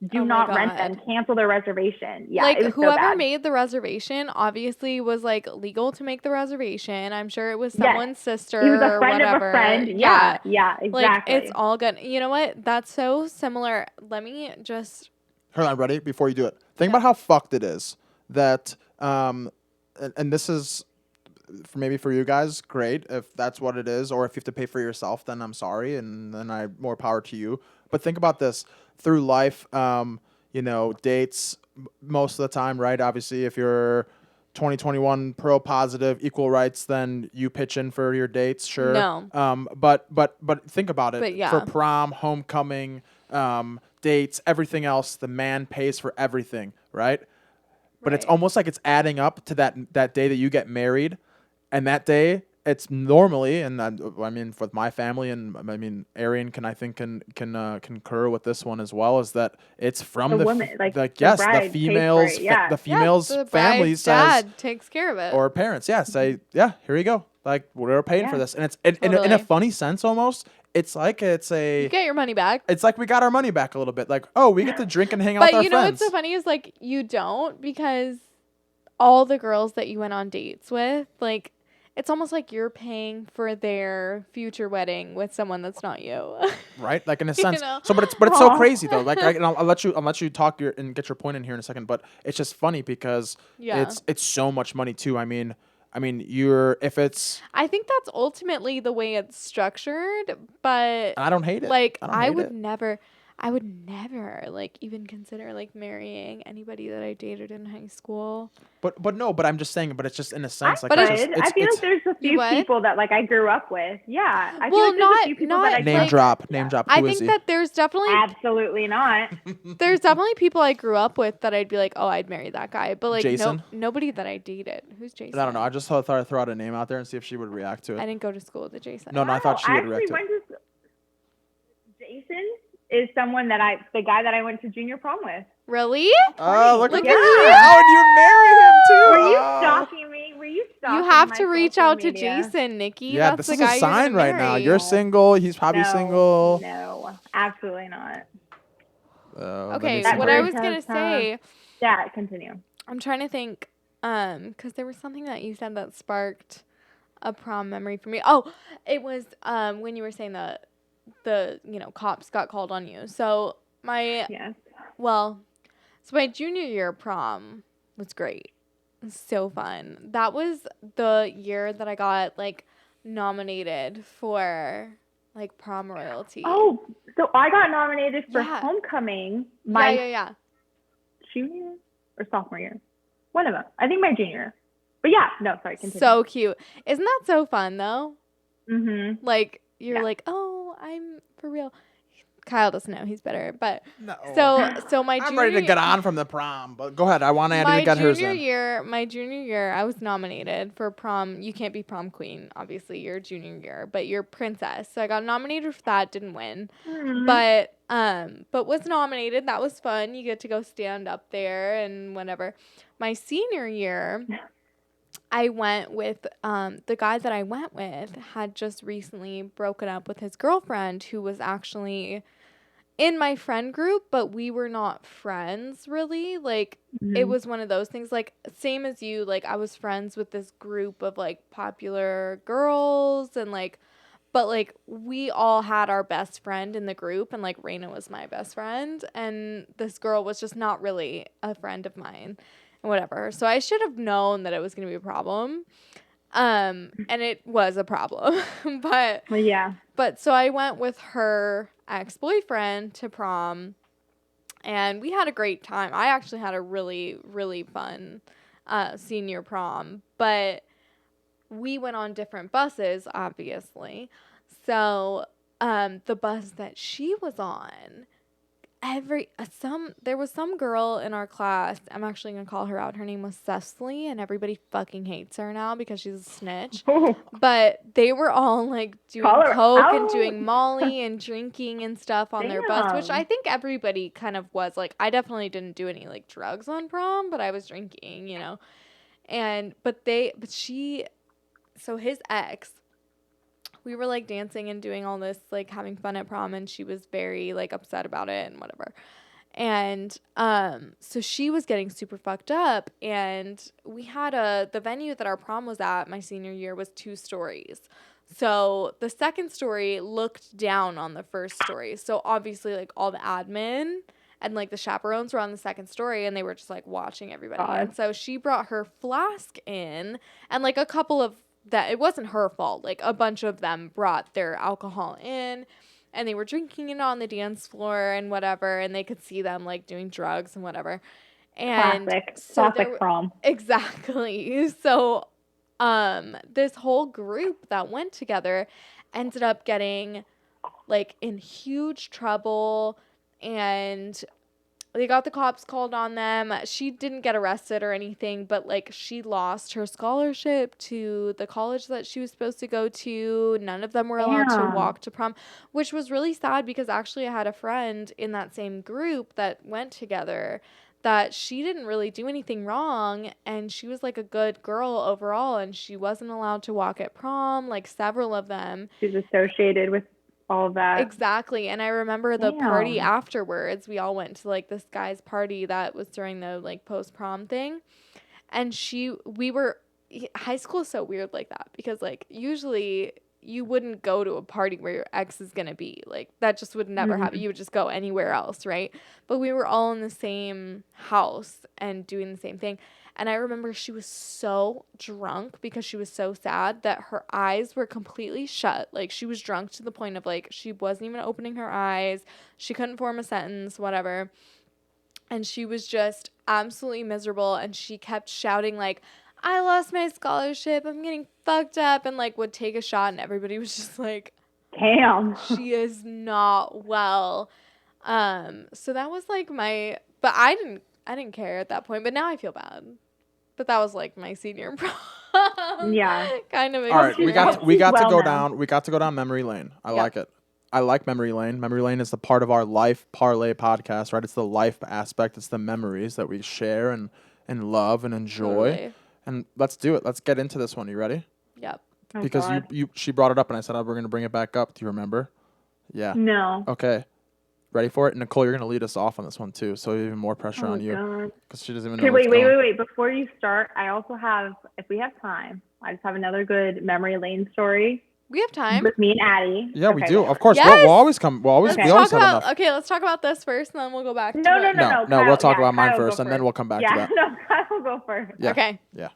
Do Oh my not rent God. them. Cancel their reservation. Yeah, Like, it was so whoever bad. made the reservation obviously was like legal to make the reservation. I'm sure it was Yes. someone's sister He was a or friend whatever. of a friend. Yeah, exactly. Like, it's all good. You know what? That's so similar. Let me just. Hold on, ready? Before you do it, think about how fucked it is that and this is maybe for you guys, great if that's what it is, or if you have to pay for yourself, then I'm sorry, and then more power to you. But think about this through life, dates most of the time, right? Obviously, if you're 2021 pro positive, equal rights, then you pitch in for your dates, sure. No. But think about it. But yeah. For prom, homecoming, dates, everything else, the man pays for everything, right? But it's Right. almost like it's adding up to that day that you get married, and that day it's normally, and I mean with my family, and I mean Arian can concur with this one as well, is that it's from the woman, like the yes, bride the pays females for it, yeah. the females the family bride's says, dad takes care of it. or parents, say, yeah, here you go, like we're paying for Yeah. this, and it's in a Totally. funny sense almost. It's like you get your money back. it's like we got our money back a little bit. Like, oh, we get to drink and hang out with But our you know friends. what's so funny is like you don't, because all the girls that you went on dates with, like it's almost like you're paying for their future wedding with someone that's not you. Right, like in a sense. know? So, but it's so Aw. crazy though. Like, and I'll let you talk and get your point in here in a second. But it's just funny because Yeah. it's so much money too. I mean, if it's, I think that's ultimately the way it's structured, but I don't hate it. like I don't hate would it. I would never like even consider like marrying anybody that I dated in high school. But no, but I'm just saying. But it's just in a I sense, like But it's would. just, I feel it's like there's a few would? people that like I grew up with. Yeah, I feel Well, like there's a few people that I not name like- drop. I Who think is he? that there's definitely absolutely not. people I grew up with that I'd be like, oh, I'd marry that guy. But like Jason? nobody that I dated. Who's Jason? I don't know. I just thought I'd throw out a name out there and see if she would react to I it. didn't go to school with a Jason. No, I thought she I would react actually to it. went to Jason is someone that the guy that I went to junior prom with. Really? Oh, look at Look at you! you. Oh, and you marry him too. Were you Oh. stalking me? Were you stalking You have my to reach social out to media? Jason, Nikki. Yeah, That's this the is guy a sign you're right gonna now. marry. You're single. He's probably No, single. No, absolutely not. Then Okay, he's what I single. was gonna say, Yeah, continue. I'm trying to think, because there was something that you said that sparked a prom memory for me. Oh, it was when you were saying that the cops got called on you. So my Yes. my junior year prom was great. It was so fun. That was the year that I got like nominated for like prom royalty. Oh, so I got nominated for Yeah. homecoming my yeah. junior or sophomore year. One of them. I think my junior. But yeah, no, sorry, continue. So cute. Isn't that so fun though? Mm-hmm. Like you're Yeah. like, oh, I'm for real. Kyle doesn't know, he's better. But No. so my I'm junior ready to get on from the prom, but go ahead. I want Addie to get hers in. My junior year, I was nominated for prom. You can't be prom queen, obviously, your junior year, but you're princess. So I got nominated for that, didn't win, Mm-hmm. but was nominated. That was fun. You get to go stand up there and whatever. My senior year, I went with the guy that I went with had just recently broken up with his girlfriend, who was actually in my friend group, but we were not friends really. Like it was one of those things, like same as you, like I was friends with this group of like popular girls and like, but like we all had our best friend in the group, and like Raina was my best friend, and this girl was just not really a friend of mine and whatever. So I should have known that it was going to be a problem. And it was a problem. but Well, yeah. But so I went with her ex-boyfriend to prom, and we had a great time. I actually had a really, really fun senior prom, but we went on different buses, obviously. So the bus that she was on, there was some girl in our class, I'm actually going to call her out. Her name was Cecily, and everybody fucking hates her now because she's a snitch. But they were all like doing Call her coke and out. doing Molly and drinking and stuff on their bus, which Damn. I think everybody kind of was. Like, I definitely didn't do any like drugs on prom, but I was drinking, And so his ex, we were like dancing and doing all this, like having fun at prom, and she was very like upset about it and whatever. And so she was getting super fucked up, and we had the venue that our prom was at my senior year was 2 stories. So the second story looked down on the first story. So obviously like all the admin And like the chaperones were on the second story and they were just like watching everybody. God. And so she brought her flask in, and like a couple of that, it wasn't her fault. Like a bunch of them brought their alcohol in and they were drinking it on the dance floor and whatever. And they could see them like doing drugs and whatever. And Classic prom. Exactly. So this whole group that went together ended up getting like in huge trouble, and they got the cops called on them. She didn't get arrested or anything, but like she lost her scholarship to the college that she was supposed to go to. None of them were allowed to walk to prom, which was really sad because actually I had a friend in that same group that went together that she didn't really do anything wrong, and she was like a good girl overall, and she wasn't allowed to walk at prom, like several of them. She's associated with all of that. Exactly. And I remember the party afterwards. We all went to like this guy's party that was during the like post prom thing. And high school is so weird like that because like usually you wouldn't go to a party where your ex is going to be. Like that just would never happen. You would just go anywhere else, right? But we were all in the same house and doing the same thing. And I remember she was so drunk because she was so sad that her eyes were completely shut. Like she was drunk to the point of like she wasn't even opening her eyes. She couldn't form a sentence, whatever. And she was just absolutely miserable. And she kept shouting like, I lost my scholarship. I'm getting fucked up. And like would take a shot and everybody was just like, damn, she is not well. So that was like but I didn't care at that point, but now I feel bad. But that was like my senior prom. Yeah. Kind of. All right, we got to go now. down. We got to go down memory lane. I like it. I like memory lane. Memory lane is the part of our life parlay podcast, right? It's the life aspect. It's the memories that we share and love and enjoy. Totally. And let's do it. Let's get into this one. You ready? Yep. Oh, Because God. she brought it up and I said we're going to bring it back up. Do you remember? Yeah. No. Okay. Ready for it? Nicole, you're going to lead us off on this one too. So even more pressure on you. Because she doesn't even know. Okay, wait. Before you start, I also have, if we have time, I just have another good memory lane story. We have time. With me and Addie. Yeah, we do. Of course. Yes! We'll always come. We'll always, Okay. we always have enough. Okay, let's talk about this first, and then we'll go back to No. it. No, Kyle, we'll talk about mine Kyle first, go and then we'll come back to that. No, Kyle will go first. Yeah. Okay. Yeah.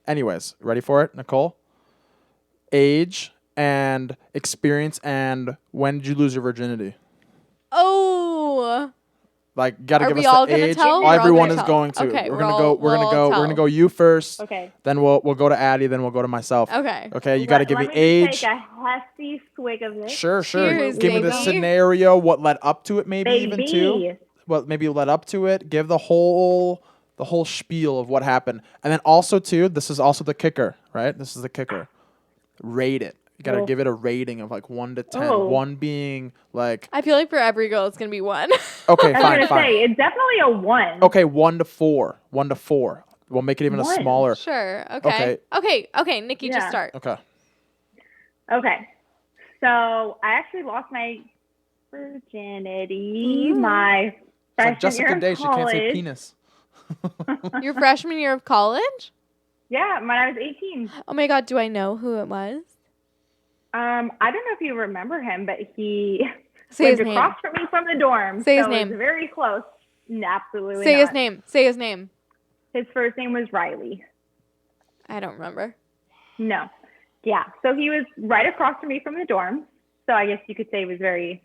Anyways, ready for it, Nicole? Age and experience, and when did you lose your virginity? Oh. Like, gotta Are give we us all the gonna age. tell? We're all Everyone gonna is tell. going to. Okay, we're we'll gonna go. We're all gonna go. tell. We're gonna go you first. Okay. Then we'll go to Addie. Then we'll go to myself. Okay. Okay. You gotta give me Let me age. just take a hefty swig of this. Sure. Cheers, Give me the baby. scenario. What led up to it? Maybe even too. Well, maybe led up to it. Give the whole spiel of what happened, and then also too. This is also the kicker, right? This is the kicker. Rate it. You gotta give it a rating of like 1 to 10. Oh. 1 being like I feel like for every girl, it's going to be 1. okay, I was fine. gonna say it's definitely a 1. Okay, 1 to 4. 1 to 4. We'll make it even a 1. smaller. Sure. Okay. Okay, Nikki, just Yeah. start. Okay. Okay. So I actually lost my virginity my It's freshman like Jessica year of Day. She can't say college. penis. Your freshman year of college? Yeah, when I was 18. Oh my God, do I know who it was? I don't know if you remember him, but he Say his lived name. across from me from the dorm. Say his so name. It was very close. No, absolutely Say not. his name. Say his name. His first name was Riley. I don't remember. No. Yeah. So he was right across from me from the dorm. So I guess you could say it was very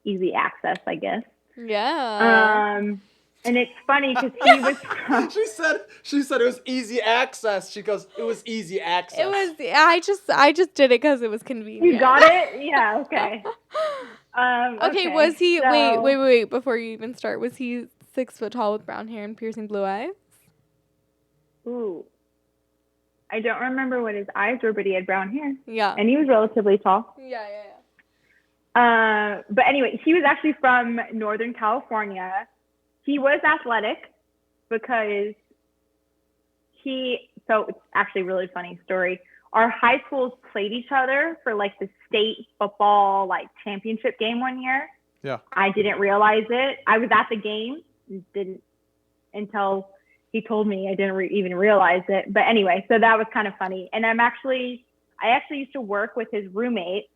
easy access, I guess. Yeah. And it's funny because he was from, she said it was easy access. She goes, it was easy access. It was. I just did it because it was convenient. you got it? Yeah. Okay. Okay. Was he? so- Wait. Before you even start, was he 6 foot tall with brown hair and piercing blue eyes? Ooh. I don't remember what his eyes were, but he had brown hair. Yeah. And he was relatively tall. Yeah. But anyway, he was actually from Northern California. He was athletic because so it's actually a really funny story. Our high schools played each other for like the state football like championship game one year. Yeah. I didn't realize it. I was at the game, didn't until he told me. I didn't even realize it. But anyway, so that was kind of funny. And I actually used to work with his roommate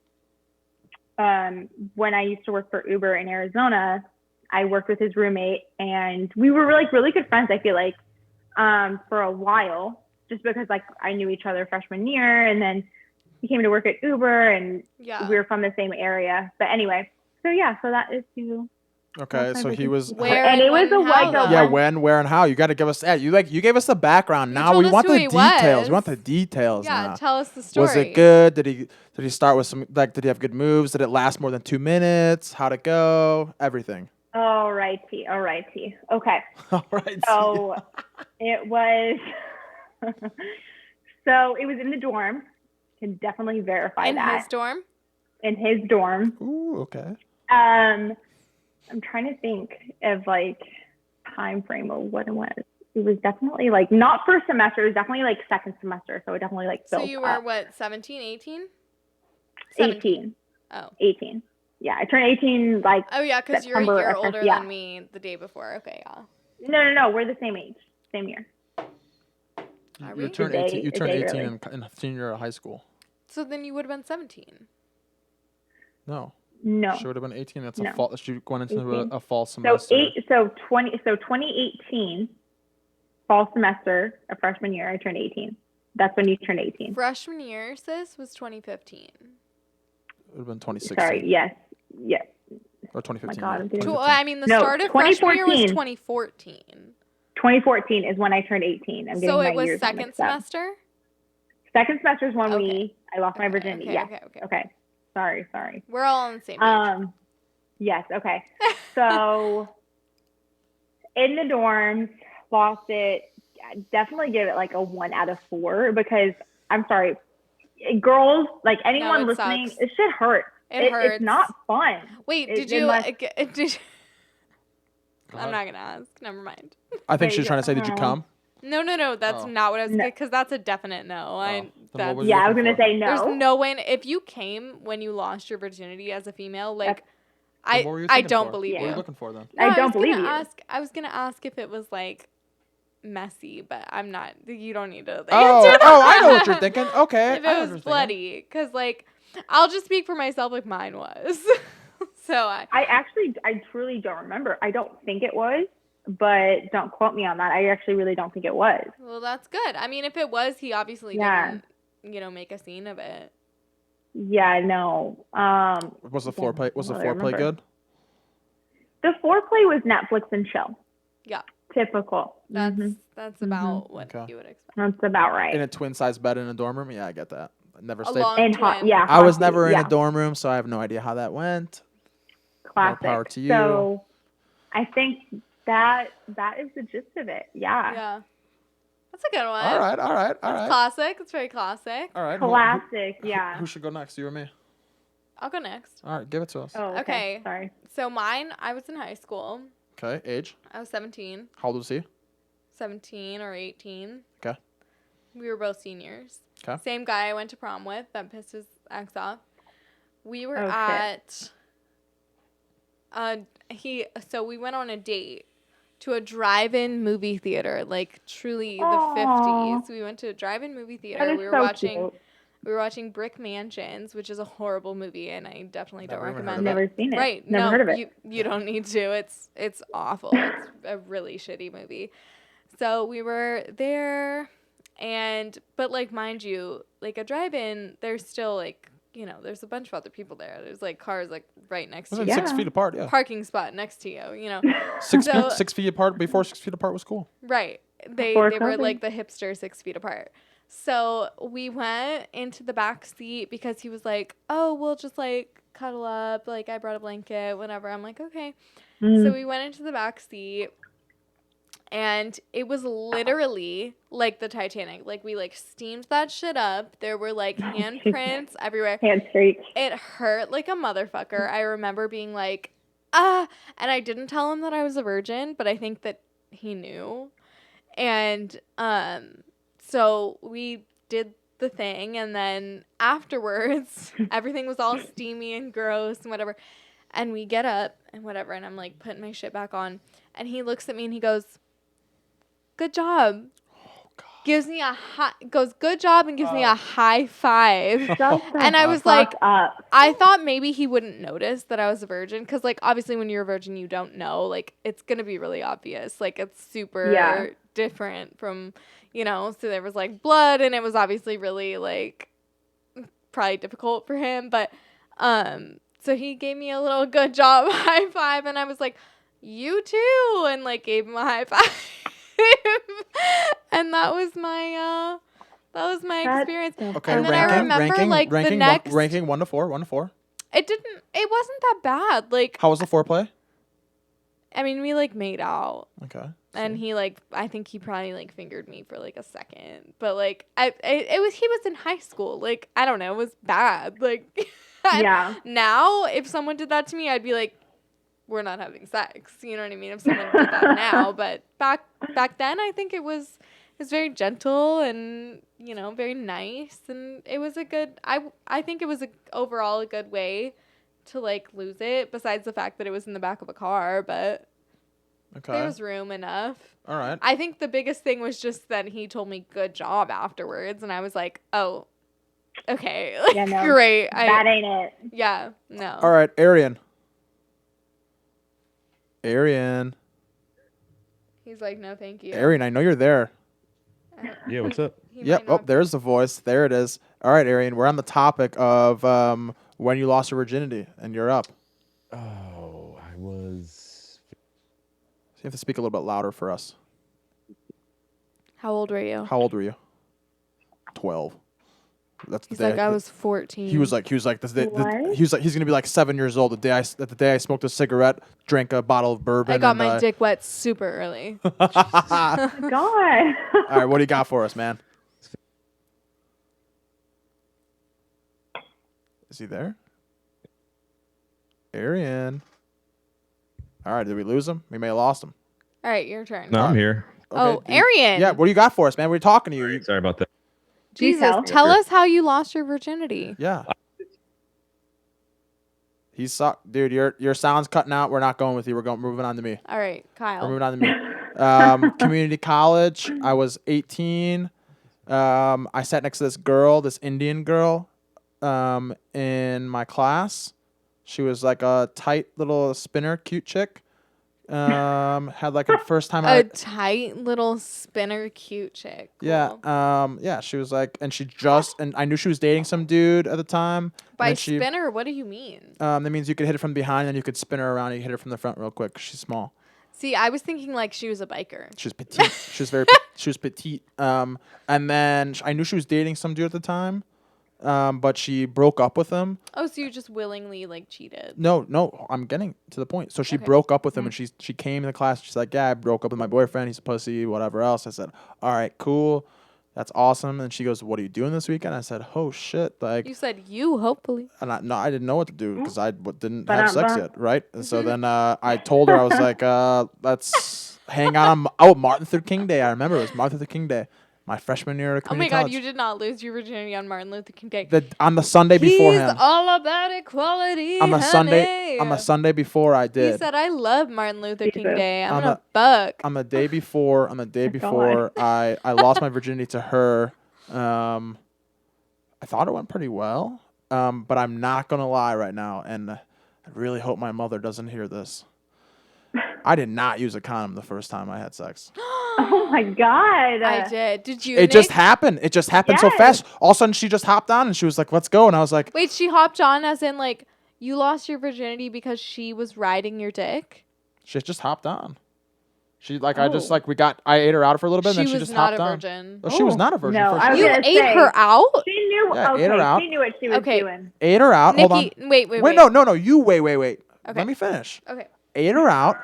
when I used to work for Uber in Arizona. I worked with his roommate, and we were like really good friends. I feel like for a while, just because like I knew each other freshman year, and then he came to work at Uber, and we were from the same area. But anyway, so yeah, so that is who. Okay, so he was where and it was a how, like yeah, when, where, and how. You got to give us that. You gave us the background. Now we want the details. We want the details. Yeah, now. tell us the story. Was it good? Did he start with some did he have good moves? Did it last more than 2 minutes? How'd it go? Everything. Alrighty. Okay. Alright. So it was. So it was in the dorm. Can definitely verify that. In his dorm. In his dorm. Ooh, okay. I'm trying to think of like time frame of what it was. It was definitely like not first semester. It was definitely like second semester. So it definitely like So built you were up. what, 17, 18? 18. Oh. 18. Yeah, I turned 18 like. Oh yeah, because you're a September year or older yeah. than me the day before. Okay, yeah. No. We're the same age, same year. You turned 18. You turned 18 in senior year of high school. So then you would have been 17. No. No. She would have been 18. That's No. a fall. She went into 18. a fall semester. So 2018 fall semester of freshman year, I turned 18. That's when you turned 18. Freshman year, sis, was 2015. It would have been 2016. Sorry. Yes. Or 2015. Oh my God, I'm yeah. getting- I mean, the start of freshman year was 2014. 2014 is when I turned 18. I'm getting So my it was years second mixed up. semester? Second semester is when Okay. I lost my virginity. Okay. Sorry. We're all on the same page. Yes. Okay. So in the dorms, lost it. Definitely give it like a 1 out of 4 because I'm sorry, girls, like anyone it listening, sucks. it shit hurts. It hurts. It's not fun. Wait, did you? I'm not gonna ask. Never mind. I think she's trying to say, did you come? No. That's not what I was. Because that's a definite no. Then what That's, was you I was looking gonna for? say no. There's no way. If you came when you lost your virginity as a female, like Then what were you I thinking don't for? believe What were you. you looking for then? I don't believe you. I was gonna ask if it was like messy, but I'm not. You don't need to. Oh, answer that. I know what you're thinking. Okay. If I know what it you're was thinking. bloody, because like I'll just speak for myself. Like mine was. So I truly don't remember. I don't think it was, but don't quote me on that. I actually really don't think it was. Well, that's good. I mean, if it was, he obviously didn't, make a scene of it. Yeah, no. Was the foreplay? Was the foreplay good? The foreplay was Netflix and chill. Yeah. Typical. That's about what you would expect. That's about right. In a twin size bed in a dorm room? Yeah, I get that. I never A stayed. long And twin. I was never in a dorm room, so I have no idea how that went. Classic. More power to you. So I think that is the gist of it. Yeah. Yeah. That's a good one. All right. That's classic. It's very classic. All right. Classic. Yeah. Who should go next? You or me? I'll go next. All right, give it to us. Oh, Okay. Sorry. So mine, I was in high school. Okay, age. I was 17. How old was he? 17 or 18. Okay. We were both seniors. Okay. Same guy I went to prom with that pissed his ex off. We were so we went on a date to a drive-in movie theater, like truly the 50s. We went to a drive-in movie theater. That is We so were watching Brick Mansions, which is a horrible movie, and I definitely don't recommend it. Never seen it. Right? Never heard of it. You don't need to. It's awful. It's a really shitty movie. So we were there, but like mind you, like a drive-in, there's still like there's a bunch of other people there. There's like cars like right next to you. 6 feet apart, yeah. Parking spot next to you. 6 feet apart. Before 6 feet apart was cool. Right. They were like the hipster 6 feet apart. So we went into the back seat because he was like, oh, we'll just like cuddle up. Like I brought a blanket, whatever. I'm like, okay. So we went into the back seat and it was literally like the Titanic. Like we like steamed that shit up. There were like handprints everywhere. Hand streaks. It hurt like a motherfucker. I remember being like, and I didn't tell him that I was a virgin, but I think that he knew. And so we did the thing, and then afterwards, everything was all steamy and gross and whatever. And we get up and whatever, and I'm like putting my shit back on. And he looks at me and he goes, good job. Oh, God. gives me goes, good job, and gives me a high five. Shut the And I was fuck like, up. I thought maybe he wouldn't notice that I was a virgin. Because, like, obviously when you're a virgin, you don't know. Like, it's going to be really obvious. Like, it's super different from, so there was, like, blood. And it was obviously really, like, probably difficult for him. But, so he gave me a little good job high five. And I was like, you too. And, like, gave him a high five. And that was my experience. Okay, And then I remember, like, the next... ranking 1 to 4, 1 to 4. It wasn't that bad. Like, How was the foreplay? I mean, we, like, made out. Okay. And he, like, I think he probably, like, fingered me for, like, a second. But, like, he was in high school. Like, I don't know. It was bad. Like, now, if someone did that to me, I'd be like, we're not having sex. You know what I mean? If someone did that now. But back then, I think it was very gentle and, very nice. And it was a good, I think it was overall a good way to, like, lose it, besides the fact that it was in the back of a car. But there was room enough. All right. I think the biggest thing was just that he told me good job afterwards. And I was like, oh, okay. Like, great. That ain't it. Yeah, no. All right, Arian. He's like, no, thank you. Arian, I know you're there. Yeah, what's up? Yep. Oh, there's the voice. There it is. All right, Arian. We're on the topic of when you lost your virginity, and you're up. Oh, I was... So you have to speak a little bit louder for us. How old were you? How old were you? 12. That's the He's day. like, I was 14. He was like, he's gonna be like 7 years old the day I smoked a cigarette, drank a bottle of bourbon. I got my dick wet super early. God. All right, what do you got for us, man? Is he there? Arian. All right, did we lose him? We may have lost him. All right, your turn. No, I'm here. Okay, Arian. Yeah, what do you got for us, man? We're talking to you. Sorry about that. Jesus, tell us how you lost your virginity. Yeah. He sucked. Dude, your sound's cutting out. We're not going with you. We're moving on to me. All right, Kyle. We're moving on to me. Community college. I was 18. I sat next to this girl, this Indian girl, in my class. She was like a tight little spinner, cute chick. Had like a first time a tight little spinner cute chick. Cool. Yeah. She was like, and I knew she was dating some dude at the time. By spinner, what do you mean? That means you could hit it from behind and you could spin her around and you hit her from the front real quick 'cause she's small. See, I was thinking like she was a biker. She was petite. She was petite. And then I knew she was dating some dude at the time. But she broke up with him. Oh, so you just willingly like cheated? No, I'm getting to the point. So she broke up with him, and she came in the class. She's like, "Yeah, I broke up with my boyfriend. He's a pussy, whatever else." I said, "All right, cool, that's awesome." And she goes, "What are you doing this weekend?" I said, "Oh shit!" Like you said, hopefully. And I didn't know what to do because I didn't have sex yet, right? And so then I told her I was like, "Let's hang out on Martin Luther King Day." I remember it was Martin Luther King Day. My freshman year at community college. God, you did not lose your virginity on Martin Luther King Day. On the Sunday beforehand. He's all about equality, on the Sunday before I did. He said, "I love Martin Luther King Day. I'm a buck." On the day before, I lost my virginity to her. I thought it went pretty well, but I'm not gonna lie right now, and I really hope my mother doesn't hear this. I did not use a condom the first time I had sex. Oh my God. I did. Did you? It just happened. It just happened so fast. All of a sudden, she just hopped on and she was like, "Let's go." And I was like, "Wait, she hopped on as in like you lost your virginity because she was riding your dick?" She just hopped on. She like I ate her out for a little bit, and then she just hopped on. She was not a virgin. Oh, she was not a virgin. No, I was you ate her out? She knew. Yeah, ate her out. She knew what she was doing. Ate her out. Nikki, hold on. Wait. No. You wait. Okay. Let me finish. Okay. Ate her out.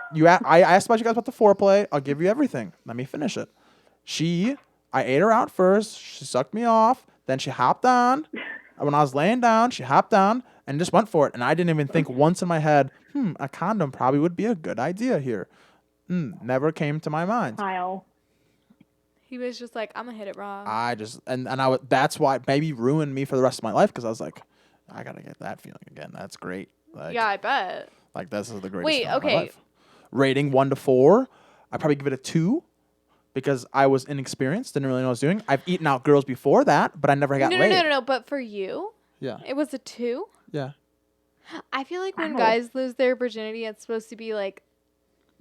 I asked about you guys about the foreplay. I'll give you everything. Let me finish it. I ate her out first. She sucked me off. Then she hopped on. When I was laying down, she hopped on and just went for it. And I didn't even think once in my head, a condom probably would be a good idea here. Never came to my mind. Kyle. He was just like, I'm gonna hit it raw. That's why it maybe ruined me for the rest of my life because I was like, I gotta get that feeling again. That's great. Like, yeah, I bet. Like this is the greatest. Wait, feeling of my okay. life. Rating 1 to 4, I'd probably give it a 2. because I was inexperienced, didn't really know what I was doing. I've eaten out girls before that, but I never got laid. No. But for you, Yeah. it was a 2. Yeah. I feel like when Wow. guys lose their virginity, it's supposed to be like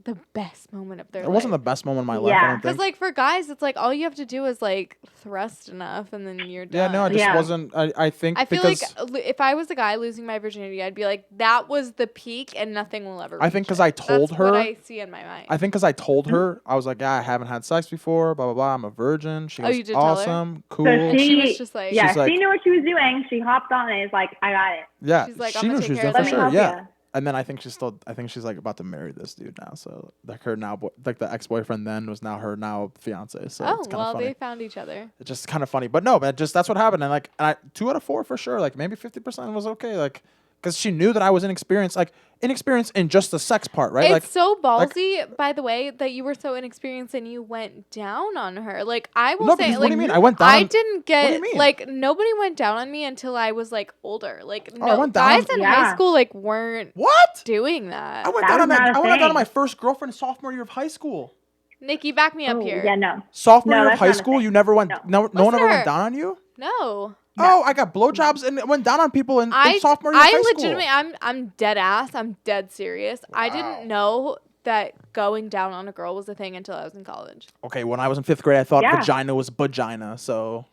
the best moment of their It life. wasn't the best moment of my life, I Yeah. don't Because think. like for guys, it's like all you have to do is like thrust enough, and then you're done. Yeah, no, I just Yeah. wasn't. I think I feel because like if I was a guy losing my virginity, I'd be like, that was the peak, and nothing will ever. I think reach 'cause it. I told That's her- what I see in my mind. I think because I told her, I was like, yeah, I haven't had sex before, blah blah blah. I'm a virgin. She Oh, goes, you did tell her? awesome, cool. So She was just like- yeah, She's like- she knew what she was doing. She hopped on it. It's like, I got it. Yeah, She's like, she "I'm knew gonna she was take doing care for of Let this. me sure. help Yeah. ya. And then I think she's like about to marry this dude now. So like her now, like the ex-boyfriend then was now her now fiance. So Oh it's kind of well, funny. they found each other. It's just kind of funny, but no, man, just that's what happened. And 2 out of 4 for sure. Like maybe 50% was okay. Like because she knew that I was inexperienced, inexperienced in just the sex part, right? It's so ballsy, by the way, that you were so inexperienced and you went down on her. Like I will No, say, because like what do you mean? I went down. I didn't get do you mean? like nobody went down on me until I was like older. Like I no went down guys on- in Yeah. high school like weren't What? doing that. I went That down was on that. not a I went down on thing. my first girlfriend sophomore year of high school. Nikki, back me up Oh, here. yeah, no. Sophomore No, year of that's high not a school, thing. you never went. No. No one Listen ever to went her. down on you. No. Oh, I got blowjobs and went down on people in sophomore year of high I school. legitimately I'm dead ass. I'm dead serious. I didn't know that going down on a girl was a thing until I was in college. Okay, when I was in 5th grade, I thought Yeah. vagina was vagina. So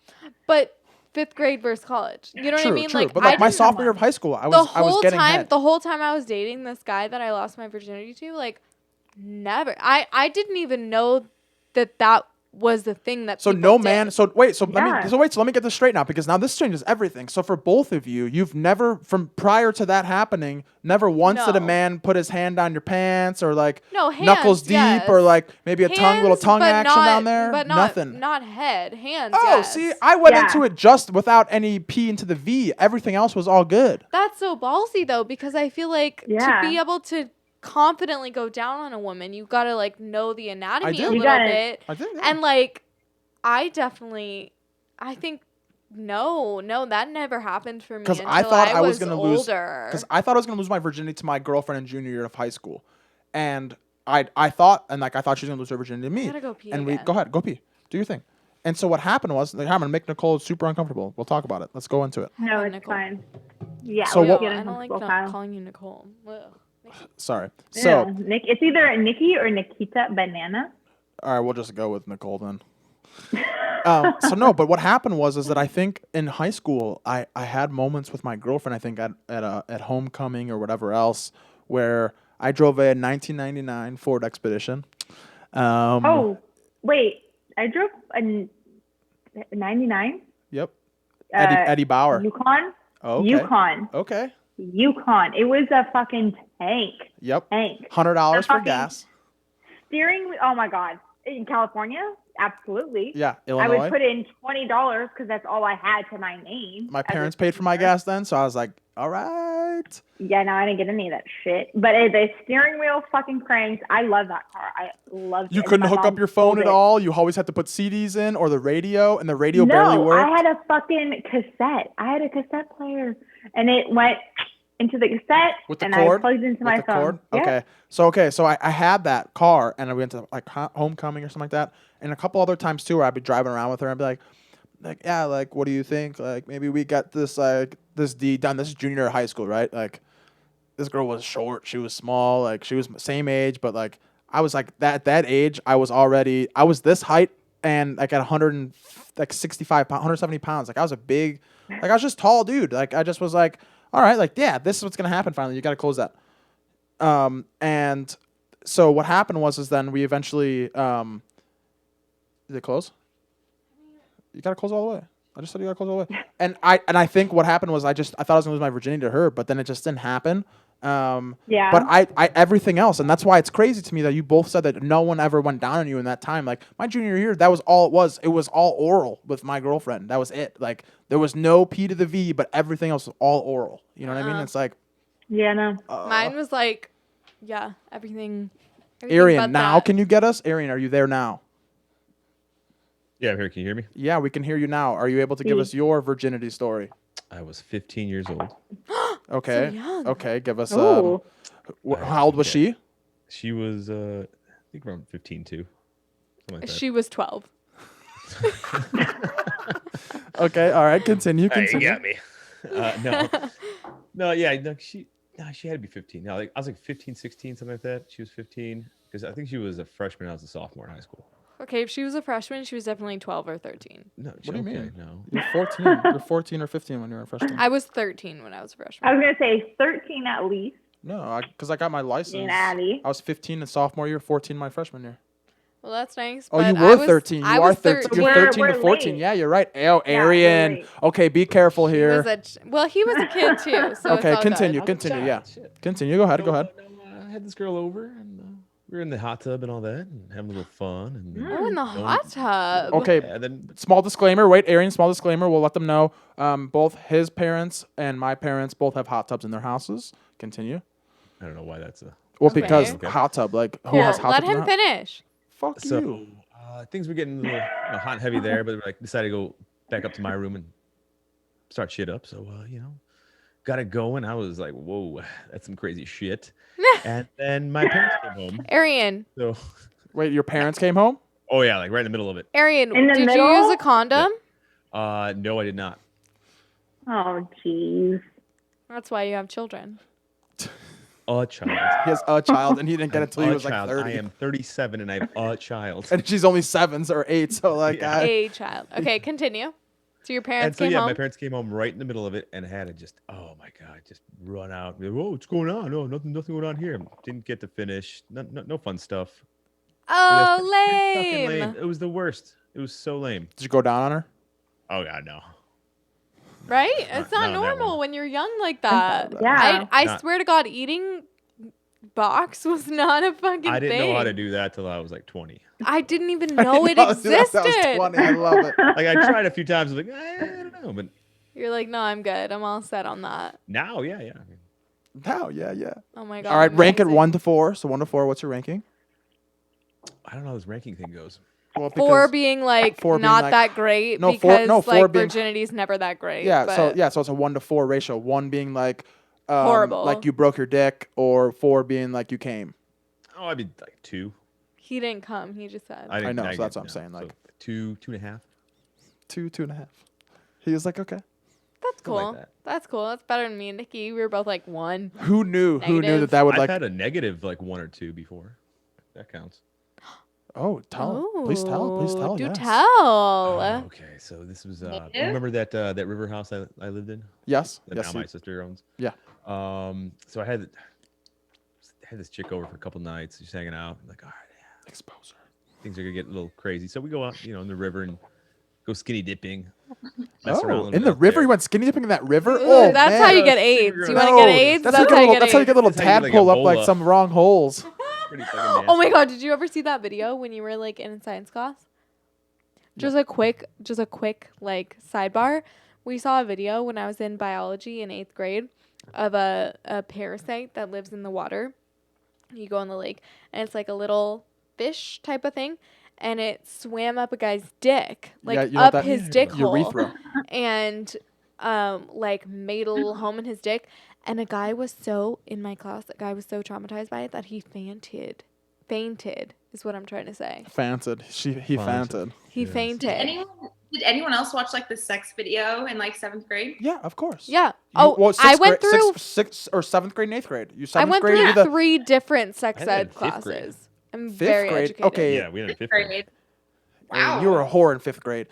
But 5th grade versus college. You know true, what I mean? true. Like but I like my didn't- sophomore year of high school, I the was whole getting time head. the whole time I was dating this guy that I lost my virginity to, like never. I didn't even know that was the thing that So people no did. man. So wait. So Yeah. let me get this straight now, because now this changes everything. So for both of you, you've never, from prior to that happening, never once did a No. man put his hand on your pants or like No, hands, knuckles deep yes. or like maybe a little Hands, tongue but action not- down there. But Nothing. not head. Hands. Oh, yes. see, I went Yeah. into it just without any P into the V. Everything else was all good. That's so ballsy though, because I feel like Yeah. to be able to confidently go down on a woman, you gotta like know the anatomy do. a You little gotta- bit. I did. Yeah. And like I think no, that never happened for me 'Cause until I thought I was was gonna lose- older. Because I thought I was gonna lose my virginity to my girlfriend in junior year of high school, and I thought she was gonna lose her virginity to me. I gotta go pee and again. go ahead, go pee, do your thing. And so what happened was, I'm gonna make Nicole super uncomfortable. We'll talk about it. Let's go into it. No, on, it's Nicole. fine. Yeah, So let's what- get I don't like uncomfortable, not Kyle. calling you Nicole. Ugh. Sorry. Ew. So Nick, it's either Nikki or Nikita Banana. all right, we'll just go with Nicole then. So no, but what happened was that I think in high school I had moments with my girlfriend. I think at homecoming or whatever else, where I drove a 1999 Ford Expedition. Oh, wait. I drove a 99 Yep. Eddie Bauer. Yukon. Oh, okay. Yukon. Okay. Yukon. It was a fucking tank. Yep. Tank. $100 for fucking- gas. Steering wheel. Oh my God. In California, absolutely. Yeah, I Illinois. would put in $20 because that's all I had to my name. My as a parents paid for my senior. gas then, so I was like, all right. Yeah, no, I didn't get any of that shit. But the steering wheel fucking cranked. I love that car. I loved it. You And couldn't my hook mom up your phone sold at it. all. You always had to put CDs in or the radio, and the radio barely No, worked. I had a fucking cassette. I had a cassette player, and it went into the cassette, With the and cord? I plugged it into my With the phone. cord? Yeah. Okay. So I had that car, and I went to like homecoming or something like that, and a couple other times too, where I'd be driving around with her, and I'd be like, yeah, like, what do you think? Like, maybe we got this deed done. This is junior year of high school, right? Like, this girl was short, she was small, like she was same age, but like I was like that age, I was this height and like at 165 pounds, 170 pounds. Like I was a big, like I was just tall dude. Like I just was like, all right, like yeah, this is what's gonna happen finally. You gotta close that. And so what happened was then we eventually did it close? You gotta close all the way. I just said you gotta close all the way. And I think what happened was I thought I was gonna lose my virginity to her, but then it just didn't happen. Yeah. But I everything else, and that's why it's crazy to me that you both said that no one ever went down on you in that time. Like my junior year, that was all it was. It was all oral with my girlfriend. That was it. Like there was no P to the V, but everything else was all oral. You know what I mean? It's like Yeah, no. Mine was like, yeah, everything Arian, but now that. can you get us? Arian, are you there now? Yeah, I'm here. Can you hear me? Yeah, we can hear you now. Are you able to give us your virginity story? I was 15 years old. Okay. young. Okay, give us Ooh. how old was Okay. she? She was, I think around 15 too. Something like that. She was 12. Okay, all right, continue. You Continue. got me. No, yeah, no, she had to be 15. No, like I was like 15, 16, something like that. She was 15 because I think she was a freshman. I was a sophomore in high school. Okay, if she was a freshman, she was definitely 12 or 13. No, What do you mean? No. You're 14. You're 14 or 15 when you were a freshman. I was 13 when I was a I freshman. was gonna say 13 at least. No, because I got my license. In Addie. I was 15 in sophomore year, 14 my freshman year. Well, that's nice. Oh, you but were I was, 13. You I are was 13. 13. You're We're- 13 to we're 14. late. Yeah, you're right. Oh, Yeah, we're Arian. late. Okay, be careful He here. was well, he was a kid too. So Okay, it's all continue. Good. Continue. Yeah. Shit. Continue. Go ahead. Go ahead. I had this girl over, and we were in the hot tub and all that, and having a little fun. And then, Oh, in the hot tub. Okay. yeah, then Small disclaimer. Wait, Arian, small disclaimer. We'll let them know. Both his parents and my parents both have hot tubs in their houses. Continue. I don't know why that's a. Well, Okay. because Okay. hot tub, like, who Cool. has hot Let tubs in him their finish. Fuck So you. things were getting a little hot and heavy there, but we like decided to go back up to my room and start shit up. So got it going. I was like, whoa, that's some crazy shit. And then my parents came home. Arian, So Wait, your parents came home? oh yeah, like right in the middle of it. Arian, In the did you middle? use a condom? No, I did not. Oh, jeez. That's why you have children. A child. He has a child, and he didn't get it until he A was like child. 30. I am 37 and I have a child. And she's only 7s or 8, so like, Yeah. A child. Okay, continue. So your And parents so came yeah, home. my parents came home right in the middle of it and had to just, oh my god, just run out. Oh, what's going on? No, nothing going on here. Didn't get to finish. No fun stuff. Oh, Pretty fucking lame. It was the worst. It was so lame. did you go down on her? Oh god, no. Right? It's not not on that normal one. when you're young like that. Yeah. I Not- swear to God, eating box was not a fucking I didn't thing. know how to do that till I was like 20. I didn't even know it I was existed. 20. I love it. Like I tried a few times. I was like, I don't know, but You're like, no, I'm good. I'm all set on that. now, yeah. Now, yeah. Oh my God. All right, rank it amazing. 1 to 4. So 1 to 4, what's your ranking? I don't know how this ranking thing goes. Well, Four because- being like four being not like- that great No, because four like being- virginity's never that great. yeah, but so it's a 1 to 4 ratio. 1 being like Horrible. like you broke your dick, or 4 being like you came. Oh, I'd be like 2. he didn't come. He just said. I didn't know, I so that's get- what I'm saying, so like- 2.5. 2, 2.5. He was like, okay. That's something like cool. that. That's cool. That's better than me and Nikki. We were both like 1. Who knew Negative. that would I've like? had a negative like 1 or 2 before. That counts. Oh, tell. Please tell. Please tell. Do yes. tell. Oh, okay, so this was remember that river house I lived in Yes. that Yes. now my sister owns. Yeah. So I had this chick over for a couple nights, just hanging out. I'm like, all right, yeah, Exposure. things are gonna get a little crazy. So we go out, in the river and go skinny dipping. Mess around a Oh, little in bit the out river? there. You went skinny dipping in that river? Ooh, Oh, that's man. how you get Super AIDS. gross. You want to No, get AIDS? That's how you get AIDS. a little That's how you get, like, tadpole up like Ebola. some wrong holes. Pretty fucking Oh my nasty. God! Did you ever see that video when you were like in science class? Just a quick like sidebar. We saw a video when I was in biology in 8th grade of a parasite that lives in the water. You go in the lake and it's like a little fish type of thing, and it swam up a guy's dick, like Yeah, you know up that- his dick hole, Urethra. and like made a little home in his dick. And a guy was so in my class. That guy was so traumatized by it that he fainted. Fainted is what I'm trying to say. Fainted. He fainted. He Yes. fainted. Did anyone else watch like the sex video in like 7th grade? Yeah, of course. Yeah. Well, I sixth went grade- through. sixth or 7th grade and 8th grade. You I 7th went grade. through you the 3 different sex I had it in ed 5th grade. classes. I'm 5th very grade. educated. Okay. Yeah, we had a 5th grade. Wow. You were a whore in 5th grade.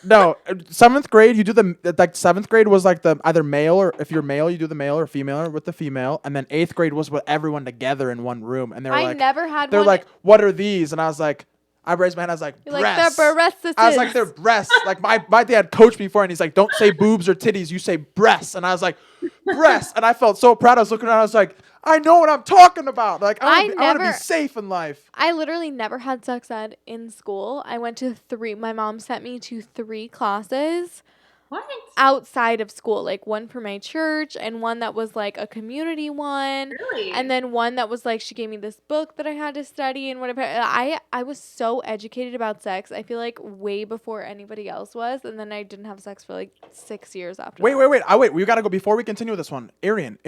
No, 7th grade you do the like 7th grade was like the either male, or if you're male you do the male, or female with the female, and then 8th grade was with everyone together in one room, and they were I like, never had they're one. like, what are these? And I was like, I raised my hand. I was like, You're like, breasts. they're breasts. I was like, they're breasts. Like my dad coached me for it, and he's like, don't say boobs or titties, you say breasts. And I was like, breasts. And I felt so proud. I was looking around. I was like, I know what I'm talking about. Like I want to be never- safe in life. I literally never had sex ed in school. I went to 3. My mom sent me to 3 classes What? outside of school, like one for my church and one that was like a community one. Really? And then one that was like she gave me this book that I had to study and whatever. I was so educated about sex. I feel like way before anybody else was, and then I didn't have sex for like 6 years after. Wait. that. We gotta go before we continue with this one. Arian,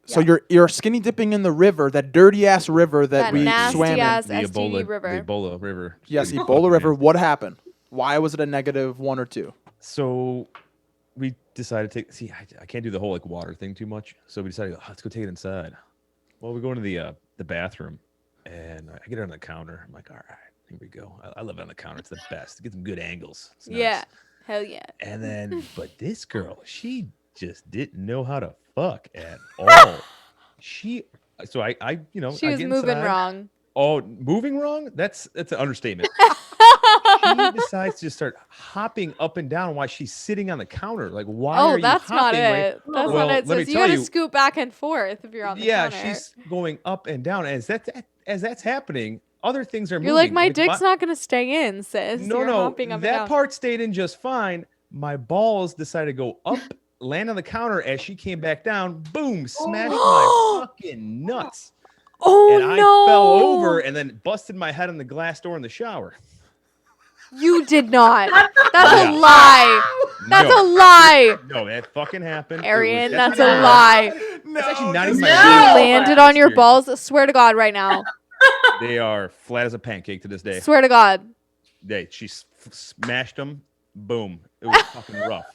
So Yeah. you're skinny dipping in the river, that dirty ass river that we nasty swam in. ass The STD Ebola, river. the Ebola River. Yes, Pretty Ebola fucking River. nasty. What happened? Why was it a negative 1 or 2? So we decided to take. See, I can't do the whole like water thing too much. So we decided, let's go take it inside. Well, we go into the bathroom, and I get it on the counter. I'm like, all right, here we go. I love it on the counter. It's the best. Get some good angles. It's nice. Yeah. Hell yeah. And then, but this girl, she just didn't know how to fuck at all. So I She I was get moving inside. wrong. Oh, moving wrong? That's an understatement. She decides to start hopping up and down while she's sitting on the counter. Like, why are Oh, you that's not hopping? it. That's Well, not it. let me Says you tell gotta you- scoot back and forth if you're on the Yeah, counter. she's going up and down. As that's happening, other things are moving. You're like, my dick's not gonna stay in, sis. No, You're no, hopping up and that down. part stayed in just fine. My balls decided to go up, land on the counter. As she came back down, boom, smashed my fucking nuts. Oh And I no! fell over and then busted my head on the glass door in the shower. You did not. That's Yeah. a lie. That's No. a lie. No, that fucking happened. It was- Arian, that's not a even- lie. That's actually not even You my No. real landed on your experience. balls. Swear to God, right now. They are flat as a pancake to this day. Swear to God. She smashed them. Boom. It was fucking rough.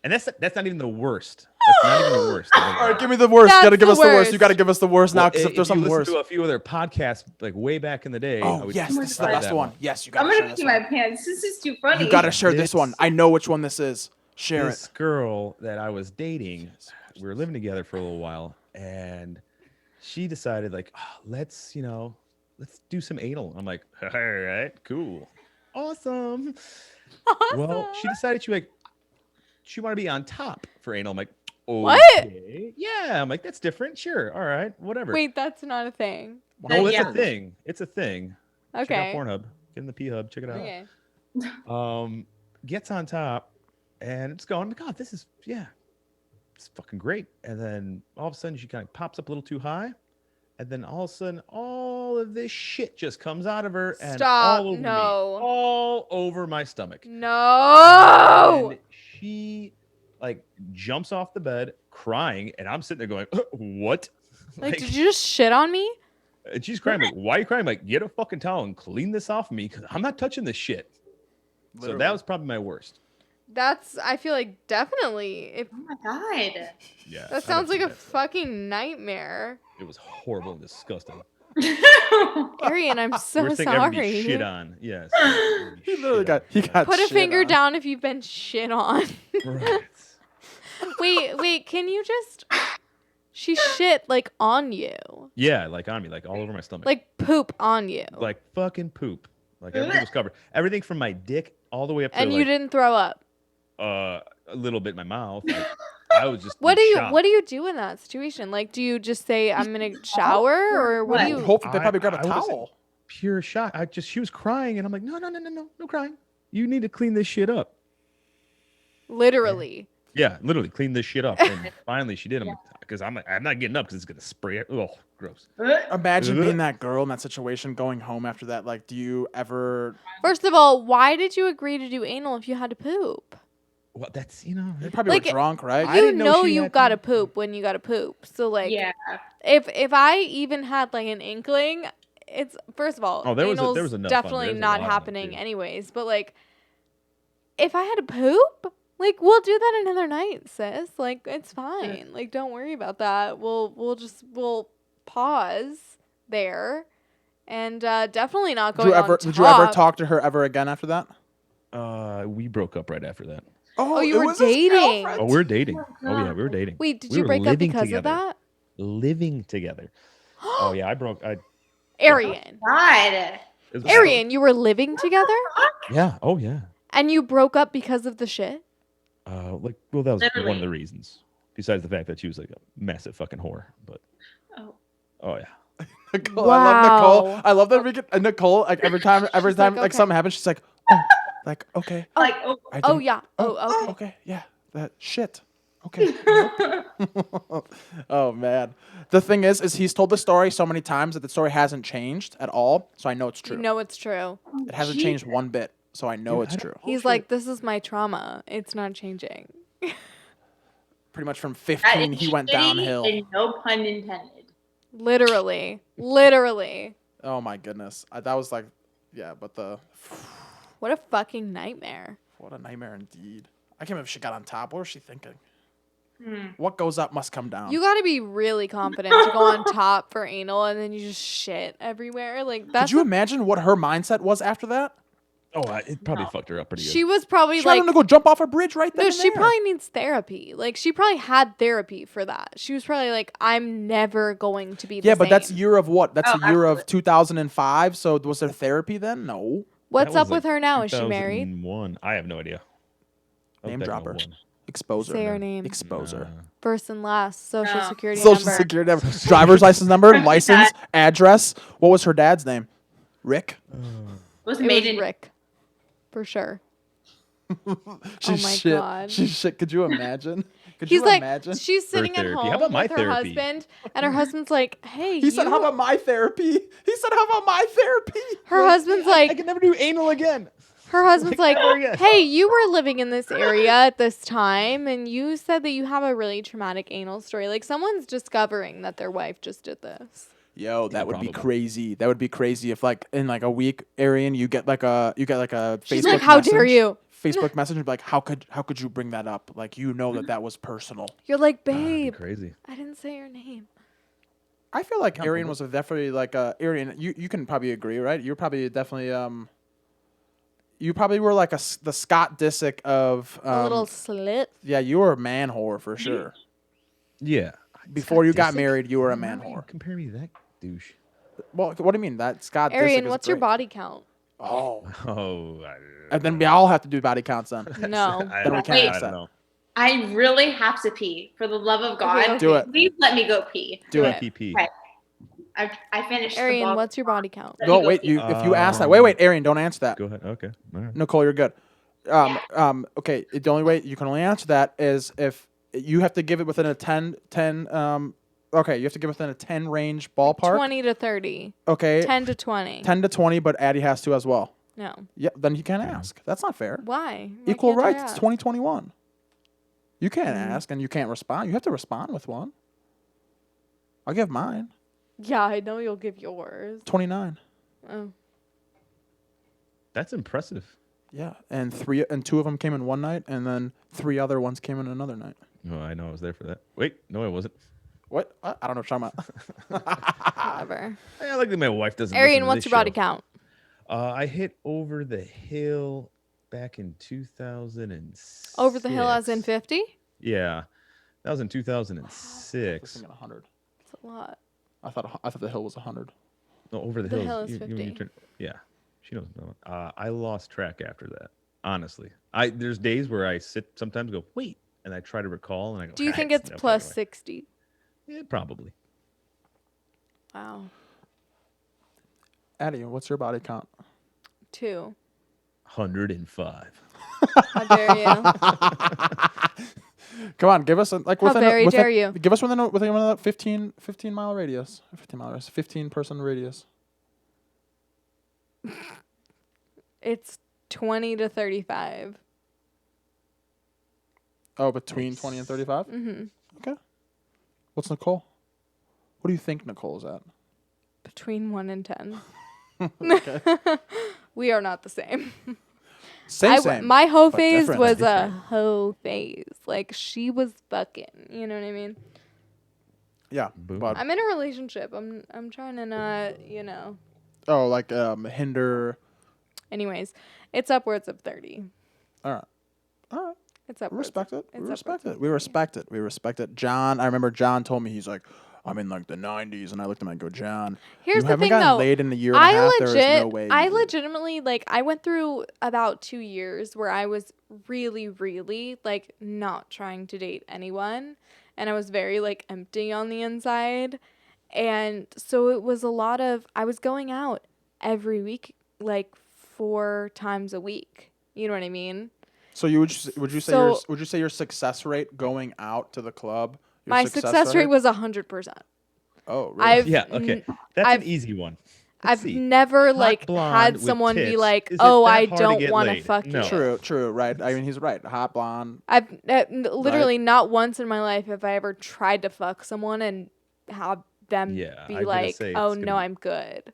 And that's not even the worst. That's not even the worst. All right, give me the worst. You That's gotta give the us the worst. worst. You gotta give us the worst now, Well, because if if there's you something listen worse. to a few other podcasts like way back in the day. I Oh would yes, Oh my this is the God. best that one. one. Yes, you I'm gotta share gonna this pee one. my pants. This is too funny. You gotta share this This- one. I know which one this is. Share This it. girl that I was dating, we were living together for a little while, and she decided like, let's do some anal. I'm like, all right, cool, awesome. Well, she decided she wanted to be on top for anal. I'm like, What? okay, yeah. I'm like, that's different. Sure, all right, whatever. Wait, that's not a thing. oh, it's yeah. a thing. It's a thing. Check out Okay. Pornhub. Get in the P Hub. Check it out. Okay. Gets on top, and it's going. God, this is it's fucking great. And then all of a sudden, she kind of pops up a little too high, and then all of a sudden, all of this shit just comes out of her and Stop, all over me, no. all over my stomach. No. And she like jumps off the bed crying, and I'm sitting there going, "What?" Like, did you just shit on me? And she's crying. Like, why are you crying? I'm like, get a fucking towel and clean this off of me because I'm not touching this shit. So Literally. that was probably my worst. That's, I feel like definitely. If Oh my God. Yeah. that sounds like a fucking nightmare. It was horrible and disgusting. Arian, I'm so Worst thing ever to be sorry. shit on. Yes. He literally got Put a shit finger on. down if you've been shit on. Right. wait, can you just? She shit like on you, Yeah, like on me, like all over my stomach. like poop on you, Like fucking poop. Like everything was covered. Everything from my dick all the way up to and you like, didn't throw up. a little bit in my mouth. Like, I was just What do in you shock. What do you do in that situation? Like, do you just say I'm gonna shower, or what do What? you? Hope that they probably grab a I would've said- towel. Pure shock. She was crying and I'm like, no crying. You need to clean this shit up. Literally. Yeah, literally clean this shit up. And finally she did. Because I'm not getting up because it's gonna spray it. Oh, gross. Imagine being that girl in that situation, going home after that. Like, do you ever? First of all, why did you agree to do anal if you had to poop? Well, that's You probably Like, were drunk, right? I You didn't know know she you had gotta to- poop when you gotta poop. So like, Yeah. if I even had like an inkling, it's first of all, Oh, there was anal's enough on there. definitely There's a not lot on it, happening too. anyways. But like, if I had to poop, like we'll do that another night, sis. Like it's fine. Like don't worry about that. We'll pause there, and definitely not going on top. Did you ever talk to her ever again after that? We broke up right after that. Oh, you it were was his dating. girlfriend? Oh, we're dating. Oh yeah, we were dating. Wait, did We you were break up living because together. of that? Living together. Oh yeah, Arian. God. it was- Arian, you were living together? Yeah. Oh yeah. And you broke up because of the shit? That was one of Literally. the reasons. Besides the fact that she was like a massive fucking whore, but Oh. oh yeah. Nicole, I love Nicole. Wow. I love that we get Nicole. Like every time, like, like okay. something happens, she's like, oh, like okay. Like, I Oh didn't- yeah. Oh okay. Okay, yeah, that shit. Okay. Oh man, the thing is he's told the story so many times that the story hasn't changed at all. So I know it's true. You know it's true. It hasn't changed one bit. So I know it's true. He's like, this is my trauma. It's not changing. pretty much from That 15 is he went shitty downhill. And no pun intended. Literally. Oh my goodness. That was like, yeah, but What a fucking nightmare. what a nightmare indeed. I can't believe she got on top. What was she thinking? Hmm. What goes up must come down. You got to be really confident to go on top for anal and then you just shit everywhere. Like that's Could you imagine what her mindset was after that? Oh, it probably fucked her up pretty good. she was probably She like wanted to go jump off a bridge right then. no, and she there. probably needs therapy. Like she probably had therapy for that. She was probably like, I'm never going to be the Yeah, but that's same. year of what? That's Oh, the year of absolutely. 2005. So was there therapy then? No. What's That up was with like her now? Is she married? 2001. I have no idea. That was Name back in dropper. 01. Expose her. Say her name. Expose her. First and last, social No. security Social number. security number, driver's license number, license, address. What was her dad's name? Rick. Was It made was in Rick. For sure. She's my shit. God. She's shit. Could you imagine? Could He's you like, imagine? she's sitting at therapy. home How about my with her therapy? husband, and her husband's like, "Hey, He said, you-" "How about my therapy?" He said, "How about my therapy?" her husband's I like, can never do anal again. her husband's like, never again. "Hey, you were living in this area at this time, and you said that you have a really traumatic anal story. Like, someone's discovering that their wife just did this." Yo, that would be probably. crazy. That would be crazy if, like, in like a week, Arian, you get like a She's Facebook like, "How dare message- you?" Facebook message and be like, how could you bring that up? Like, you know that was personal. You're like, That'd be "Babe, crazy. I didn't say your name." I feel like Arian was definitely like Arian. You can probably agree, right? You're probably definitely You probably were like the Scott Disick of A little slit. Yeah, you were a man whore for sure. Yeah. Before you got Disick? married, you were a Why man would you whore. Compare me to that douche. Well, what do you mean? That Scott Disick Arian, is what's your great. body count? Oh, Oh. and then we all have to do body counts then. No. Then we can't Wait. ask I don't that. know. I really have to pee. For the love of God, okay. Do it. please let me go pee. Do it. PP. Okay. I finished. Arian, the what's your body count? Let No, me go wait. pee. If you ask that, wait, Arian, don't answer that. Go ahead. Okay. All right. Nicole, you're good. Okay. The only way you can only answer that is if you have to give it within a 10. Okay, you have to give it within a 10 range ballpark. 20 to 30. Okay. 10 to 20. 10 to 20, but Addie has to as well. No. Yeah, then you can't ask. That's not fair. Why? Why Equal can't I rights. It's ask? 2021. You can't ask and you can't respond. You have to respond with one. I'll give mine. Yeah, I know you'll give yours. 29. Oh. That's impressive. Yeah, and two of them came in one night, and then 3 other ones came in another night. Oh, I know. I was there for that. Wait. No, I wasn't. What? I don't know what you're talking about. Whatever. I like that my wife doesn't. Arian, listen to what's this your body show. count? I hit over the hill back in 2006. Over the hill as in 50? Yeah, that was in I was 2006. thinking 100. That's a lot. I thought the hill was 100. No, over the The hill. hill is 50. Yeah, she knows. I lost track after that. Honestly, there's days where I sometimes go wait, and I try to recall, and I go. Do you think "Ah, it's no plus fucking way." 60? Yeah, probably. Wow. Addie, what's your body count? 2. 105. How dare you? Come on, give us like How within very within, dare you. Give us within a 15 mile radius. 15 person radius. It's 20 to 35. Oh, between 20 and 35? Mm-hmm. Okay. What's Nicole? What do you think Nicole's at? Between 1 and 10. Okay. We are not the same. Same. My hoe but phase different. was a hoe phase. Like, she was fucking. You know what I mean? Yeah. Boom. But, I'm in a relationship. I'm trying to not, like hinder. Anyways, it's upwards of 30. All right. It's We upwards. respect it. It's We respect upwards it. We respect it. We respect it. John, I remember John told me, he's like, I'm in like the 90s, and I looked at him and I go, John, Here's you the haven't thing, gotten though. laid in a year and a half. There is no way. I you did." legitimately, like, I went through about 2 years where I was really, really, like, not trying to date anyone. And I was very, like, empty on the inside. And so it was a lot of, I was going out every week, like, 4 times a week. You know what I mean? So would you say your success rate going out to the club? My success rate was 100%. Oh, really? Yeah. Okay. That's an easy one. I've see. never Hot like blonde had with someone be tits. like, Is it "Oh, that I hard to don't get want to laid? fuck No. you." True, right. I mean, he's right. Hot blonde. I've literally not once in my life have I ever tried to fuck someone and have them Yeah, I be was gonna like, say, "Oh it's gonna no, be- I'm good."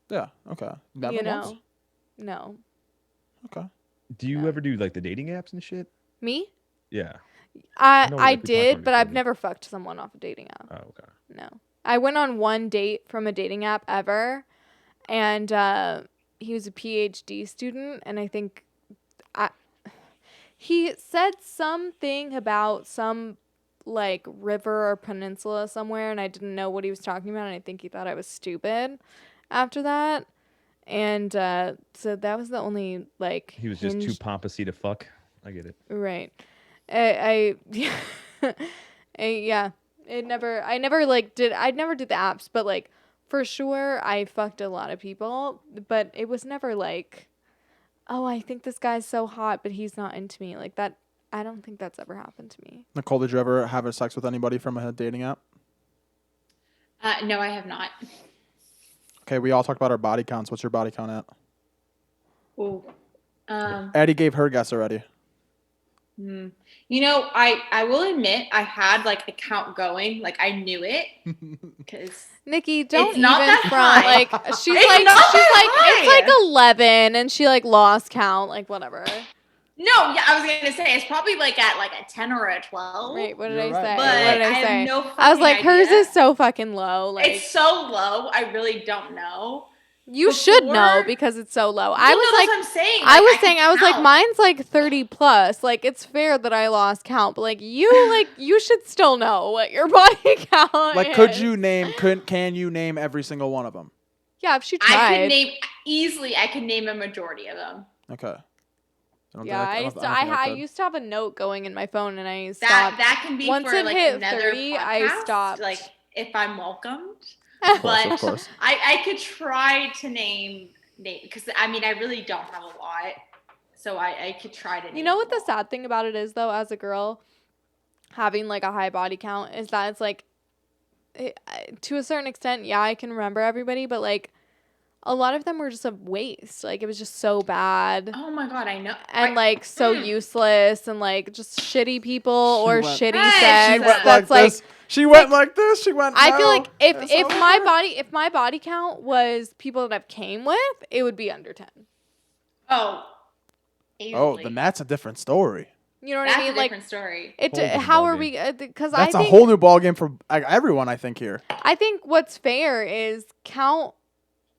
Yeah. Okay. Never You know? once? No. Okay. Do you ever do like the dating apps and shit? Me? Yeah. I know, I like, we talked did, about but it I've before, never fucked someone off a dating app. Oh, okay. No. I went on one date from a dating app ever, and he was a PhD student, and I think he said something about some like river or peninsula somewhere, and I didn't know what he was talking about, and I think he thought I was stupid after that. And so that was the only like He was just too pompousy to fuck. I get it. right. I yeah. I never did the apps, but like for sure I fucked a lot of people, but it was never like, oh, I think this guy's so hot, but he's not into me. Like that, I don't think that's ever happened to me. Nicole, did you ever have a sex with anybody from a dating app? No, I have not. Okay, we all talked about our body counts. What's your body count at? Ooh. Addie gave her guess already. You know, I will admit I had like a count going, like I knew it, because Nikki, don't It's not even that front. high. Like she's It's like not that it's high. like 11, and she like lost count. Like whatever. no, yeah, I was gonna say it's probably like at like a 10 or a 12. Wait, what did You're I right. say? But What did I I have say? no I was fucking like, hers idea. is so fucking low. Like It's so low. I really don't know. you should know before- because it's so low. I I was like, that's what I'm saying. I Like, was can saying, I was like, count. mine's like 30 plus. Like, it's fair that I lost count, but like, you should still know what your body count Like, is. can you name every single one of them? Yeah, if she I tried. could name easily. I could name a majority of them. Okay. Yeah, I used to have a note going in my phone, and I stopped. That can be Once for it like hit another 30, I podcast, stopped. Like if I'm welcomed. Of But course. I could try to name because I mean I really don't have a lot, so I could try to. You name know what them the sad thing about it is, though, as a girl, having like a high body count is that it's like, to a certain extent, yeah, I can remember everybody, but like, a lot of them were just a waste. Like, it was just so bad. Oh my god, I know. And like so useless and like just shitty people or went- shitty Hey, sex. she went That's like this. She went like this. She went. I feel no, like if it's if over. my body count was people that I've came with, it would be under 10. Oh. Oh, Easily. then that's a different story. You know what That's I mean? a Like different story. it. Whole different How are ballgame. we? Because I That's a think whole new ballgame for like, everyone. I think here. I think what's fair is count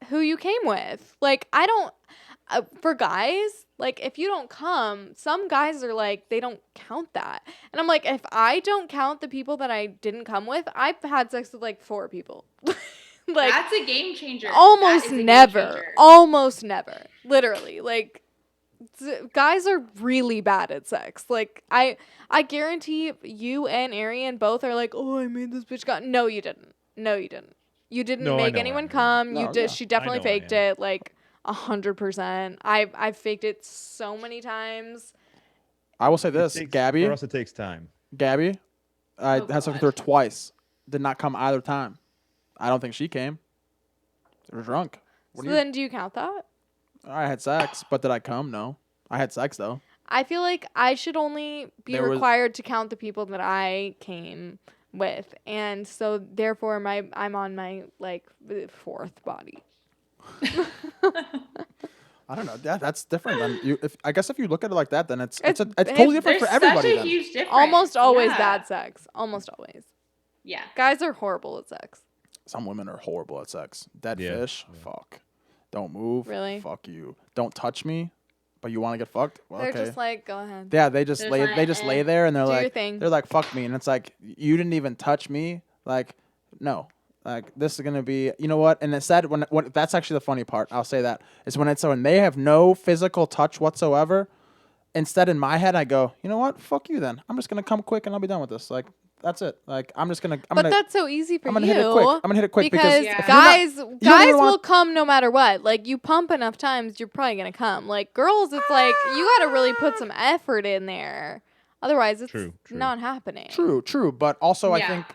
who you came with. Like I don't. For guys, like if you don't come, some guys are like they don't count that, and I'm like, if I don't count the people that I didn't come with, I've had sex with like 4 people. Like That's a game changer. That almost is a game never, changer. almost never, literally. Like guys are really bad at sex. Like I guarantee you and Arian both are like, oh, I made this bitch come. No, you didn't. No, you didn't. You didn't No, I make know I anyone am. come. No, You did. yeah. She definitely I know I faked am. it. Like 100%. I've faked it so many times. I will say this, Gabby. For us, it takes time. Gabby, I Oh, had sex with God. her twice. Did not come either time. I don't think she came. They were drunk. So then, do you count that? I had sex, but did I come? No. I had sex though. I feel like I should only be There was- required to count the people that I came with, and so therefore I'm on my like 4th body. I don't know. That's different. Than you, I guess if you look at it like that, then it's It's totally different There's for everybody. such a Then. huge difference. Almost always Yeah. bad sex. Almost always. Yeah. Guys are horrible at sex. Some women are horrible at sex. Dead Yeah. fish. Fuck. Don't move. Really? Fuck you. Don't touch me. But you want to get fucked? Well, They're okay. just like, go ahead. Yeah, they just They're lay. like, They just lay eh. there and they're Do your like, thing. they're like, fuck me, and it's like, you didn't even touch me. Like, no. Like this is gonna be, you know what? And instead, when that's actually the funny part. I'll say that is when they have no physical touch whatsoever. Instead, in my head, I go, you know what? Fuck you. Then I'm just gonna come quick and I'll be done with this. Like that's it. Like I'm just gonna. But that's so easy for I'm gonna you. hit it quick. I'm gonna hit it quick because Yeah. if you're not- guys don't guys even wanna- will come no matter what. Like you pump enough times, you're probably gonna come. Like girls, it's like you gotta really put some effort in there. Otherwise, it's True. not happening. True, but also I Yeah. think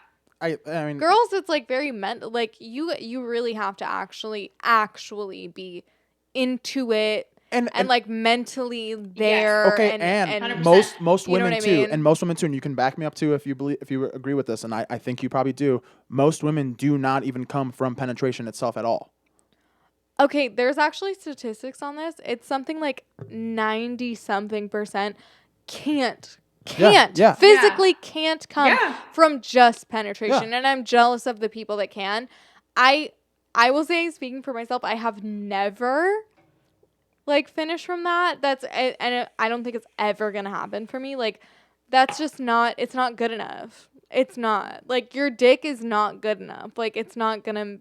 I mean, Girls, it's like very mental. Like you really have to actually be into it and like mentally there. okay, and and 100%. most You know women what I too, mean? and most women too, and you can back me up too if you agree with this, and I think you probably do. Most women do not even come from penetration itself at all. Okay, there's actually statistics on this. It's something like 90 something percent can't Yeah. physically can't come Yeah. from just penetration, Yeah. and I'm jealous of the people that can. I will say, speaking for myself, I have never like finished from that. I don't think it's ever gonna happen for me. Like that's just not. It's not good enough. It's not like your dick is not good enough. Like it's not gonna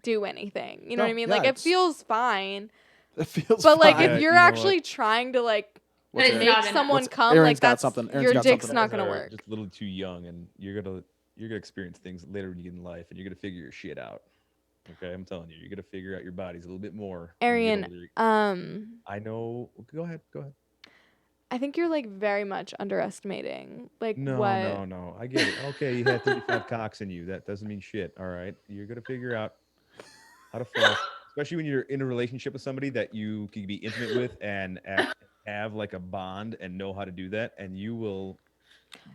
do anything. You know No, what I mean? yeah, Like it it's- feels fine. It feels But like fine. Yeah, if you're you know actually trying to like But it's make not enough. someone come, Aaron's like got that's something. Aaron's your got dick's something. not guys gonna are work. just a little too young, and you're gonna experience things later when you get in life, and you're gonna figure your shit out. Okay, I'm telling you, you're gonna figure out your bodies a little bit more. when you get Arian, older. I know. Go ahead. I think you're like very much underestimating like No, what no. I get it. Okay, you had 35 cocks in you. That doesn't mean shit. All right, you're gonna figure out how to fuck, especially when you're in a relationship with somebody that you can be intimate with and have like a bond and know how to do that, and you will.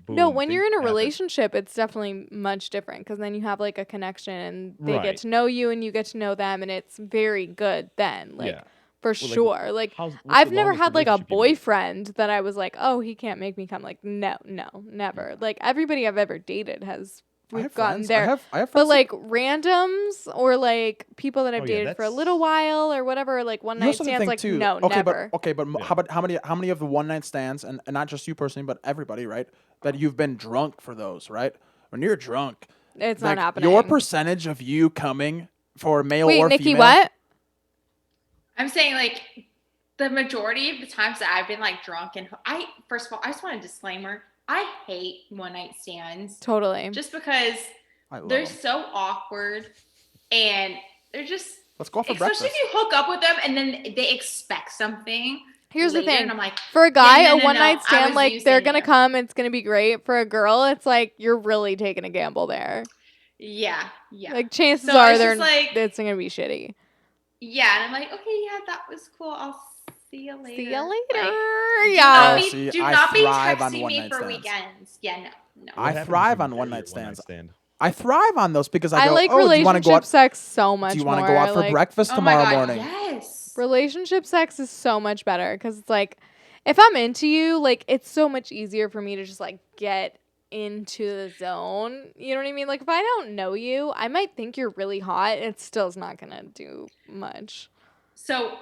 No, Boom, when you're things in a happen. relationship, it's definitely much different because then you have like a connection and they get Right. to know you and you get to know them, and it's very good then. Like Yeah. for Well, like, sure. Like what's the I've never longest had like a relationship you've been in? boyfriend that I was like, oh, he can't make me come. Like no, never. Like everybody I've ever dated has I we've have gotten friends. there. I have But friends. like randoms or like people that I've Oh, yeah, dated for a that's- little while or whatever, like one You night also have to stands, think like too. no, Okay, never. but Yeah. how many of the one night stands and not just you personally, but everybody, right? That you've been drunk for those, right? When you're drunk, It's like not happening. your percentage of you coming for male Wait, or Nikki, female. what? I'm saying like the majority of the times that I've been like drunk and first of all, I just want a disclaimer. I hate one night stands Totally. just because I love they're 'em. so awkward and they're just Let's go out for especially breakfast. if you hook up with them and then they expect something. Here's the later, thing. and I'm like, For a guy, no, a one night I stand, was like they're using gonna you. come, it's gonna be great. For a girl, it's like you're really taking a gamble there. Yeah. Like chances So are it's just like, it's gonna be shitty. yeah, and I'm like, okay, yeah, that was cool. I'll see you later. See ya later. Like, Yeah. See, do I not be thrive on texting one me night for stands. weekends. Yeah, no. I What happens thrive if you on marry one your night stands. stand? I thrive on those because I go, like oh, do you want to go relationship out? sex so much Do you want want to go out for breakfast Oh my tomorrow God, morning? yes. Relationship sex is so much better because it's like if I'm into you, like it's so much easier for me to just like get into the zone. You know what I mean? Like if I don't know you, I might think you're really hot. It still is not gonna do much. So,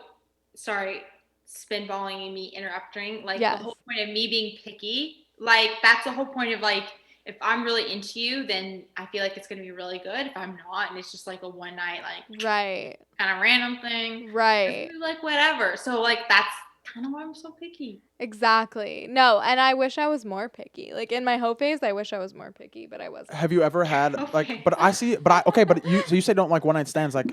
sorry, spinballing and me interrupting. Like Yes. the whole point of me being picky, like that's the whole point of like, if I'm really into you, then I feel like it's gonna be really good. If I'm not, and it's just like a one night, like Right. kind of random thing, Right. it's gonna be like whatever. So like that's kind of why I'm so picky. Exactly. No, and I wish I was more picky. Like in my hoe phase, I wish I was more picky, but I wasn't. Have you ever had Okay. like? But I see. But you. So you say don't like one night stands. Like,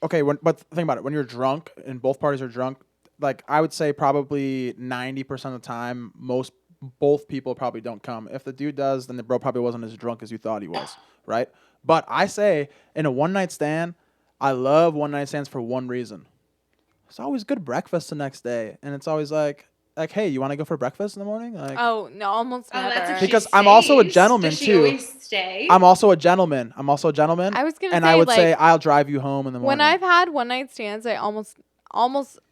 okay. But think about it. When you're drunk and both parties are drunk, like I would say probably 90% of the time, both people probably don't come. If the dude does, then the bro probably wasn't as drunk as you thought he was, right? But I say in a one night stand, I love one night stands for one reason. It's always good breakfast the next day, and it's always like, hey, you want to go for breakfast in the morning? Like, Oh no, almost Oh, never. that's if she Because I'm also a stays. gentleman, Does she too. always stay? I'm also a gentleman. I was gonna and say I would like say I'll drive you home in the morning. when I've had one night stands, I almost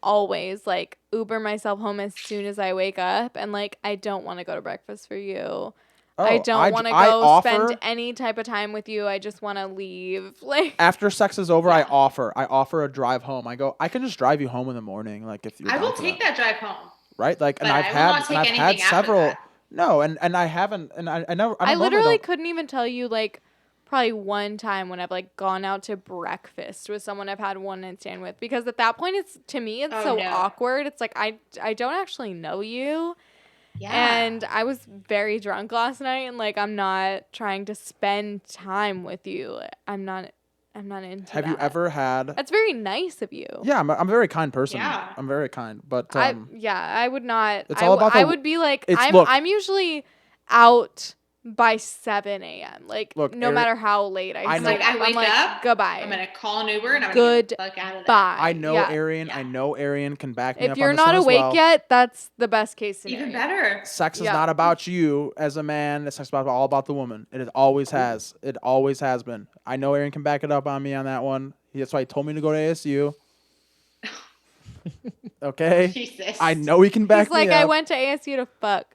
always like Uber myself home as soon as I wake up, and like I don't want to go to breakfast for you. I don't want to go spend any type of time with you. I just want to leave. Like after sex is over, Yeah. I offer a drive home. I go, I can just drive you home in the morning, like if you're. I will down for take that drive home. Right, like, and But I've I will had not take and I've had anything after several. that. No, and I haven't, and I never. I don't normally literally don't- couldn't even tell you like probably one time when I've like gone out to breakfast with someone I've had one night stand with, because at that point it's to me it's Oh, so no. awkward. It's like I don't actually know you. Yeah. And I was very drunk last night, and like I'm not trying to spend time with you. I'm not into Have you that. ever had? That's very nice of you. Yeah, I'm a very kind person. Yeah. I'm very kind, but I would not. It's all about I the- would be like look. I'm usually out by 7 a.m. Like, Look, no matter how late I I know- sleep, Like, I wake like, up, goodbye. I'm gonna call an Uber and I'm gonna get the fuck out of there. Goodbye. I know Yeah. Arian. Yeah. I know Arian can back me If up you're on this not one awake as well. yet, that's the best case scenario. Even better. Sex is Yeah. not about you as a man. Sex is all about the woman. It always has. It always has been. I know Arian can back it up on me on that one. That's why he told me to go to ASU. Okay? Jesus. I know he can back He's like, me up. I went to ASU to fuck.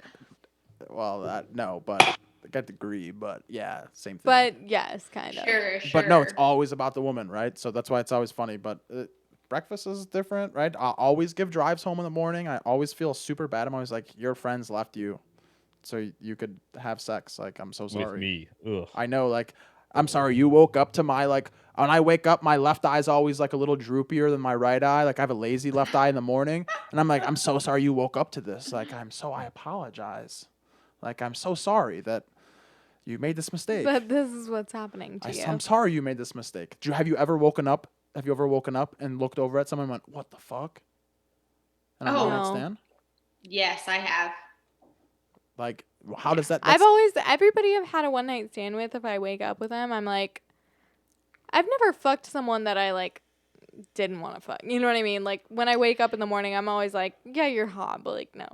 Well, no, but I got a degree, but yeah, same thing. But yes, kind of. Sure. But no, it's always about the woman, right? So that's why it's always funny. But breakfast is different, right? I always give drives home in the morning. I always feel super bad. I'm always like, your friends left you so you could have sex. Like, I'm so sorry. With me. Ugh. I know, like, I'm sorry. You woke up to my, like, when I wake up, my left eye's always, like, a little droopier than my right eye. Like, I have a lazy left eye in the morning. And I'm like, I'm so sorry you woke up to this. Like, I apologize. Like, I'm so sorry that you made this mistake. But this is what's happening to you. I'm sorry you made this mistake. Have you ever woken up and looked over at someone and went, what the fuck? And I'm Oh. one night No. stand? Yes, I have. Like, how does that... Everybody I've had a one night stand with, if I wake up with them, I'm like, I've never fucked someone that I, like, didn't want to fuck. You know what I mean? Like, when I wake up in the morning, I'm always like, yeah, you're hot, but, like, no.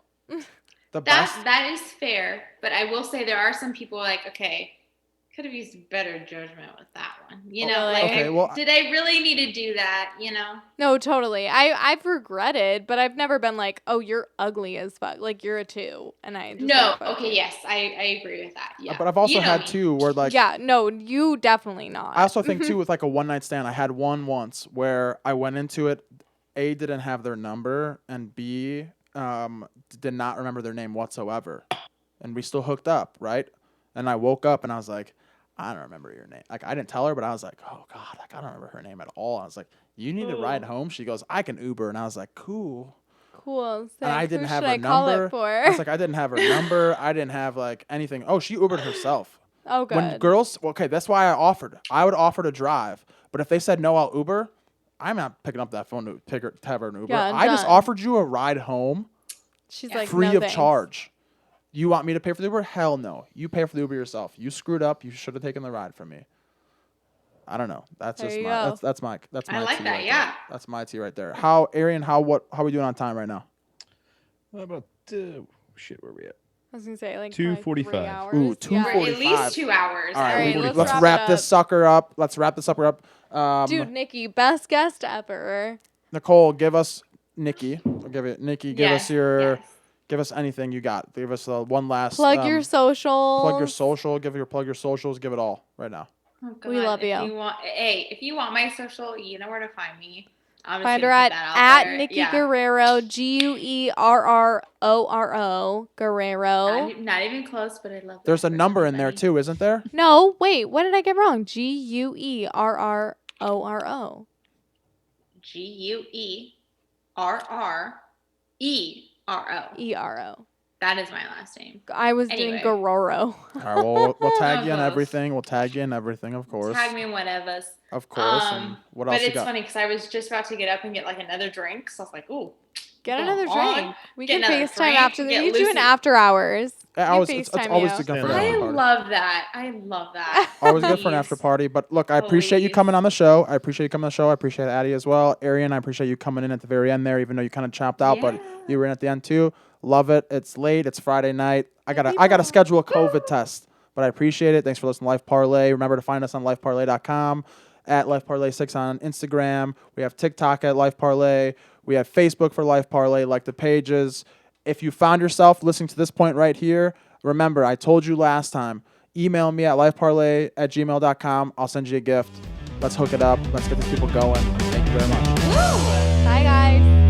the best... That is fair, but I will say there are some people like, okay, could have used better judgment with that one. You know, like, okay, well, did I really need to do that? You know? No, totally. I've regretted, but I've never been like, oh, you're ugly as fuck. Like, you're a 2. And I just No. don't fuck Okay. you. Yes, I agree with that. Yeah. But I've also You know had me. two where, like... Yeah, no, you definitely not. I also think, too, with, like, a one-night stand, I had one once where I went into it, A, didn't have their number, and B, did not remember their name whatsoever. And we still hooked up, right? And I woke up, and I was like, I don't remember your name. Like, I didn't tell her, but I was like, oh, God, like, I don't remember her name at all. I was like, you need to ride home? She goes, I can Uber. And I was like, cool. Cool. And I didn't have her I call number. it for? I was like, I didn't have her number. I didn't have, like, anything. Oh, she Ubered herself. Oh, good. When girls, okay, that's why I offered. I would offer to drive. But if they said, no, I'll Uber, I'm not picking up that phone to have her an Uber. Yeah, I just done. offered you a ride home She's like, free no, of thanks. charge. You want me to pay for the Uber? Hell no. You pay for the Uber yourself. You screwed up. You should have taken the ride from me. I don't know. That's There just you my go. that's my I like tea that, right yeah. there. That's my tea right there. How Arian, how are we doing on time right now? How about shit? Where we at? I was going to say, like, 2:45. probably 3 hours. Ooh, Yeah. 2:45. We're at least 2 hours. All right, All right, let's let's wrap wrap it this up. sucker up. Let's wrap this sucker up. Dude, Nikki, best guest ever. Nicole, give us Nikki. I'll give it Nikki. Give Yes, us your yes. give us anything you got. Give us one last Plug your socials. plug your social. Plug your socials. Give it all right now. Oh, We love if you. If you want my social, you know where to find me. I'm just Find gonna her put that out there. Nikki Yeah. Guerrero, Guerroro, Guerrero. Not even close, but I love. There's a that for number in there everybody. too, isn't there? No, wait, what did I get wrong? Guerroro. GUERRERO. ERO. That is my last name. I was Anyway. doing Guerrero. All right, well, we'll tag you in Close. everything. We'll tag you in everything, of course. Tag me in whatever. Of course. And what else But you it's got? funny because I was just about to get up and get like another drink, so I was like, "Ooh, Get Go another on. drink. We Get can another FaceTime drink, after the get You do an lucid. after hours. Yeah, You it's FaceTime always you. good for an Stand after I up. party. love that. I love that. Always good for an Please. after party. But look, I appreciate you Please. coming on the show. I appreciate you coming on the show. I appreciate Addie as well. Arian, I appreciate you coming in at the very end there, even though you kind of chopped out, but Yeah. you were in at the end too. Love it. It's late. It's Friday night. I gotta schedule a COVID test, but I appreciate it. Thanks for listening to Life Parlay. Remember to find us on lifeparlay.com, at Life Parlay 6 on Instagram. We have TikTok at Life Parlay. We have Facebook for Life Parlay. Like the pages. If you found yourself listening to this point right here, remember, I told you last time, email me at lifeparlay@gmail.com. I'll send you a gift. Let's hook it up. Let's get these people going. Thank you very much. Bye, guys.